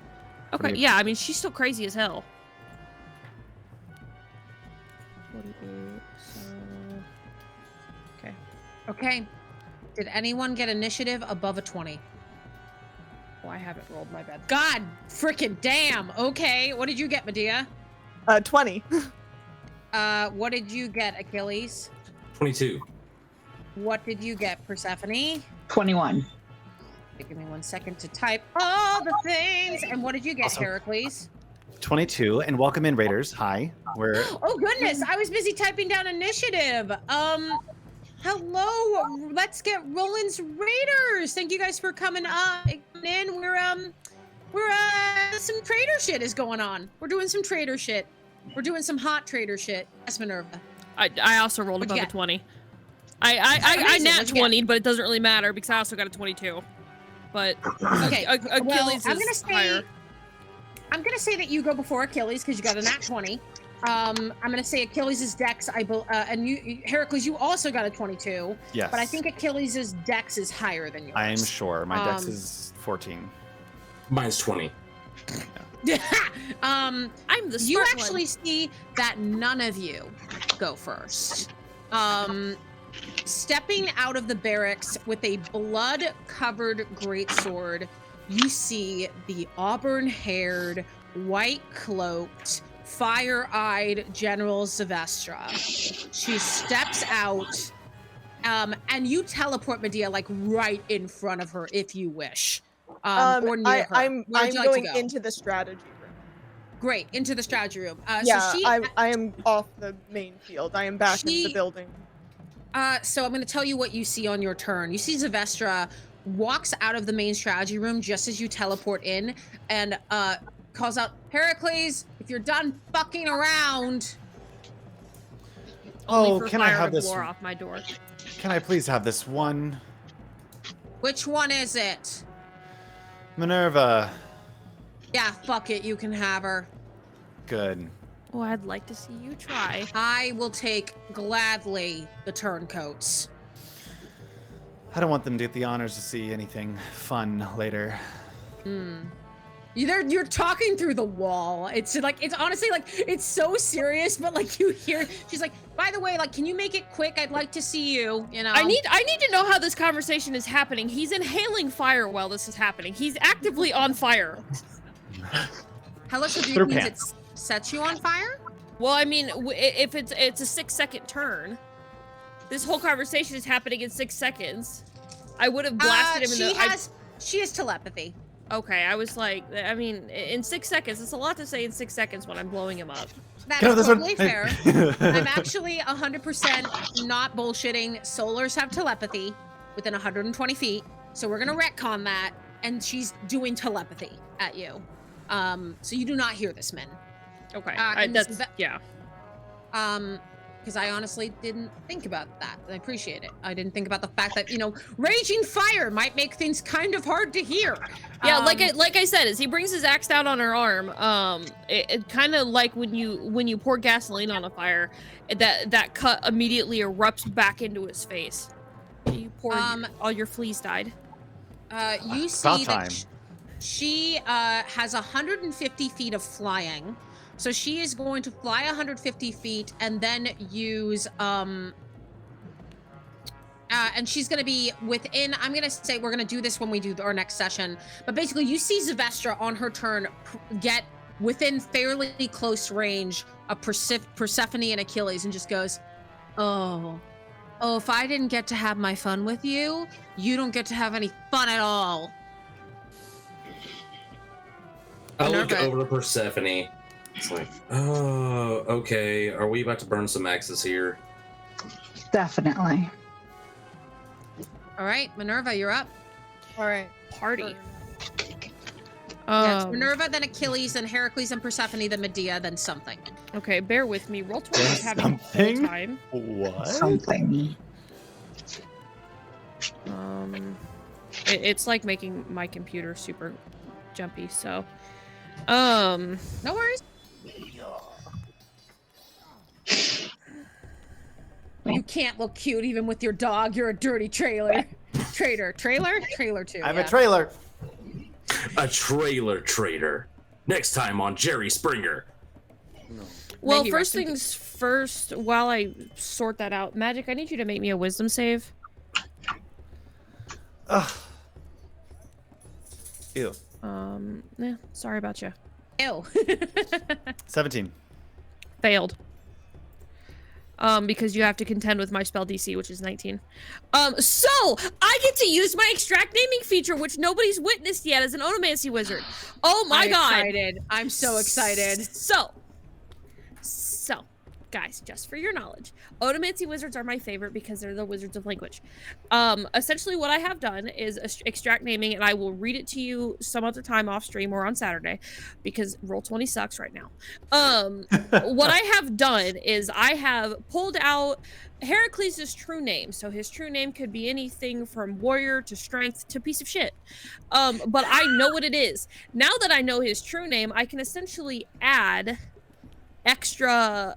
F: 48.
C: yeah, I mean, she's still crazy as hell. 48, so... Okay.
A: Okay. Did anyone get initiative above a 20?
C: Oh, I haven't rolled my bed.
A: God freaking damn. Okay. What did you get, Medea?
B: 20.
A: What did you get, Achilles?
D: 22.
A: What did you get, Persephone?
E: 21.
A: Give me 1 second to type all the things. And what did you get,
F: Also-
A: Heracles?
F: 22, and welcome in, Raiders. Hi. We're
A: Oh goodness, I was busy typing down initiative. Hello, let's get Roland's Raiders. Thank you guys for coming in. We're some trader shit is going on. We're doing some trader shit. We're doing some hot trader shit. Yes, Minerva.
C: I also rolled
A: What'd you
C: above a
A: get?
C: 20. I
A: Amazing,
C: nat
A: what'd you get?
C: 20, but it doesn't really matter because I also got a 22. But
A: Okay,
C: Achilles
A: I'm
C: is higher.
A: I'm gonna say that you go before Achilles because you got a nat 20. I'm gonna say Achilles' dex, and you, Heracles, you also got a 22.
F: yes.
A: But I think Achilles' dex is higher than yours.
F: I'm sure my dex
A: Um,
F: is 14.
D: Mine's 20.
C: I'm the smart
A: You
C: one.
A: actually see that none of you go first. Stepping out of the barracks with a blood-covered greatsword, you see the auburn-haired, white-cloaked, fire-eyed General Sylvestra. She steps out, and you teleport Medea like right in front of her if you wish, or near her.
B: I'm
A: Where would you like to
B: going
A: go?
B: into the strategy room.
A: Great, into the strategy room.
B: Yeah,
A: So she,
B: I am off the main field. I am back in the building.
A: so I'm going to tell you what you see on your turn. You see Sylvestra walks out of the main strategy room just as you teleport in, and calls out, "Heracles, if you're done fucking around."
C: Only
F: Oh,
C: for
F: can I
C: fire
F: have
C: to
F: this?
C: blow off my door.
F: Can I please have this one?
A: Which one is it?
F: Minerva.
A: Yeah, fuck it, you can have her.
F: Good.
C: Oh, I'd like to see you try.
A: I will take gladly the turncoats.
F: I don't want them to get the honors to see anything fun later.
A: You're talking through the wall. It's like, it's honestly like, it's so serious, but like you hear, she's like, by the way, like, can you make it quick? I'd like to see you, you know?
C: I need to know how this conversation is happening. He's inhaling fire while this is happening. He's actively on fire.
A: Hellish
F: Put her
A: Rebuke means it
F: pants.
A: sets you on fire?
C: Well, I mean, if it's a 6-second turn, this whole conversation is happening in 6 seconds. I would have blasted him in the.
A: She has telepathy.
C: Okay, I was like, I mean, in 6 seconds, it's a lot to say in 6 seconds when I'm blowing him up.
A: That
F: Get out
A: is
F: this one.
A: totally fair. I'm actually 100% not bullshitting. Solars have telepathy within 120 feet, so we're gonna retcon that, and she's doing telepathy at you. So you do not hear this, Min.
C: Okay,
A: and
C: that's yeah.
A: Because I honestly didn't think about that. I appreciate it. I didn't think about the fact that, you know, raging fire might make things kind of hard to hear.
C: Yeah, like I said, as he brings his axe down on her arm, it kind of like when you pour gasoline on a fire, that cut immediately erupts back into his face. You pour all your fleas died.
A: You see that she has 150 feet of flying. So she is going to fly 150 feet and then use, and she's going to be within, I'm going to say we're going to do this when we do our next session. But basically, you see Sylvestra on her turn get within fairly close range of Persephone and Achilles and just goes, oh, if I didn't get to have my fun with you, you don't get to have any fun at all.
D: I look
A: Minerva.
D: over to Persephone. It's like, oh, okay. Are we about to burn some axes here?
E: Definitely.
A: All right, Minerva, you're up.
B: All right.
C: Party.
A: Yeah, it's Minerva, then Achilles, then Heracles, and Persephone, then Medea, then something.
C: Okay, bear with me. Roll 20 is having a whole
F: Something?
C: time.
F: What?
E: Something.
C: It's like making my computer super jumpy. So,
A: No worries. You can't look cute even with your dog. You're a dirty trailer. Trailer too.
F: I have
A: yeah.
F: a trailer.
D: A trailer trader. Next time on Jerry Springer.
C: well,
A: he
C: first
A: rest in
C: things first. While I sort that out, Magic, I need you to make me a wisdom save.
F: Ugh. Ew.
C: Sorry about you.
A: Ew.
F: 17.
C: Failed. because you have to contend with my spell DC, which is 19. So I get to use my extract naming feature, which nobody's witnessed yet as an onomancy wizard. Oh my god!
A: Excited. I'm so excited.
C: So, guys, just for your knowledge, onomancy wizards are my favorite because they're the wizards of language. Essentially what I have done is extract naming, and I will read it to you some other time off stream or on Saturday because Roll20 sucks right now. What I have done is I have pulled out Heracles' true name. So his true name could be anything from warrior to strength to piece of shit. But I know what it is. Now that I know his true name, I can essentially add extra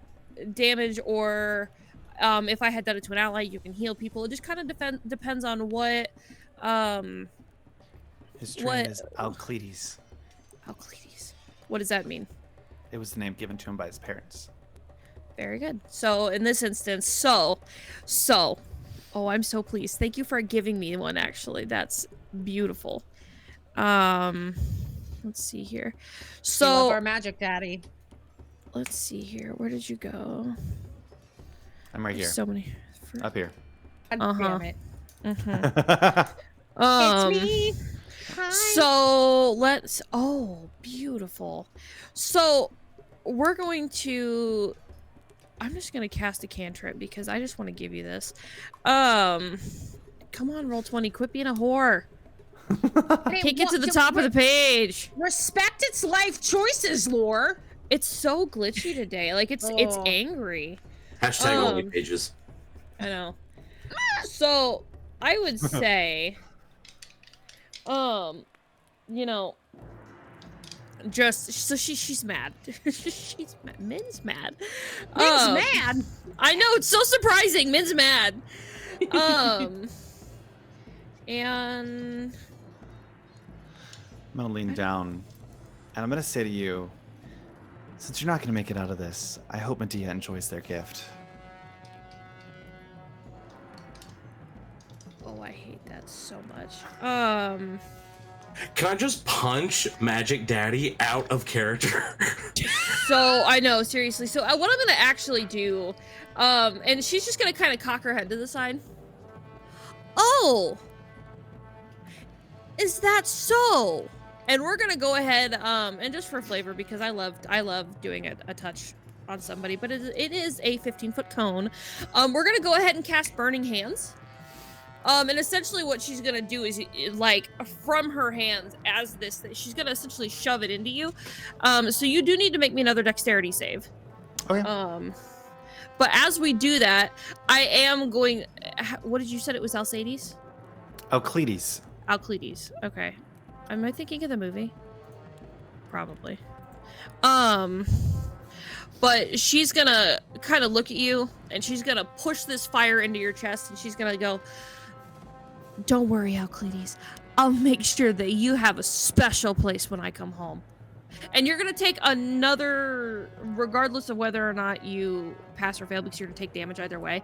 C: damage, or if I had done it to an ally, you can heal people. It just kind of depends on what
F: His true name is Alcleides.
C: Alcleides. What does that mean?
F: It was the name given to him by his parents.
C: Very good. So in this instance, oh, I'm so pleased. Thank you for giving me one, actually. That's beautiful. Let's see here.
A: We love
C: So
A: our magic daddy.
C: let's see here. Where did you go?
F: I'm right here.
C: There's so many.
F: Up here.
A: God damn it.
C: Mhm.
A: It's me. Hi.
C: So let's. Oh, beautiful. So we're going to. I'm just gonna cast a cantrip because I just want to give you this. Come on, Roll20. Quit being a whore.
A: Hey,
C: Take it to the top of the page.
A: Respect its life choices, Lore.
C: It's so glitchy today. Like it's angry.
D: Hashtag only pages.
C: I know. So I would say, you know, just so she's mad. She's mad. Min's mad.
A: Min's mad.
C: I know, it's so surprising. Min's mad. And
F: I'm gonna lean down, and I'm gonna say to you, since you're not gonna make it out of this, I hope Medea enjoys their gift.
C: oh, I hate that so much.
D: Can I just punch Magic Daddy out of character?
C: So I know, seriously. So what I'm gonna actually do, and she's just gonna kind of cock her head to the side. Oh, is that so? And we're gonna go ahead, and just for flavor, because I love doing a touch on somebody, but it is a 15-foot cone. We're gonna go ahead and cast Burning Hands. And essentially what she's gonna do is, like, from her hands, as this, she's gonna essentially shove it into you. So you do need to make me another dexterity save.
F: Okay.
C: But as we do that, I am going, what did you said it was Alcides?
F: Alcleides.
C: Alcleides, okay. Am I thinking of the movie? Probably. But she's gonna kind of look at you, and she's gonna push this fire into your chest, and she's gonna go, "Don't worry, Alcleides. I'll make sure that you have a special place when I come home." And you're gonna take another, regardless of whether or not you pass or fail, because you're gonna take damage either way.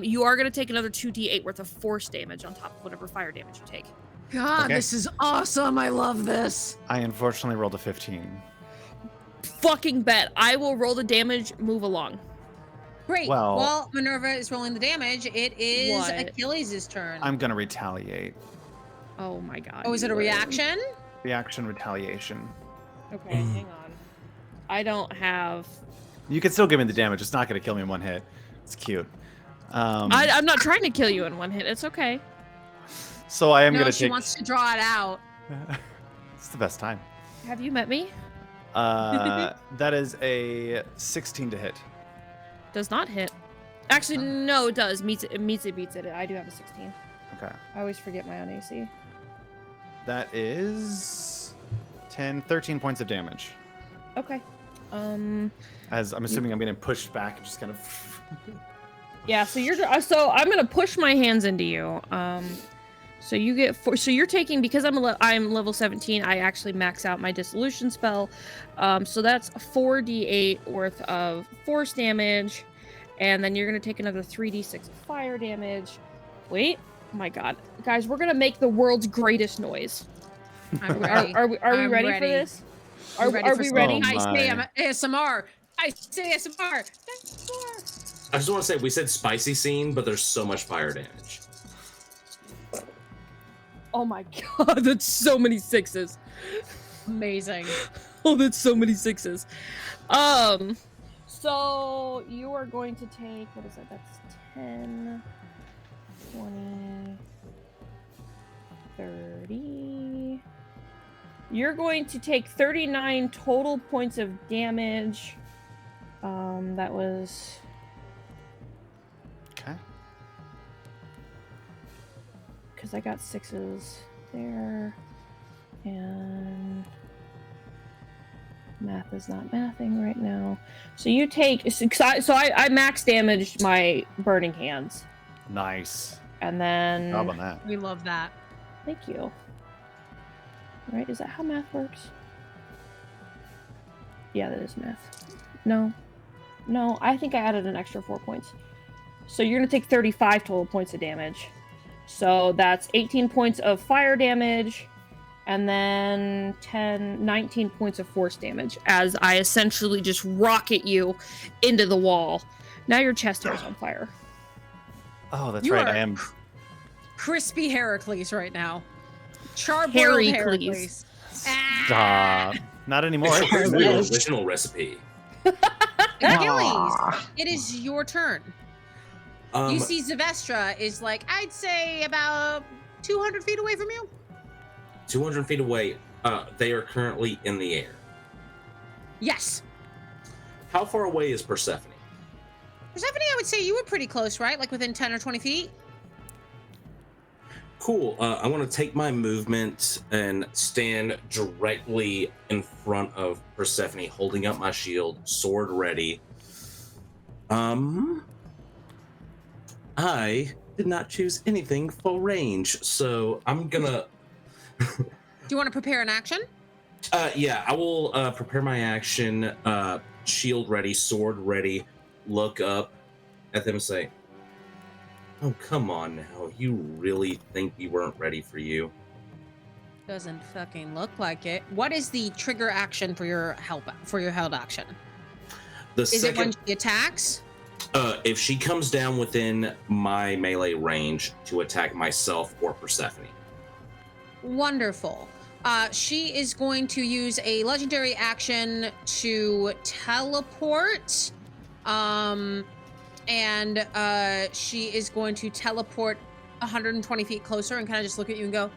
C: You are gonna take another 2d8 worth of force damage on top of whatever fire damage you take.
A: God,
F: Okay.
A: this is awesome. I love this.
F: I unfortunately rolled a 15.
C: Fucking bet. I will roll the damage, move along.
A: Great.
F: Well-
A: While Minerva is rolling the damage, it is
C: What?
A: Achilles' turn.
F: I'm gonna retaliate.
C: Oh my god.
A: Oh, is it a
C: you would.
A: reaction?
F: Reaction retaliation.
C: Okay, hang on. I don't have...
F: You can still give me the damage. It's not gonna kill me in one hit. It's cute.
C: I'm not trying to kill you in one hit. It's okay.
F: So I am
A: No,
F: gonna
A: she
F: take.
A: wants to draw it out.
F: It's the best time.
C: Have you met me?
F: That is a 16 to hit.
C: Does not hit. Actually, no, it does. Meets it, beats it. I do have a 16.
F: Okay.
C: I always forget my own AC.
F: That is 13 points of damage.
C: Okay.
F: As I'm assuming I'm getting pushed back, just kind of.
C: Yeah. So I'm gonna push my hands into you. So you get so you're taking, because I'm level 17. I actually max out my dissolution spell. So that's 4d8 worth of force damage, and then you're gonna take another 3d6 of fire damage. Wait. Oh my god, guys, we're gonna make the world's greatest noise.
A: I'm ready.
C: Are we
A: I'm
C: ready
A: ready.
C: for this?
A: You
C: Are we ready?
F: Oh
A: I say
F: my.
A: ASMR. I say ASMR. ASMR.
D: I just want to say we said spicy scene, but there's so much fire damage.
C: Oh my god, that's so many sixes.
A: Amazing.
C: Oh, that's so many sixes. So you are going to take, what is that? That's 10, 20, 30. You're going to take 39 total points of damage. That was...
F: Okay.
C: Because I got sixes there. And... Math is not mathing right now. So you take... So I max damaged my burning hands.
F: Nice.
C: And then...
F: Job on that.
A: We love that.
C: Thank you. Right, is that how math works? Yeah, that is math. No. No, I think I added an extra 4 points. So you're going to take 35 total points of damage. So that's 18 points of fire damage, and then 19 points of force damage, as I essentially just rocket you into the wall. Now your chest hair is on fire.
F: Oh, that's
A: You
F: right.
A: are-
F: I am.
A: Crispy Heracles right now. Charboiled
C: Heracles.
A: Heracles.
F: Stop. Not anymore.
D: Here's the original recipe.
A: Achilles,
E: Aw.
A: it is your turn. You see Zevestra is like, I'd say about 200 feet away from you.
D: 200 feet away. They are currently in the air.
A: Yes.
D: How far away is Persephone?
A: Persephone, I would say you were pretty close, right? Like within 10 or 20 feet?
D: Cool. I want to take my movement and stand directly in front of Persephone, holding up my shield, sword ready. I did not choose anything for range, so I'm gonna...
A: Do you want to prepare an action?
D: Yeah, I will prepare my action, shield ready, sword ready, look up at them and say, oh, come on now. You really think we weren't ready for you?
A: Doesn't fucking look like it. What is the trigger action for your held action?
D: The
A: Is it when
D: second,
A: she attacks?
D: if she comes down within my melee range to attack myself or Persephone.
A: Wonderful. She is going to use a legendary action to teleport. And she is going to teleport 120 feet closer and kind of just look at you and go,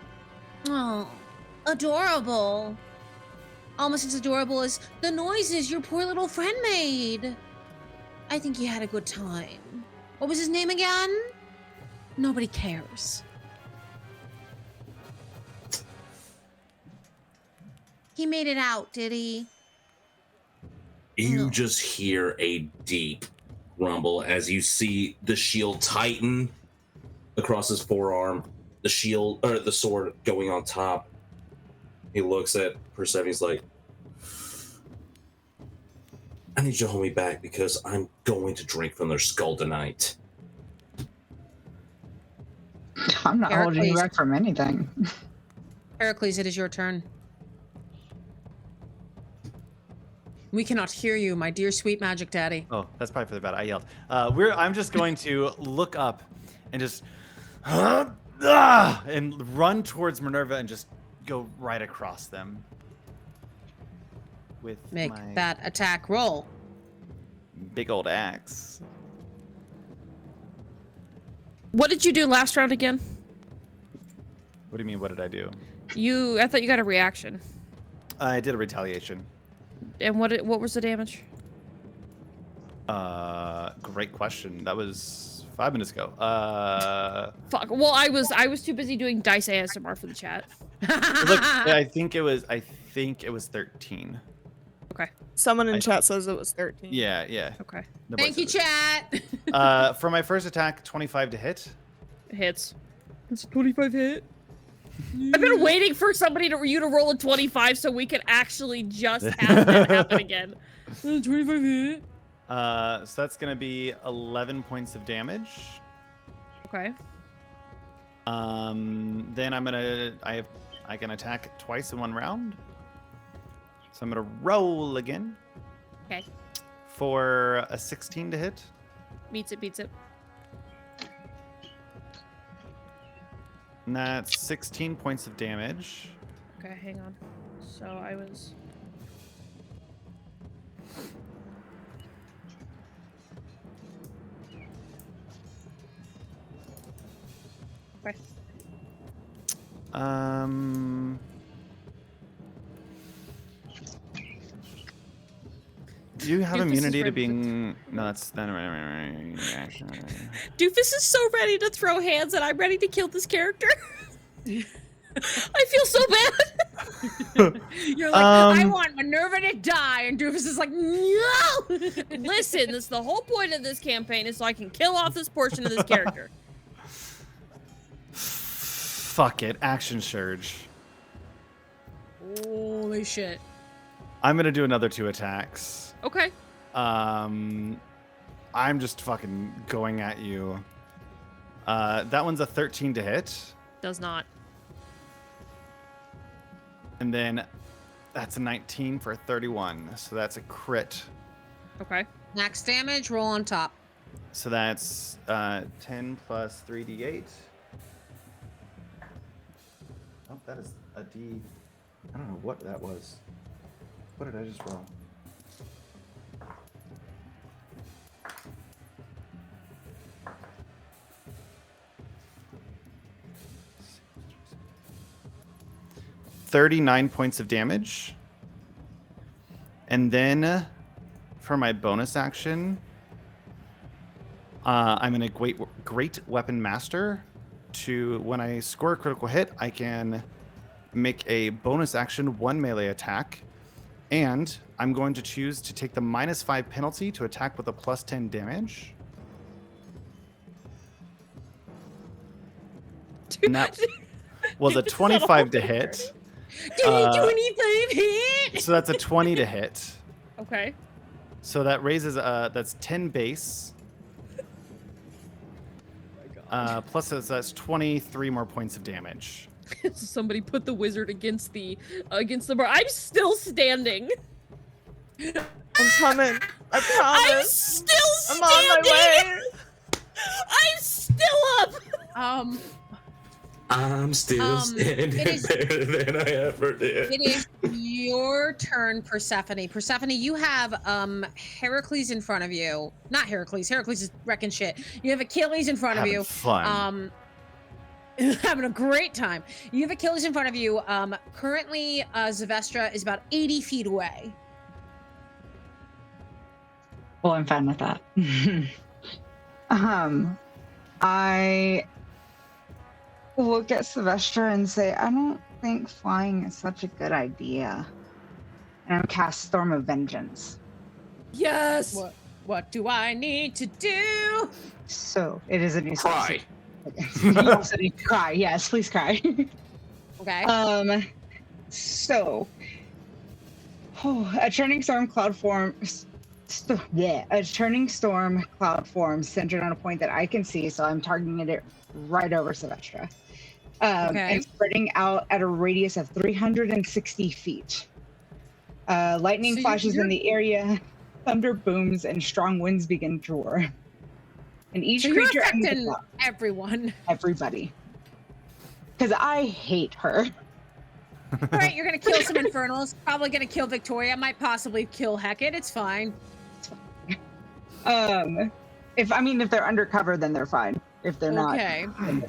A: oh, adorable. Almost as adorable as the noises your poor little friend made. I think he had a good time. What was his name again? Nobody cares. He made it out, did he?
D: You
A: No.
D: just hear a deep rumble as you see the shield tighten across his forearm, the shield or the sword going on top. He looks at Persephone. He's like, I need you to hold me back because I'm going to drink from their skull tonight.
E: I'm not holding you
A: Heracles.
E: back from anything.
A: Heracles, it is your turn. We cannot hear you, my dear sweet magic daddy.
F: Oh, that's probably for the bad. I yelled. I'm just going to look up and just and run towards Minerva and just go right across them with
A: Make
F: my
A: that attack roll.
F: big old axe.
C: What did you do last round again?
F: What do you mean? What did I do?
C: I thought you got a reaction.
F: I did a retaliation.
C: And what was the damage?
F: Great question. That was 5 minutes ago.
C: Fuck. Well, I was too busy doing dice ASMR for the chat.
F: Look, I think it was 13.
C: Okay.
B: Someone in
F: I-
B: chat says it was 13.
F: Yeah.
C: Okay.
F: Nobody
A: Thank you,
F: said
A: chat.
F: it. For my first attack, 25 to hit.
C: It hits. It's a 25 hit. I've been waiting for you to roll a 25 so we could actually just have that happen again. 25 hit.
F: So that's gonna be 11 points of damage.
C: Okay.
F: Then I can attack twice in one round. So I'm gonna roll again.
C: Okay.
F: For a 16 to hit.
C: Beats it.
F: And that's 16 points of damage.
C: Okay, hang on. So I was... Okay.
F: Do you have
C: Doofus is
F: immunity to
C: ready to-
F: being... No, that's...
C: Doofus is so ready to throw hands, and I'm ready to kill this character. I feel so bad.
A: You're like, I want Minerva to die, and Doofus is like, no!
C: Listen, this the whole point of this campaign is so I can kill off this portion of this character.
F: Fuck it. Action surge.
A: Holy shit.
F: I'm gonna do another 2 attacks.
C: Okay.
F: I'm just fucking going at you. That one's a 13 to hit.
C: Does not.
F: And then that's a 19 for a 31. So that's a crit.
C: Okay.
A: Max damage, roll on top.
F: So that's 10 plus 3d8. Oh, that is a D. I don't know what that was. What did I just roll? $39 points of damage. And then for my bonus action, I'm in a great weapon master. To when I score a critical hit, I can make a bonus action 1 melee attack, and I'm going to choose to take the -5 penalty to attack with a +10 damage. And that was a 25 to hit.
A: Did he do anything hit?
F: So that's a 20 to hit.
C: Okay.
F: So that raises that's 10 base. Plus that's 23 more points of damage.
C: Somebody put the wizard against the bar. I'm still standing.
B: I'm coming. I
C: I'm
B: promise.
C: still
B: I'm
C: standing.
B: on my way.
C: I'm still up.
D: I'm still standing
A: it is-
D: better than I ever did.
A: It is your turn, Persephone. Persephone, you have Heracles in front of you. Not Heracles. Heracles is wrecking shit. You have Achilles in front of
F: Having
A: you.
F: fun.
A: Having a great time. You have Achilles in front of you. Currently, Zavestra is about 80 feet away.
E: Well, I'm fine with that. I look at Sylvestra and say, I don't think flying is such a good idea. And I cast Storm of Vengeance.
C: Yes.
A: What do I need to do?
E: So it is a new spell.
D: Cry.
E: You also need to cry. Yes, please cry.
A: Okay.
E: So a turning storm cloud forms. A turning storm cloud forms centered on a point that I can see, so I'm targeting it right over Sylvestra. And spreading out at a radius of 360 feet. Lightning
A: So
E: flashes
A: you're-
E: in the area, thunder booms, and strong winds begin to roar. And each
A: So you're
E: creature under the
A: affecting
E: cloud,
A: everyone.
E: everybody. Because I hate her.
A: All right, you're gonna kill some infernals. Probably gonna kill Victoria. Might possibly kill Hecate. It's fine.
E: If they're undercover, then they're fine. If they're not,
A: Okay.
E: then they're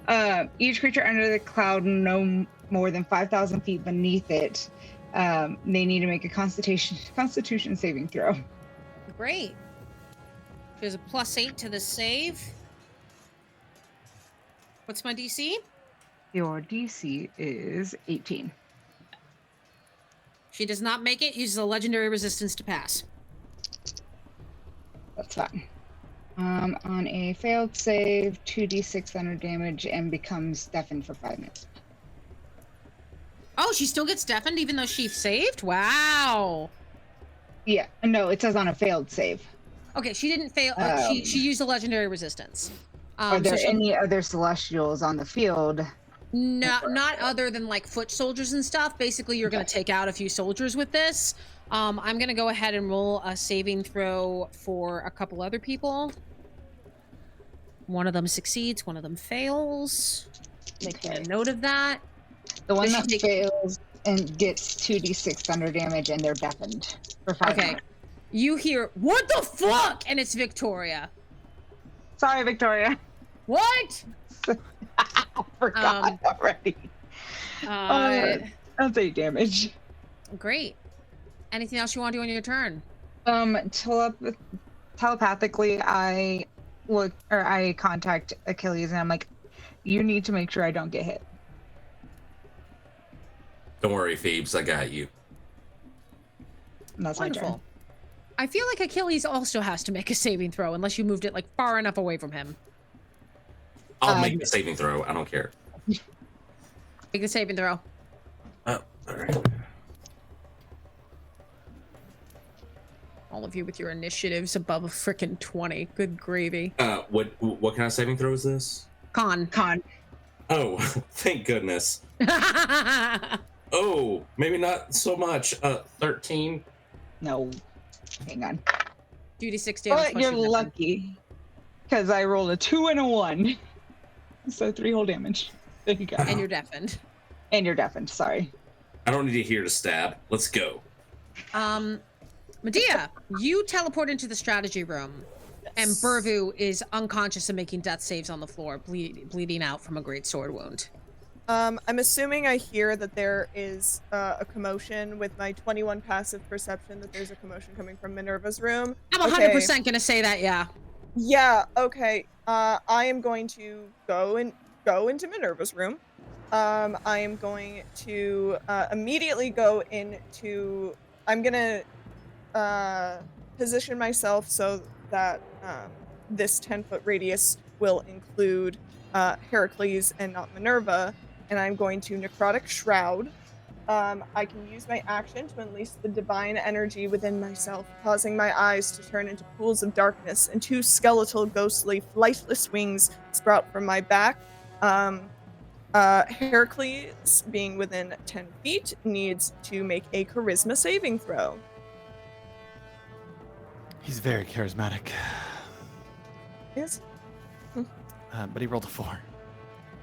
E: fine. Each creature under the cloud no more than 5,000 feet beneath it, they need to make a Constitution saving throw.
A: Great. There's a +8 to the save. What's my DC?
E: Your DC is 18.
A: She does not make it. Uses a legendary resistance to pass.
E: That's fine. On a failed save, 2d6 thunder damage and becomes deafened for 5 minutes.
A: Oh, she still gets deafened even though she saved? Wow.
E: Yeah, no, it says on a failed save.
A: Okay, she didn't fail. She used a legendary resistance.
E: Are there
A: so
E: any other celestials on the field?
A: not other than like foot soldiers and stuff. Basically, you're going to take out a few soldiers with this. I'm gonna go ahead and roll a saving throw for a couple other people. One of them succeeds, one of them fails. Making a
E: Okay.
A: note of that.
E: The one
A: Does she
E: that
A: take-
E: fails and gets 2d6 thunder damage, and they're deafened for 5
A: Okay.
E: minutes.
A: You hear, what the fuck? And it's Victoria.
E: Sorry, Victoria.
A: What?
E: I forgot already. That's 8 damage.
A: Great. Anything else you want to do on your turn?
E: Telepathically, I contact Achilles, and I'm like, you need to make sure I don't get hit.
D: Don't worry, Phoebes, I got you.
E: And that's my turn.
A: Wonderful. I feel like Achilles also has to make a saving throw unless you moved it like far enough away from him.
D: I'll make the saving throw. I don't care.
A: Make the saving throw.
D: Oh, all right.
A: All of you with your initiatives above a frickin' 20. Good gravy.
D: What kind of saving throw is this?
A: Con.
D: Oh, thank goodness. Oh, maybe not so much. 13.
E: No. Hang on.
A: 2d6 damage.
E: But
A: plus
E: you're
A: your weapon.
E: lucky, because I rolled a 2 and a 1. So 3 whole damage. There you go.
A: And you're deafened.
E: And you're deafened, sorry.
D: I don't need to hear to stab. Let's go.
A: Medea, you teleport into the strategy room, and Burvu is unconscious and making death saves on the floor, bleeding out from a great sword wound.
B: I'm assuming I hear that there is a commotion with my 21 passive perception, that there's a commotion coming from Minerva's room.
A: I'm 100% gonna say that, yeah.
B: Yeah, okay. I am going to go into Minerva's room. I am going to immediately go into... I'm gonna position myself so that this 10-foot radius will include Heracles and not Minerva, and I'm going to Necrotic Shroud. I can use my action to unleash the divine energy within myself, causing my eyes to turn into pools of darkness, and 2 skeletal, ghostly, lifeless wings sprout from my back. Heracles, being within 10 feet, needs to make a charisma saving throw.
F: He's very charismatic.
B: Yes?
F: But he rolled a 4.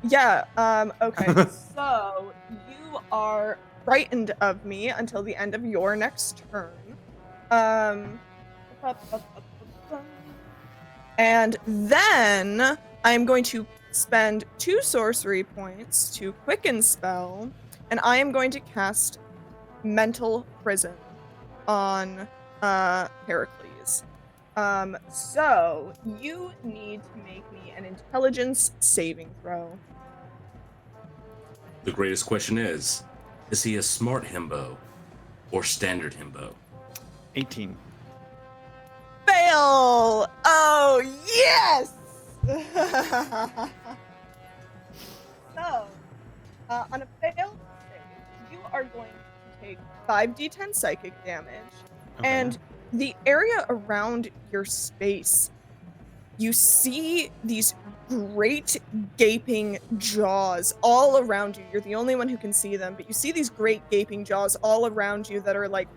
B: Yeah, okay. So, you are frightened of me until the end of your next turn. And then I'm going to spend 2 sorcery points to quicken spell, and I am going to cast Mental Prison on Heracles. So you need to make me an intelligence saving throw.
D: The greatest question is he a smart himbo or standard himbo?
F: 18.
B: Fail! Oh, yes! So, on a failed save, you are going to take 5d10 psychic damage,
F: Okay.
B: and the area around your space, you see these great gaping jaws all around you. You're the only one who can see them, but you see these great gaping jaws all around you that are like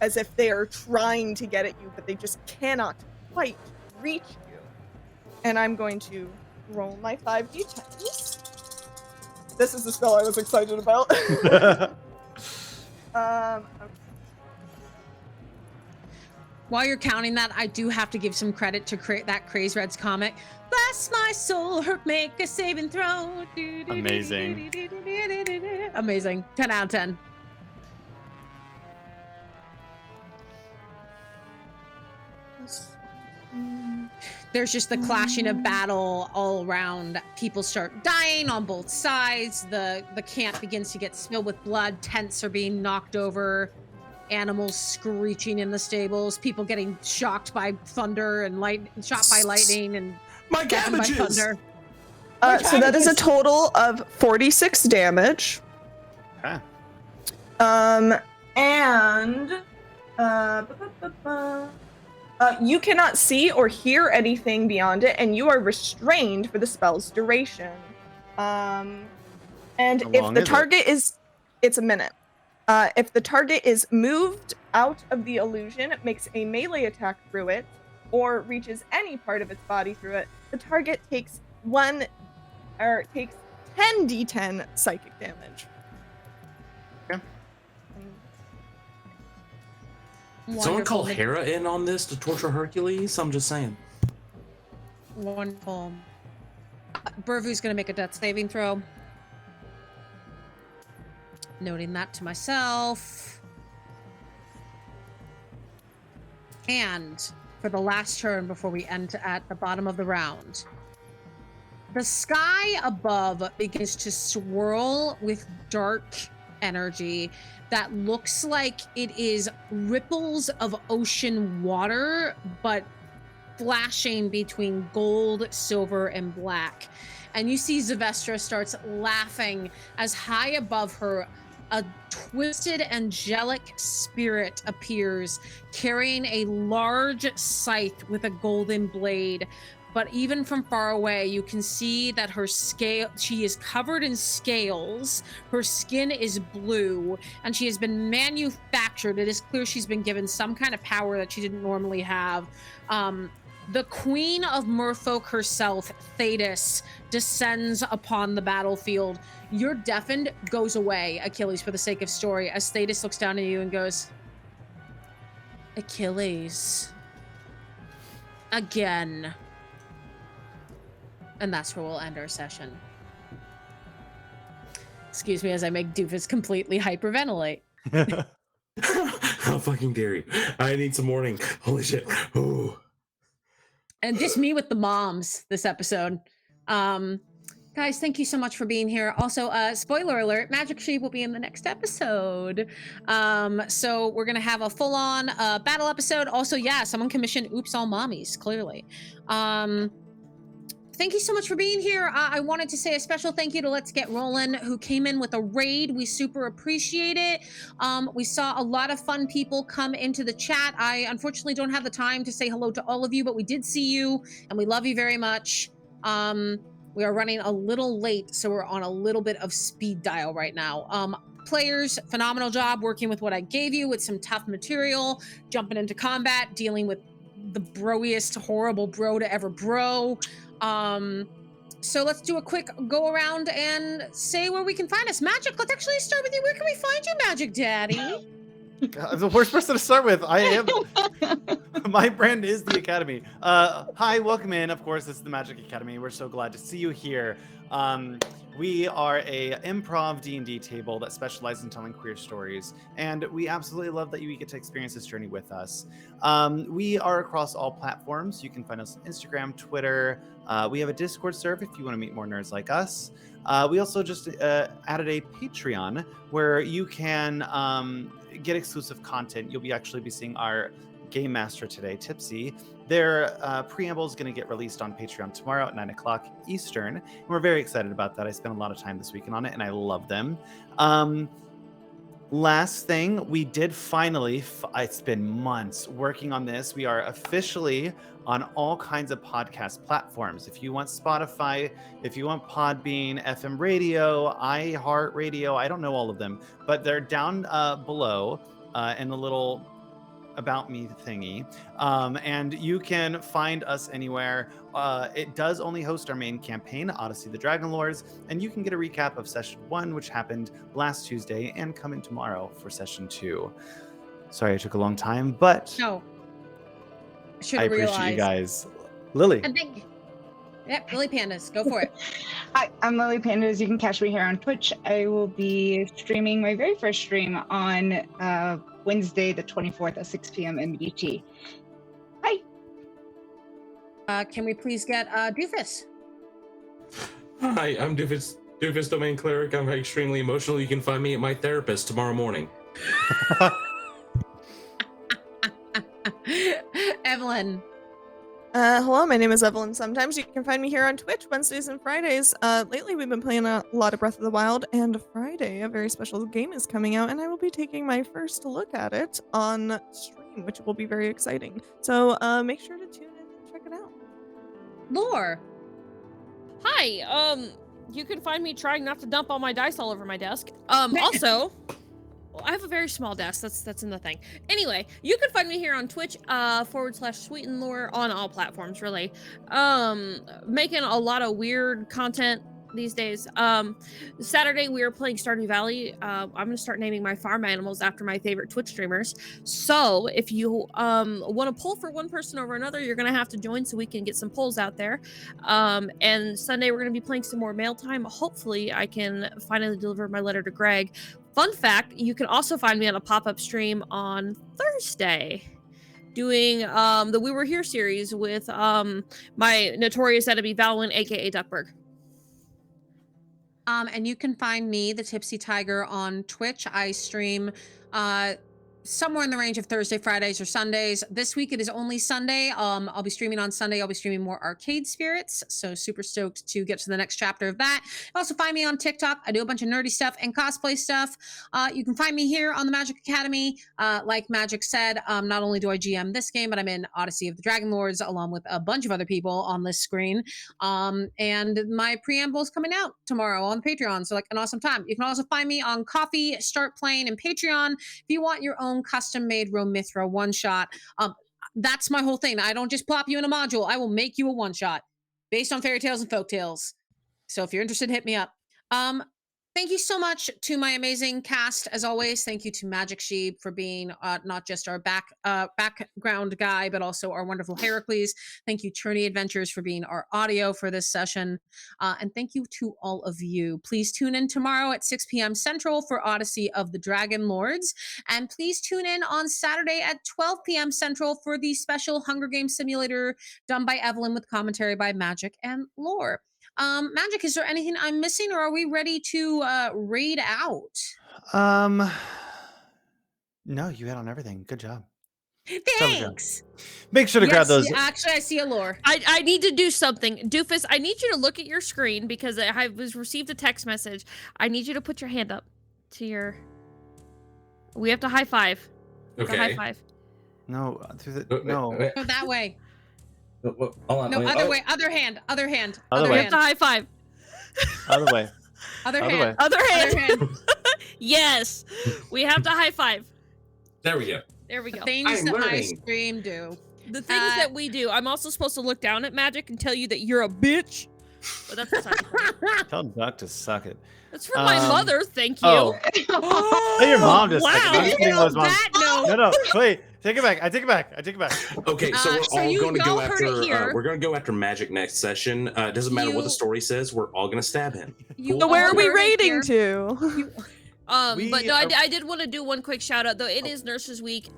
B: as if they are trying to get at you, but they just cannot quite reach you. And I'm going to roll my 5d10s. This is the spell I was excited about. Okay.
A: While you're counting that, I do have to give some credit to that Craze Red's comic. Bless my soul, her make a saving throw.
F: Amazing.
A: Amazing. 10 out of 10. There's just the clashing of battle all around. People start dying on both sides. The camp begins to get spilled with blood. Tents are being knocked over. Animals screeching in the stables. People getting shocked by thunder and shot by lightning and
D: My
A: deafened by
D: cabbages!
A: thunder.
B: So that is a total of 46 damage.
F: Okay.
B: You cannot see or hear anything beyond it, and you are restrained for the spell's duration. And
F: How
B: if
F: long
B: the
F: is it?
B: target is, it's a minute. If the target is moved out of the illusion, makes a melee attack through it, or reaches any part of its body through it, the target takes 10d10 psychic damage.
F: Okay.
D: Someone call
A: Wonderful.
D: Hera in on this to torture Hercules? I'm just saying.
A: Wonderful. Burvu's gonna make a death saving throw. Noting that to myself. And for the last turn before we end at the bottom of the round, the sky above begins to swirl with dark energy that looks like it is ripples of ocean water, but flashing between gold, silver, and black. And you see Zevestra starts laughing as high above her, a twisted angelic spirit appears, carrying a large scythe with a golden blade. But even from far away, you can see that she is covered in scales, her skin is blue, and she has been manufactured. It is clear she's been given some kind of power that she didn't normally have. The queen of merfolk herself, Thetis, descends upon the battlefield. Your deafened goes away, Achilles, for the sake of story, as Thetis looks down at you and goes, Achilles. Again. And that's where we'll end our session. Excuse me as I make Doofus completely hyperventilate.
D: How fucking dare you? I need some warning. Holy shit. Ooh.
A: And just me with the moms this episode. Guys, thank you so much for being here. Also, spoiler alert, Magic Sheep will be in the next episode. So we're gonna have a full-on battle episode. Also, yeah, someone commissioned Oops All Mommies, clearly. Thank you so much for being here. I wanted to say a special thank you to Let's Get Rollin', who came in with a raid. We super appreciate it. We saw a lot of fun people come into the chat. I unfortunately don't have the time to say hello to all of you, but we did see you, and we love you very much. We are running a little late, so we're on a little bit of speed dial right now. Players, phenomenal job working with what I gave you with some tough material, jumping into combat, dealing with the broiest, horrible bro to ever bro. So let's do a quick go around and say where we can find us. Magic, let's actually start with you. Where can we find you, Magic Daddy?
F: I'm the worst person to start with. I am. My brand is the Academy. Hi, welcome in. Of course, this is the Magic Academy. We're so glad to see you here. We are a improv D&D table that specializes in telling queer stories, and we absolutely love that you get to experience this journey with us. We are across all platforms. You can find us on Instagram, Twitter. We have a Discord server if you want to meet more nerds like us. We also just added a Patreon where you can get exclusive content. You'll actually be seeing our Game Master today, Tipsy. Their preamble is going to get released on Patreon tomorrow at 9 o'clock Eastern. And we're very excited about that. I spent a lot of time this weekend on it, and I love them. Last thing, we did finally, it's been months working on this. We are officially on all kinds of podcast platforms. If you want Spotify, if you want Podbean, FM radio, iHeartRadio, I don't know all of them, but they're down below in the little About Me thingy. And you can find us anywhere. It does only host our main campaign, Odyssey the Dragon Lords, and you can get a recap of session 1, which happened last Tuesday, and come in tomorrow for session 2. Sorry it took a long time, but
A: No.
F: I appreciate you guys. Lily.
A: And thank you. Yep, Lily Pandas, go for it.
E: Hi, I'm Lily Pandas. You can catch me here on Twitch. I will be streaming my very first stream on Wednesday, the 24th at 6 p.m. MDT. Hi.
A: Can we please get Doofus?
D: Hi, I'm Doofus Domain Cleric. I'm extremely emotional. You can find me at my therapist tomorrow morning.
A: Evelyn.
B: Hello, my name is Evelyn. Sometimes you can find me here on Twitch Wednesdays and Fridays. Lately, we've been playing a lot of Breath of the Wild, and Friday, a very special game is coming out, and I will be taking my first look at it on stream, which will be very exciting. So make sure to tune in and check it out.
A: Lore.
C: Hi, you can find me trying not to dump all my dice all over my desk. Also, I have a very small desk. That's in the thing. Anyway, you can find me here on Twitch, /sweet and lore on all platforms, really. Making a lot of weird content these days. Saturday we are playing Stardew Valley. I'm gonna start naming my farm animals after my favorite Twitch streamers. So if you want to pull for one person over another, you're gonna have to join so we can get some polls out there. And Sunday we're gonna be playing some more mail time. Hopefully I can finally deliver my letter to Greg. Fun fact, you can also find me on a pop-up stream on Thursday doing the We Were Here series with my notorious enemy Valwyn, aka Duckburg.
A: And you can find me, the Tipsy Tiger, on Twitch. I stream somewhere in the range of Thursday, Fridays, or Sundays. This week it is only Sunday. I'll be streaming on Sunday. I'll be streaming more Arcade Spirits. So super stoked to get to the next chapter of that. Also find me on TikTok. I do a bunch of nerdy stuff and cosplay stuff. You can find me here on the Magic Academy. Like Magic said, not only do I GM this game, but I'm in Odyssey of the Dragon Lords along with a bunch of other people on this screen. And my preamble is coming out tomorrow on Patreon. So like an awesome time. You can also find me on Coffee, Start Playing, and Patreon if you want your own custom-made Romythra one-shot. That's my whole thing. I don't just plop you in a module. I will make you a one-shot based on fairy tales and folk tales. So if you're interested, hit me up. Thank you so much to my amazing cast, as always. Thank you to Magic Sheep for being not just our background guy, but also our wonderful Heracles. Thank you, Churney Adventures, for being our audio for this session. And thank you to all of you. Please tune in tomorrow at 6 p.m. Central for Odyssey of the Dragon Lords. And please tune in on Saturday at 12 p.m. Central for the special Hunger Games simulator done by Evelyn with commentary by Magic and Lore. Magic, is there anything I'm missing, or are we ready to raid out?
F: No, you hit on everything. Good job.
A: Thanks.
F: Make sure to grab those.
A: Actually, I see a lore.
C: I need to do something. Doofus, I need you to look at your screen because I was received a text message. I need you to put your hand up to your... We have to high five.
D: Okay.
C: High five.
F: No, through the no.
A: Go that way.
D: Hold on.
A: No,
D: wait,
A: other
D: oh.
A: way. Other hand. Other hand.
F: Other
A: Other
F: way.
C: We have
A: hand.
C: to high five.
F: Other way.
A: Other
F: Other
A: hand.
F: way.
C: Other hand.
A: Other hand.
C: Yes. We have to high five.
D: There we go.
C: There we go.
A: Things
D: I'm
A: that my
D: learning.
A: stream do.
C: The things that we do. I'm also supposed to look down at Magic and tell you that you're a bitch. But that's beside the point.
F: Tell Duck to suck it.
C: That's for my mother. Thank you.
F: Oh. Tell your mom to suck it.
C: Wow.
F: No, I'm just kidding, Liz, Mom.
A: That no.
F: No, wait. Take it back. I take it back. I take it back.
D: Okay, so we're
A: so
D: all
A: you
D: going to go
A: all heard it
D: after.
A: here.
D: We're going to go after Magic next session. It doesn't matter what the
A: You-
D: story says. We're all going to stab him.
A: You
B: So where
A: all
B: are we
A: heard it
B: raiding
A: here.
B: to?
C: But no, I did want to do one quick shout out though. It is Nurses Week.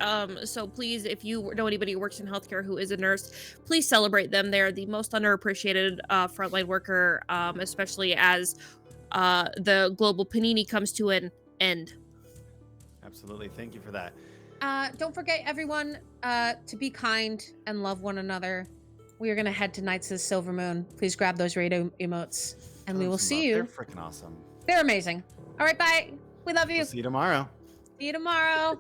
C: So please, if you know anybody who works in healthcare who is a nurse, please celebrate them. They're the most underappreciated frontline worker, especially as the global panini comes to an end.
F: Absolutely. Thank you for that.
A: Don't forget, everyone, to be kind and love one another. We are going to head to Knights of the Silver Moon. Please grab those raid emotes, and we will see you.
F: They're freaking awesome.
A: They're amazing. All right, bye. We love you.
F: We'll see you tomorrow.
A: See you tomorrow.